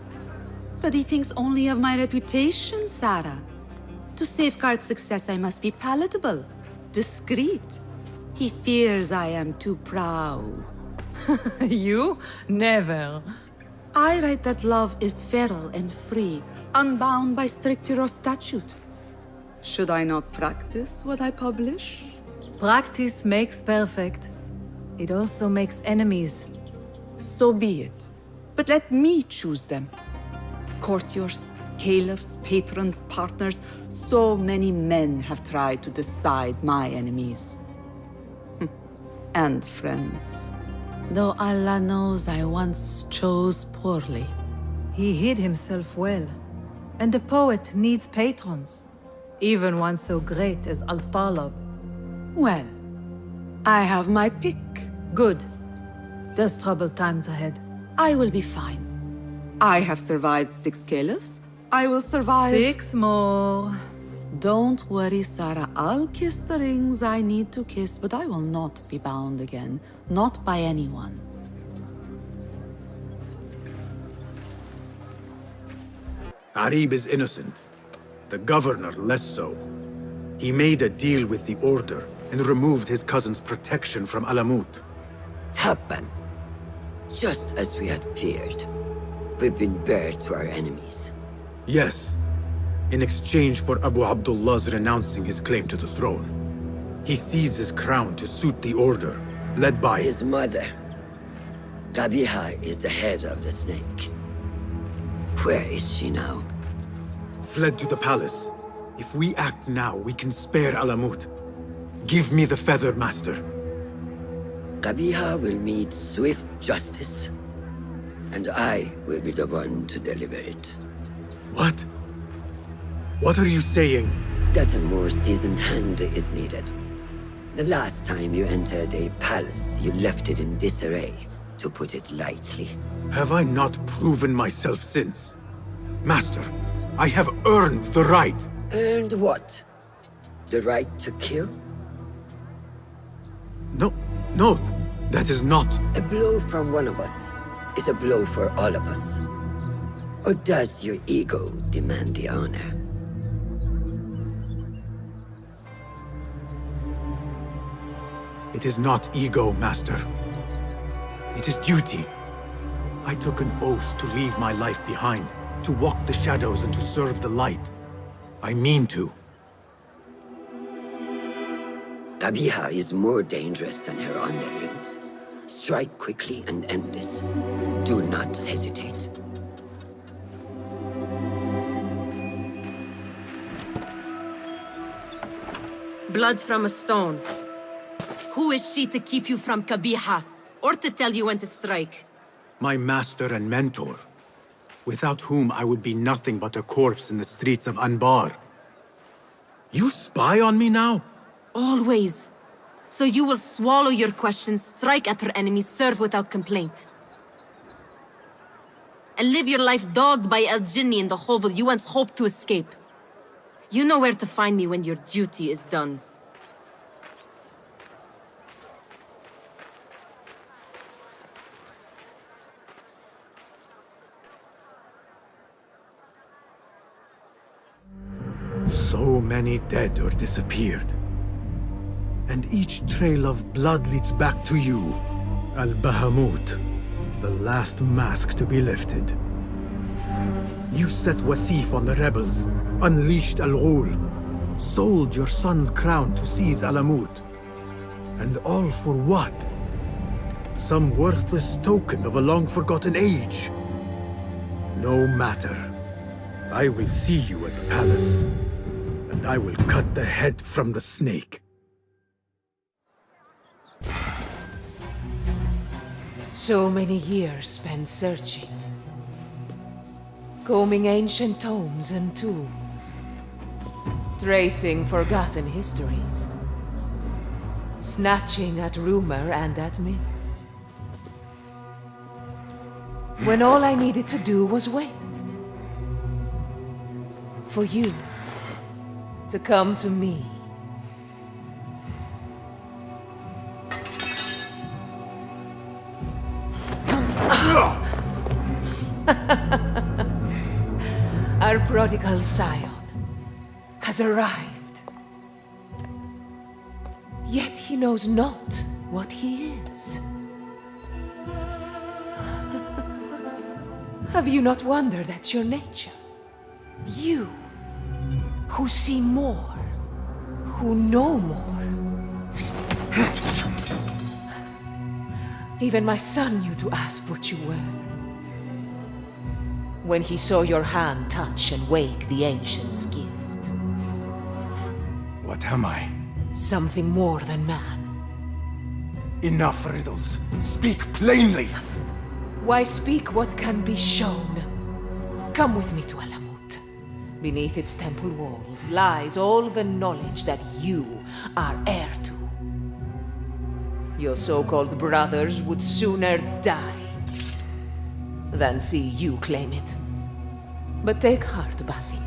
But he thinks only of my reputation, Sarah. To safeguard success, I must be palatable, discreet. He fears I am too proud. You? Never. I write that love is feral and free, unbound by stricture or statute. Should I not practice what I publish? Practice makes perfect. It also makes enemies. So be it. But let me choose them. Courtiers, caliphs, patrons, partners. So many men have tried to decide my enemies. And friends. Though Allah knows I once chose poorly. He hid himself well. And the poet needs patrons. Even one so great as Al-Talab. Well, I have my pick. Good. There's troubled times ahead. I will be fine. I have survived 6 caliphs. I will survive 6 more. Don't worry, Sarah. I'll kiss the rings I need to kiss, but I will not be bound again. Not by anyone. Arib is innocent. The governor less so. He made a deal with the Order and removed his cousin's protection from Alamut. Tabban. Just as we had feared. We've been bared to our enemies. Yes. In exchange for Abu Abdullah's renouncing his claim to the throne. He cedes his crown to suit the Order, led by his mother. Qabiha is the head of the snake. Where is she now? Fled to the palace. If we act now, we can spare Alamut. Give me the feather, Master. Qabiha will meet swift justice, and I will be the one to deliver it. What? What are you saying? That a more seasoned hand is needed. The last time you entered a palace, you left it in disarray, to put it lightly. Have I not proven myself since? Master, I have earned the right. Earned what? The right to kill? No, that is not. A blow from one of us is a blow for all of us. Or does your ego demand the honor? It is not ego, Master. It is duty. I took an oath to leave my life behind, to walk the shadows and to serve the light. I mean to. Qabiha is more dangerous than her underlings. Strike quickly and end this. Do not hesitate. Blood from a stone. Who is she to keep you from Qabiha, or to tell you when to strike? My master and mentor, without whom I would be nothing but a corpse in the streets of Anbar. You spy on me now? Always. So you will swallow your questions, strike at her enemies, serve without complaint. And live your life dogged by El Jinni in the hovel you once hoped to escape. You know where to find me when your duty is done. So many dead or disappeared. And each trail of blood leads back to you, Al-Bahamut, the last mask to be lifted. You set Wasif on the rebels, unleashed Al-Ghul, sold your son's crown to seize Alamut. And all for what? Some worthless token of a long-forgotten age. No matter. I will see you at the palace, and I will cut the head from the snake. So many years spent searching. Combing ancient tomes and tombs. Tracing forgotten histories. Snatching at rumor and at myth. When all I needed to do was wait. For you to come to me. Our prodigal scion has arrived. Yet he knows not what he is. Have you not wondered at your nature? You, who see more, who know more. Even my son knew to ask what you were. When he saw your hand touch and wake the Ancient's gift. What am I? Something more than man. Enough riddles. Speak plainly! Why speak what can be shown? Come with me to Alamut. Beneath its temple walls lies all the knowledge that you are heir to. Your so-called brothers would sooner die than see you claim it. But take heart, Basim.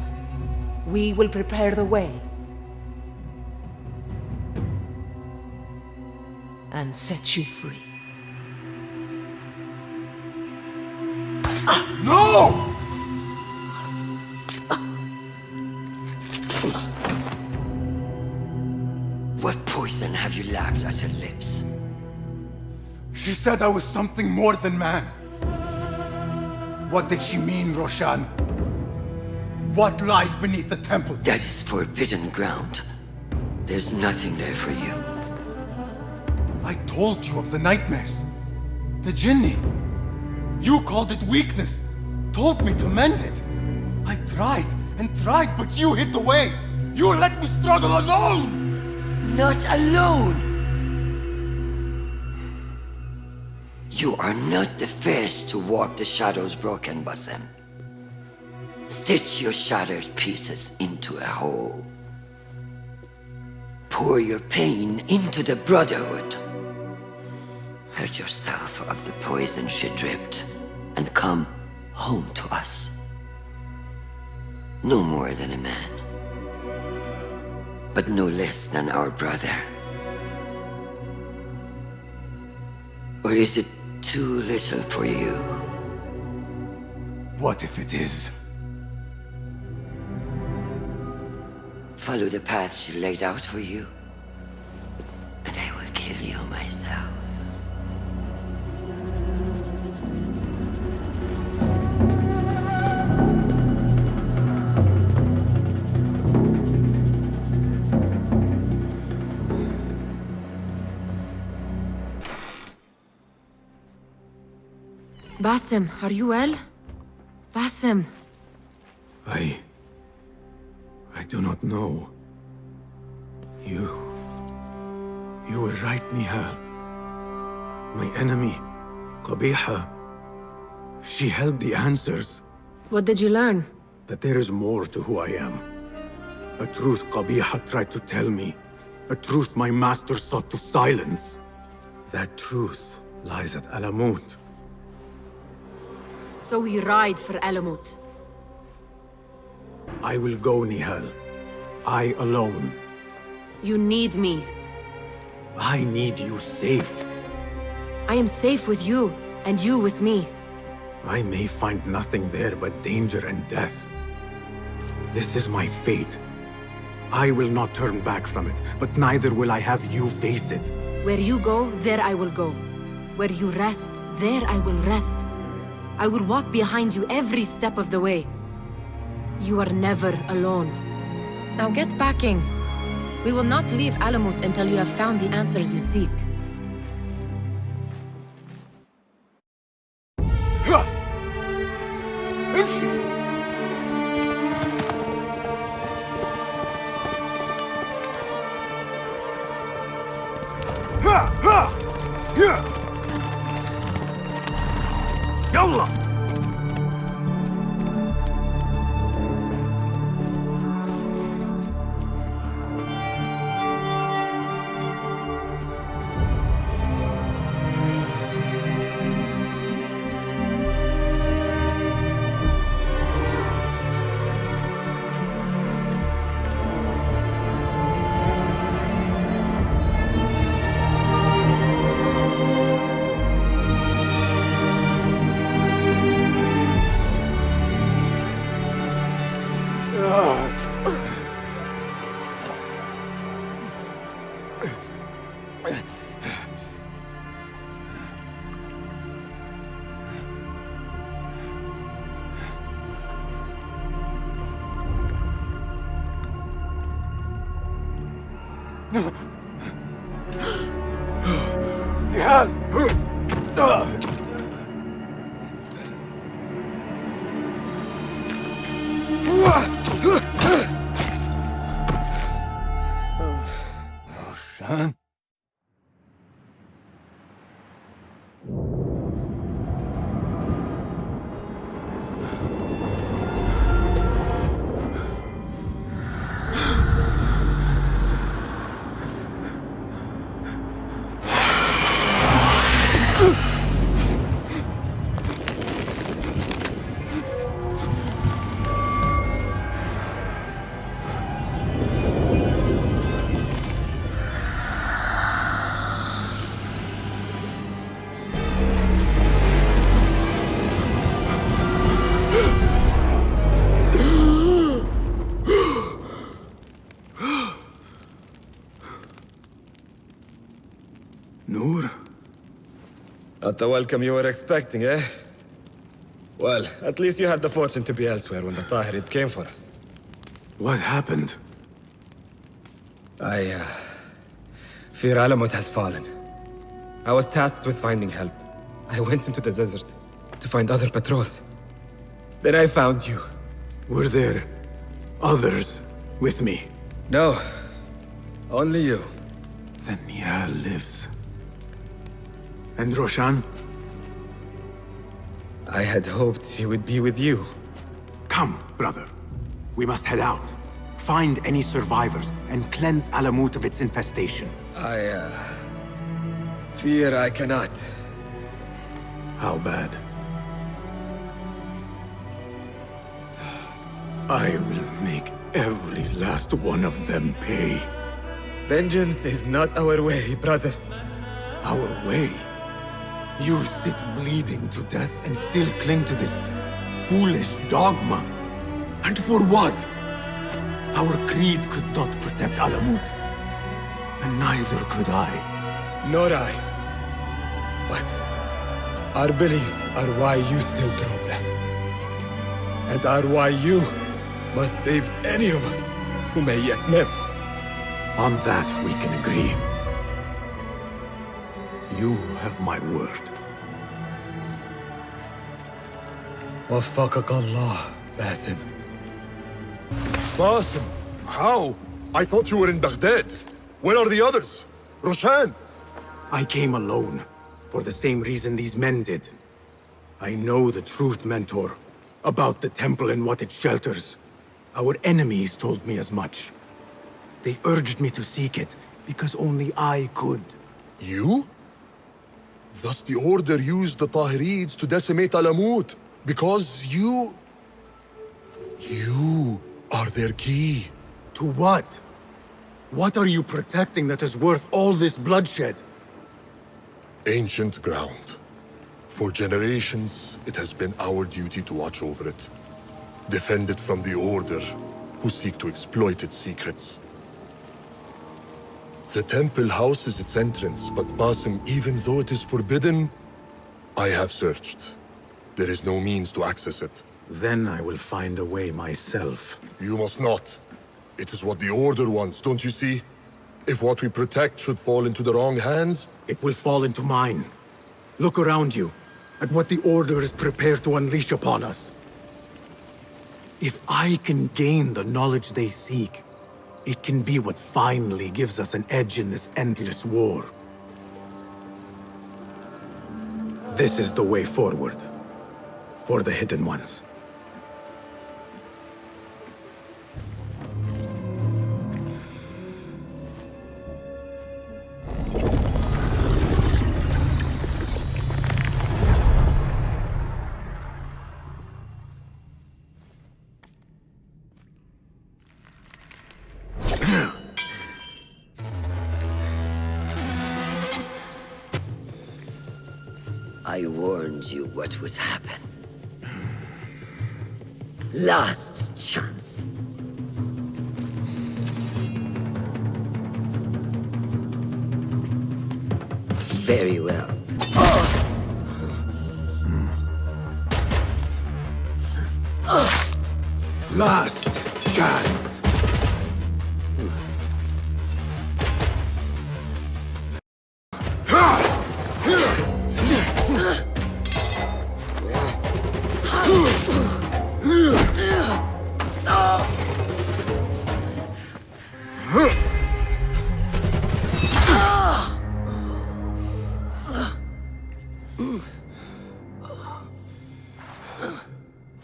We will prepare the way. And set you free. No! What poison have you lapped at her lips? She said I was something more than man. What did she mean, Roshan? What lies beneath the temple? That is forbidden ground. There's nothing there for you. I told you of the nightmares. The Jinni. You called it weakness. Told me to mend it. I tried and tried, but you hid the way. You let me struggle alone! Not alone! You are not the first to walk the shadows broken, Basim. Stitch your shattered pieces into a whole. Pour your pain into the Brotherhood. Hurt yourself of the poison she dripped, and come home to us. No more than a man, but no less than our brother. Or is it too little for you? What if it is? Follow the path she laid out for you, and I will kill you myself. Basim, are you well? Basim. I do not know. You were right, Nihal. My enemy, Qabiha, she held the answers. What did you learn? That there is more to who I am. A truth Qabiha tried to tell me. A truth my master sought to silence. That truth lies at Alamut. So we ride for Alamut. I will go, Nihal. I alone. You need me. I need you safe. I am safe with you, and you with me. I may find nothing there but danger and death. This is my fate. I will not turn back from it, but neither will I have you face it. Where you go, there I will go. Where you rest, there I will rest. I will walk behind you every step of the way. You are never alone. Now get packing. We will not leave Alamut until you have found the answers you seek. يلا نهال روشان Noor? Not the welcome you were expecting, eh? Well, at least you had the fortune to be elsewhere when the Tahirids came for us. What happened? I fear Alamut has fallen. I was tasked with finding help. I went into the desert to find other patrols. Then I found you. Were there others with me? No. Only you. Then Nihal lives. And Roshan? I had hoped she would be with you. Come, brother. We must head out. Find any survivors and cleanse Alamut of its infestation. I fear I cannot. How bad? I will make every last one of them pay. Vengeance is not our way, brother. Our way? You sit bleeding to death and still cling to this foolish dogma. And for what? Our creed could not protect Alamut. And neither could I. Nor I. But our beliefs are why you still draw breath. And are why you must save any of us who may yet live. On that we can agree. You have my word. Waffaqak Allah, Basim. Basim, how? I thought you were in Baghdad. Where are the others? Roshan? I came alone, for the same reason these men did. I know the truth, Mentor, about the temple and what it shelters. Our enemies told me as much. They urged me to seek it, because only I could. You? Thus the Order used the Tahirids to decimate Alamut, because you are their key. To what? What are you protecting that is worth all this bloodshed? Ancient ground. For generations, it has been our duty to watch over it. Defend it from the Order, who seek to exploit its secrets. The temple houses its entrance, but Basim, even though it is forbidden, I have searched. There is no means to access it. Then I will find a way myself. You must not. It is what the Order wants, don't you see? If what we protect should fall into the wrong hands... It will fall into mine. Look around you, at what the Order is prepared to unleash upon us. If I can gain the knowledge they seek, it can be what finally gives us an edge in this endless war. This is the way forward. For the Hidden Ones. I warned you what would happen. Last chance. Very well. Last chance.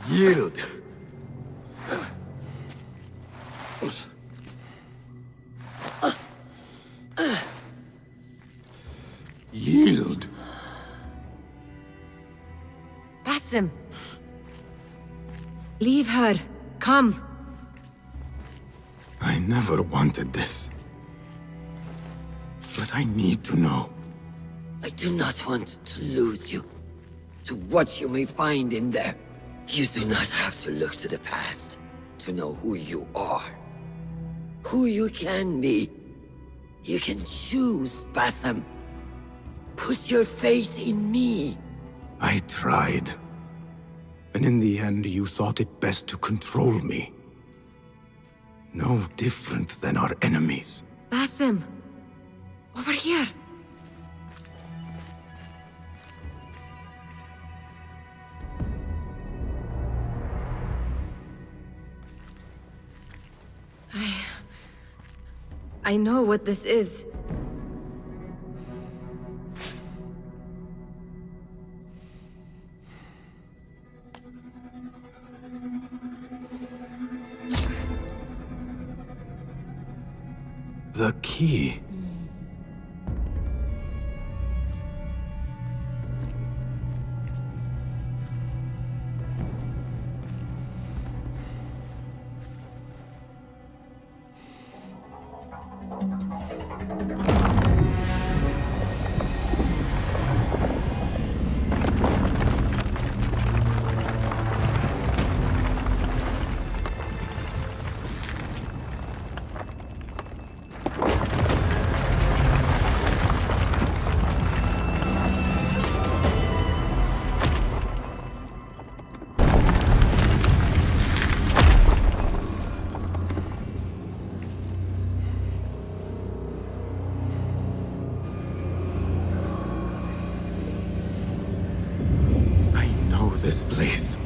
Yield. Yield. Basim. Leave her. Come. I never wanted this. But I need to know. I do not want to lose you to what you may find in there. You do not have to look to the past to know who you are. Who you can be. You can choose, Basim. Put your faith in me. I tried. And in the end, you thought it best to control me. No different than our enemies. Basim. Over here. I know what this is. key. This place.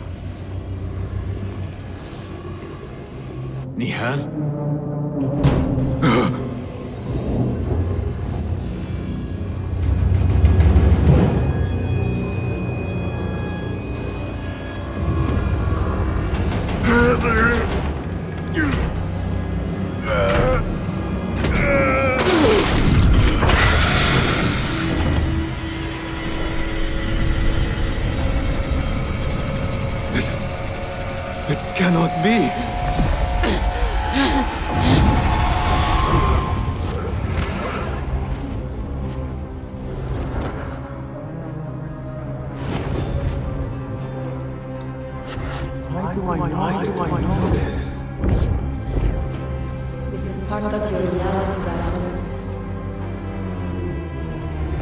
Nihal? Cannot be. Why do I know this? This is part of your reality, Basim.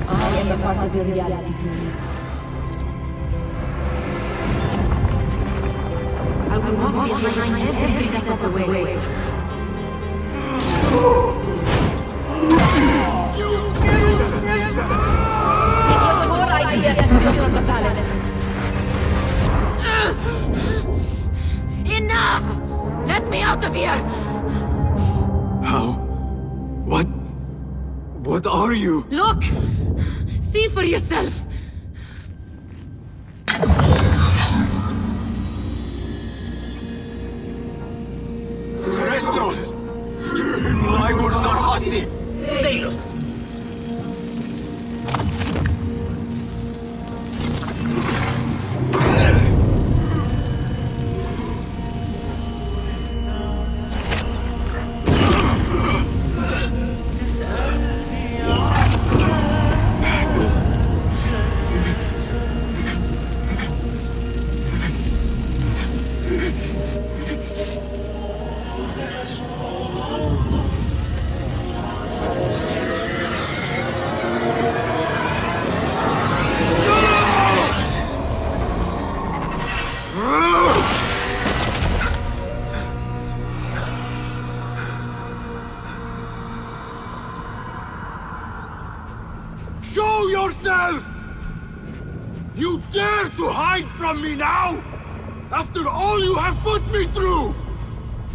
I am a part of your reality too. I will walk behind every step of the way. It was your idea to steal from the palace. Enough! Let me out of here! How? What are you? Look! See for yourself! Sailors! Show yourself! You dare to hide from me now? After all you have put me through!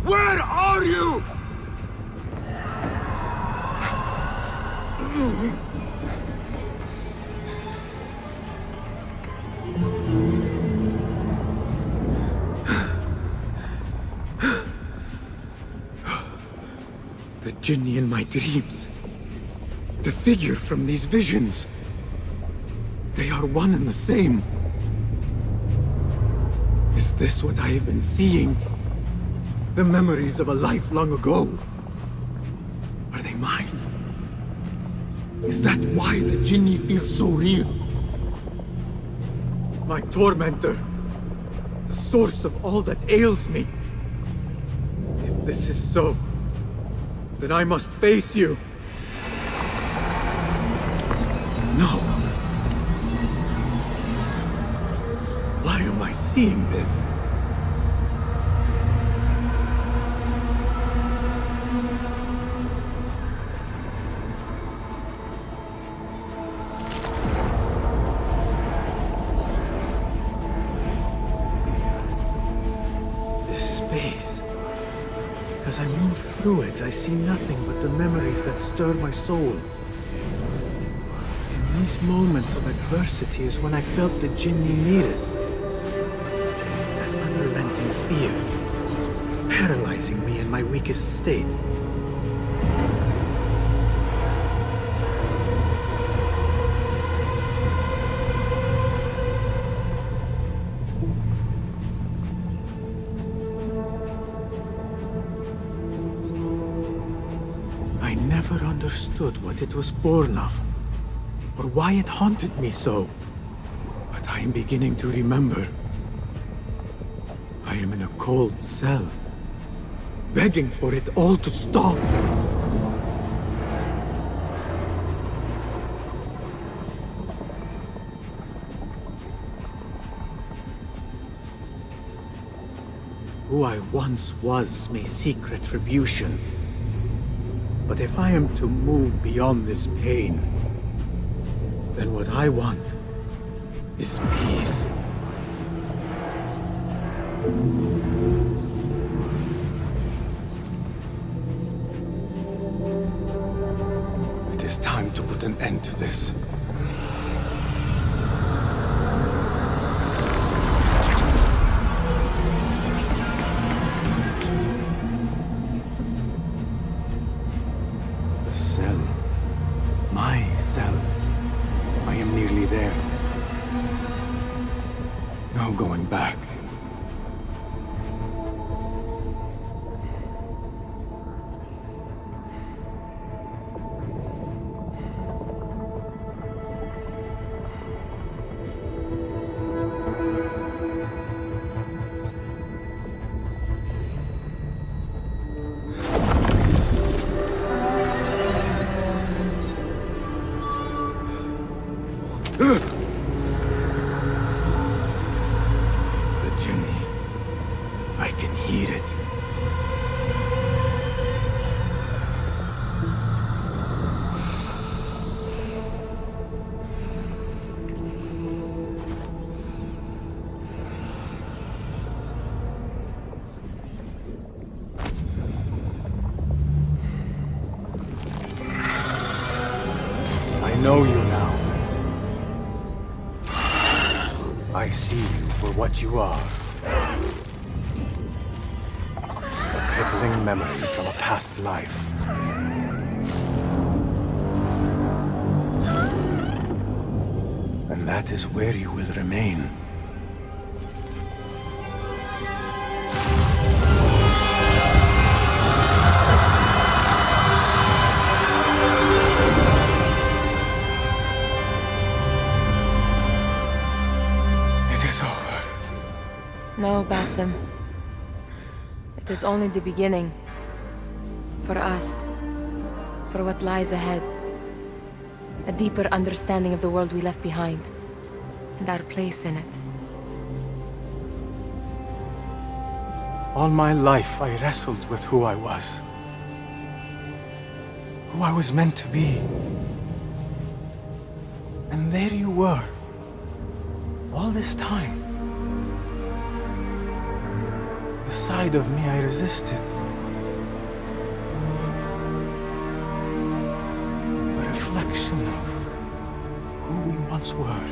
Where are you? The Jinni in my dreams. The figure from these visions. They are one and the same. Is this what I have been seeing? The memories of a life long ago? Are they mine? Is that why the Jinni feels so real? My tormentor. The source of all that ails me. If this is so, then I must face you. No. Why am I seeing this? This space. As I move through it, I see nothing but the memories that stir my soul. These moments of adversity is when I felt the Jinni nearest. That unrelenting fear, paralyzing me in my weakest state. understood what it was born of, or why it haunted me so. But I am beginning to remember. I am in a cold cell, begging for it all to stop. Who I once was may seek retribution. But if I am to move beyond this pain, then what I want is peace. It is time to put an end to this. The cell. My cell. I am nearly there. No going back. The journey. I can hear it. I know you now. I see you for what you are. A crippling memory from a past life. And that is where you will remain. It is over. No, Basim. It is only the beginning. For us. For what lies ahead. A deeper understanding of the world we left behind. And our place in it. All my life I wrestled with who I was. Who I was meant to be. And there you were. All this time. The side of me I resisted. A reflection of who we once were.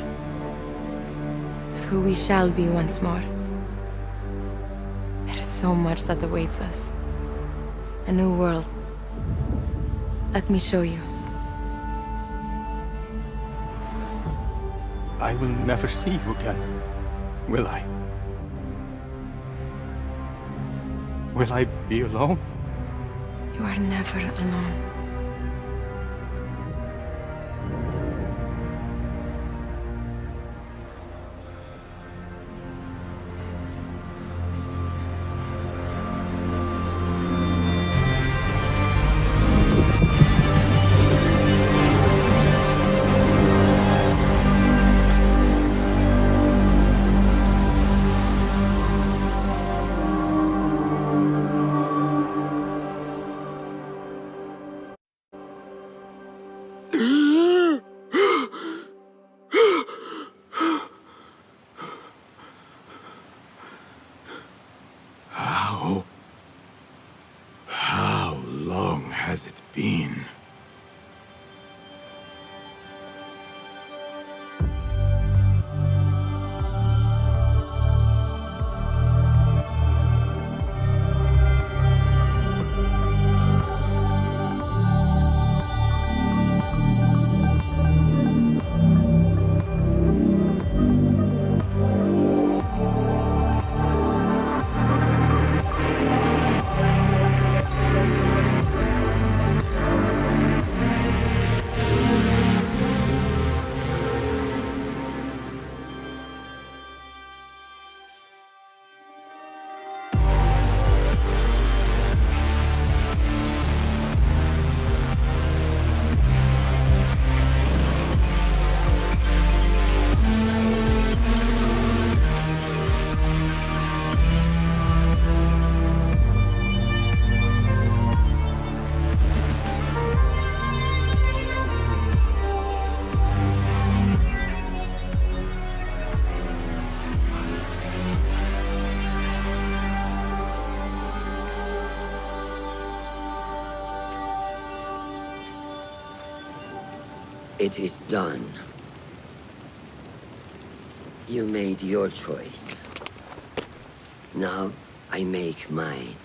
Of who we shall be once more. There is so much that awaits us. A new world. Let me show you. I will never see you again, will I? Will I be alone? You are never alone. How long has it been? It is done. You made your choice. Now, I make mine.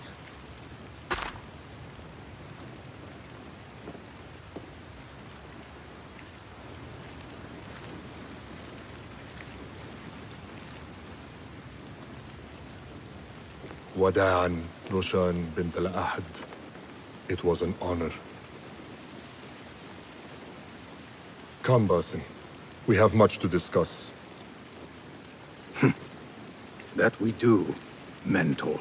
Wada'an, Roshan bint al-Ahad. It was an honor. Come, Basim. We have much to discuss. That we do, Mentor.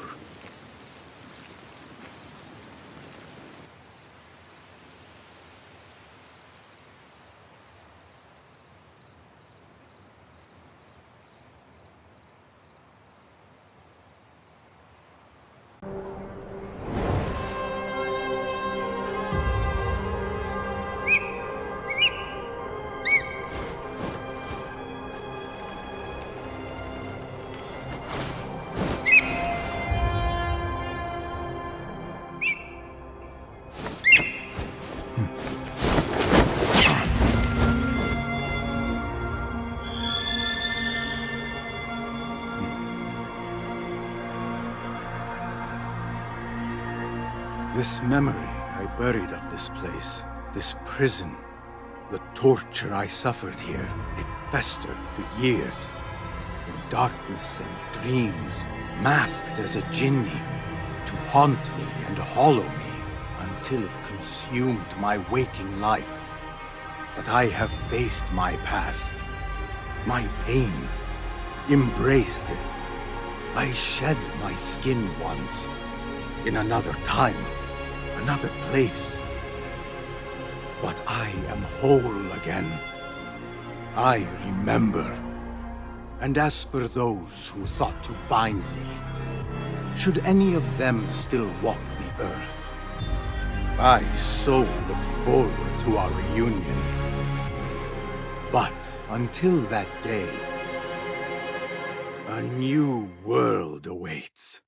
This memory I buried of this place, this prison, the torture I suffered here, it festered for years. In darkness and dreams, masked as a jinni, to haunt me and hollow me, until it consumed my waking life. But I have faced my past, my pain, embraced it. I shed my skin once, in another time, another place. But I am whole again. I remember. And as for those who thought to bind me, should any of them still walk the earth, I so look forward to our reunion. But until that day, a new world awaits.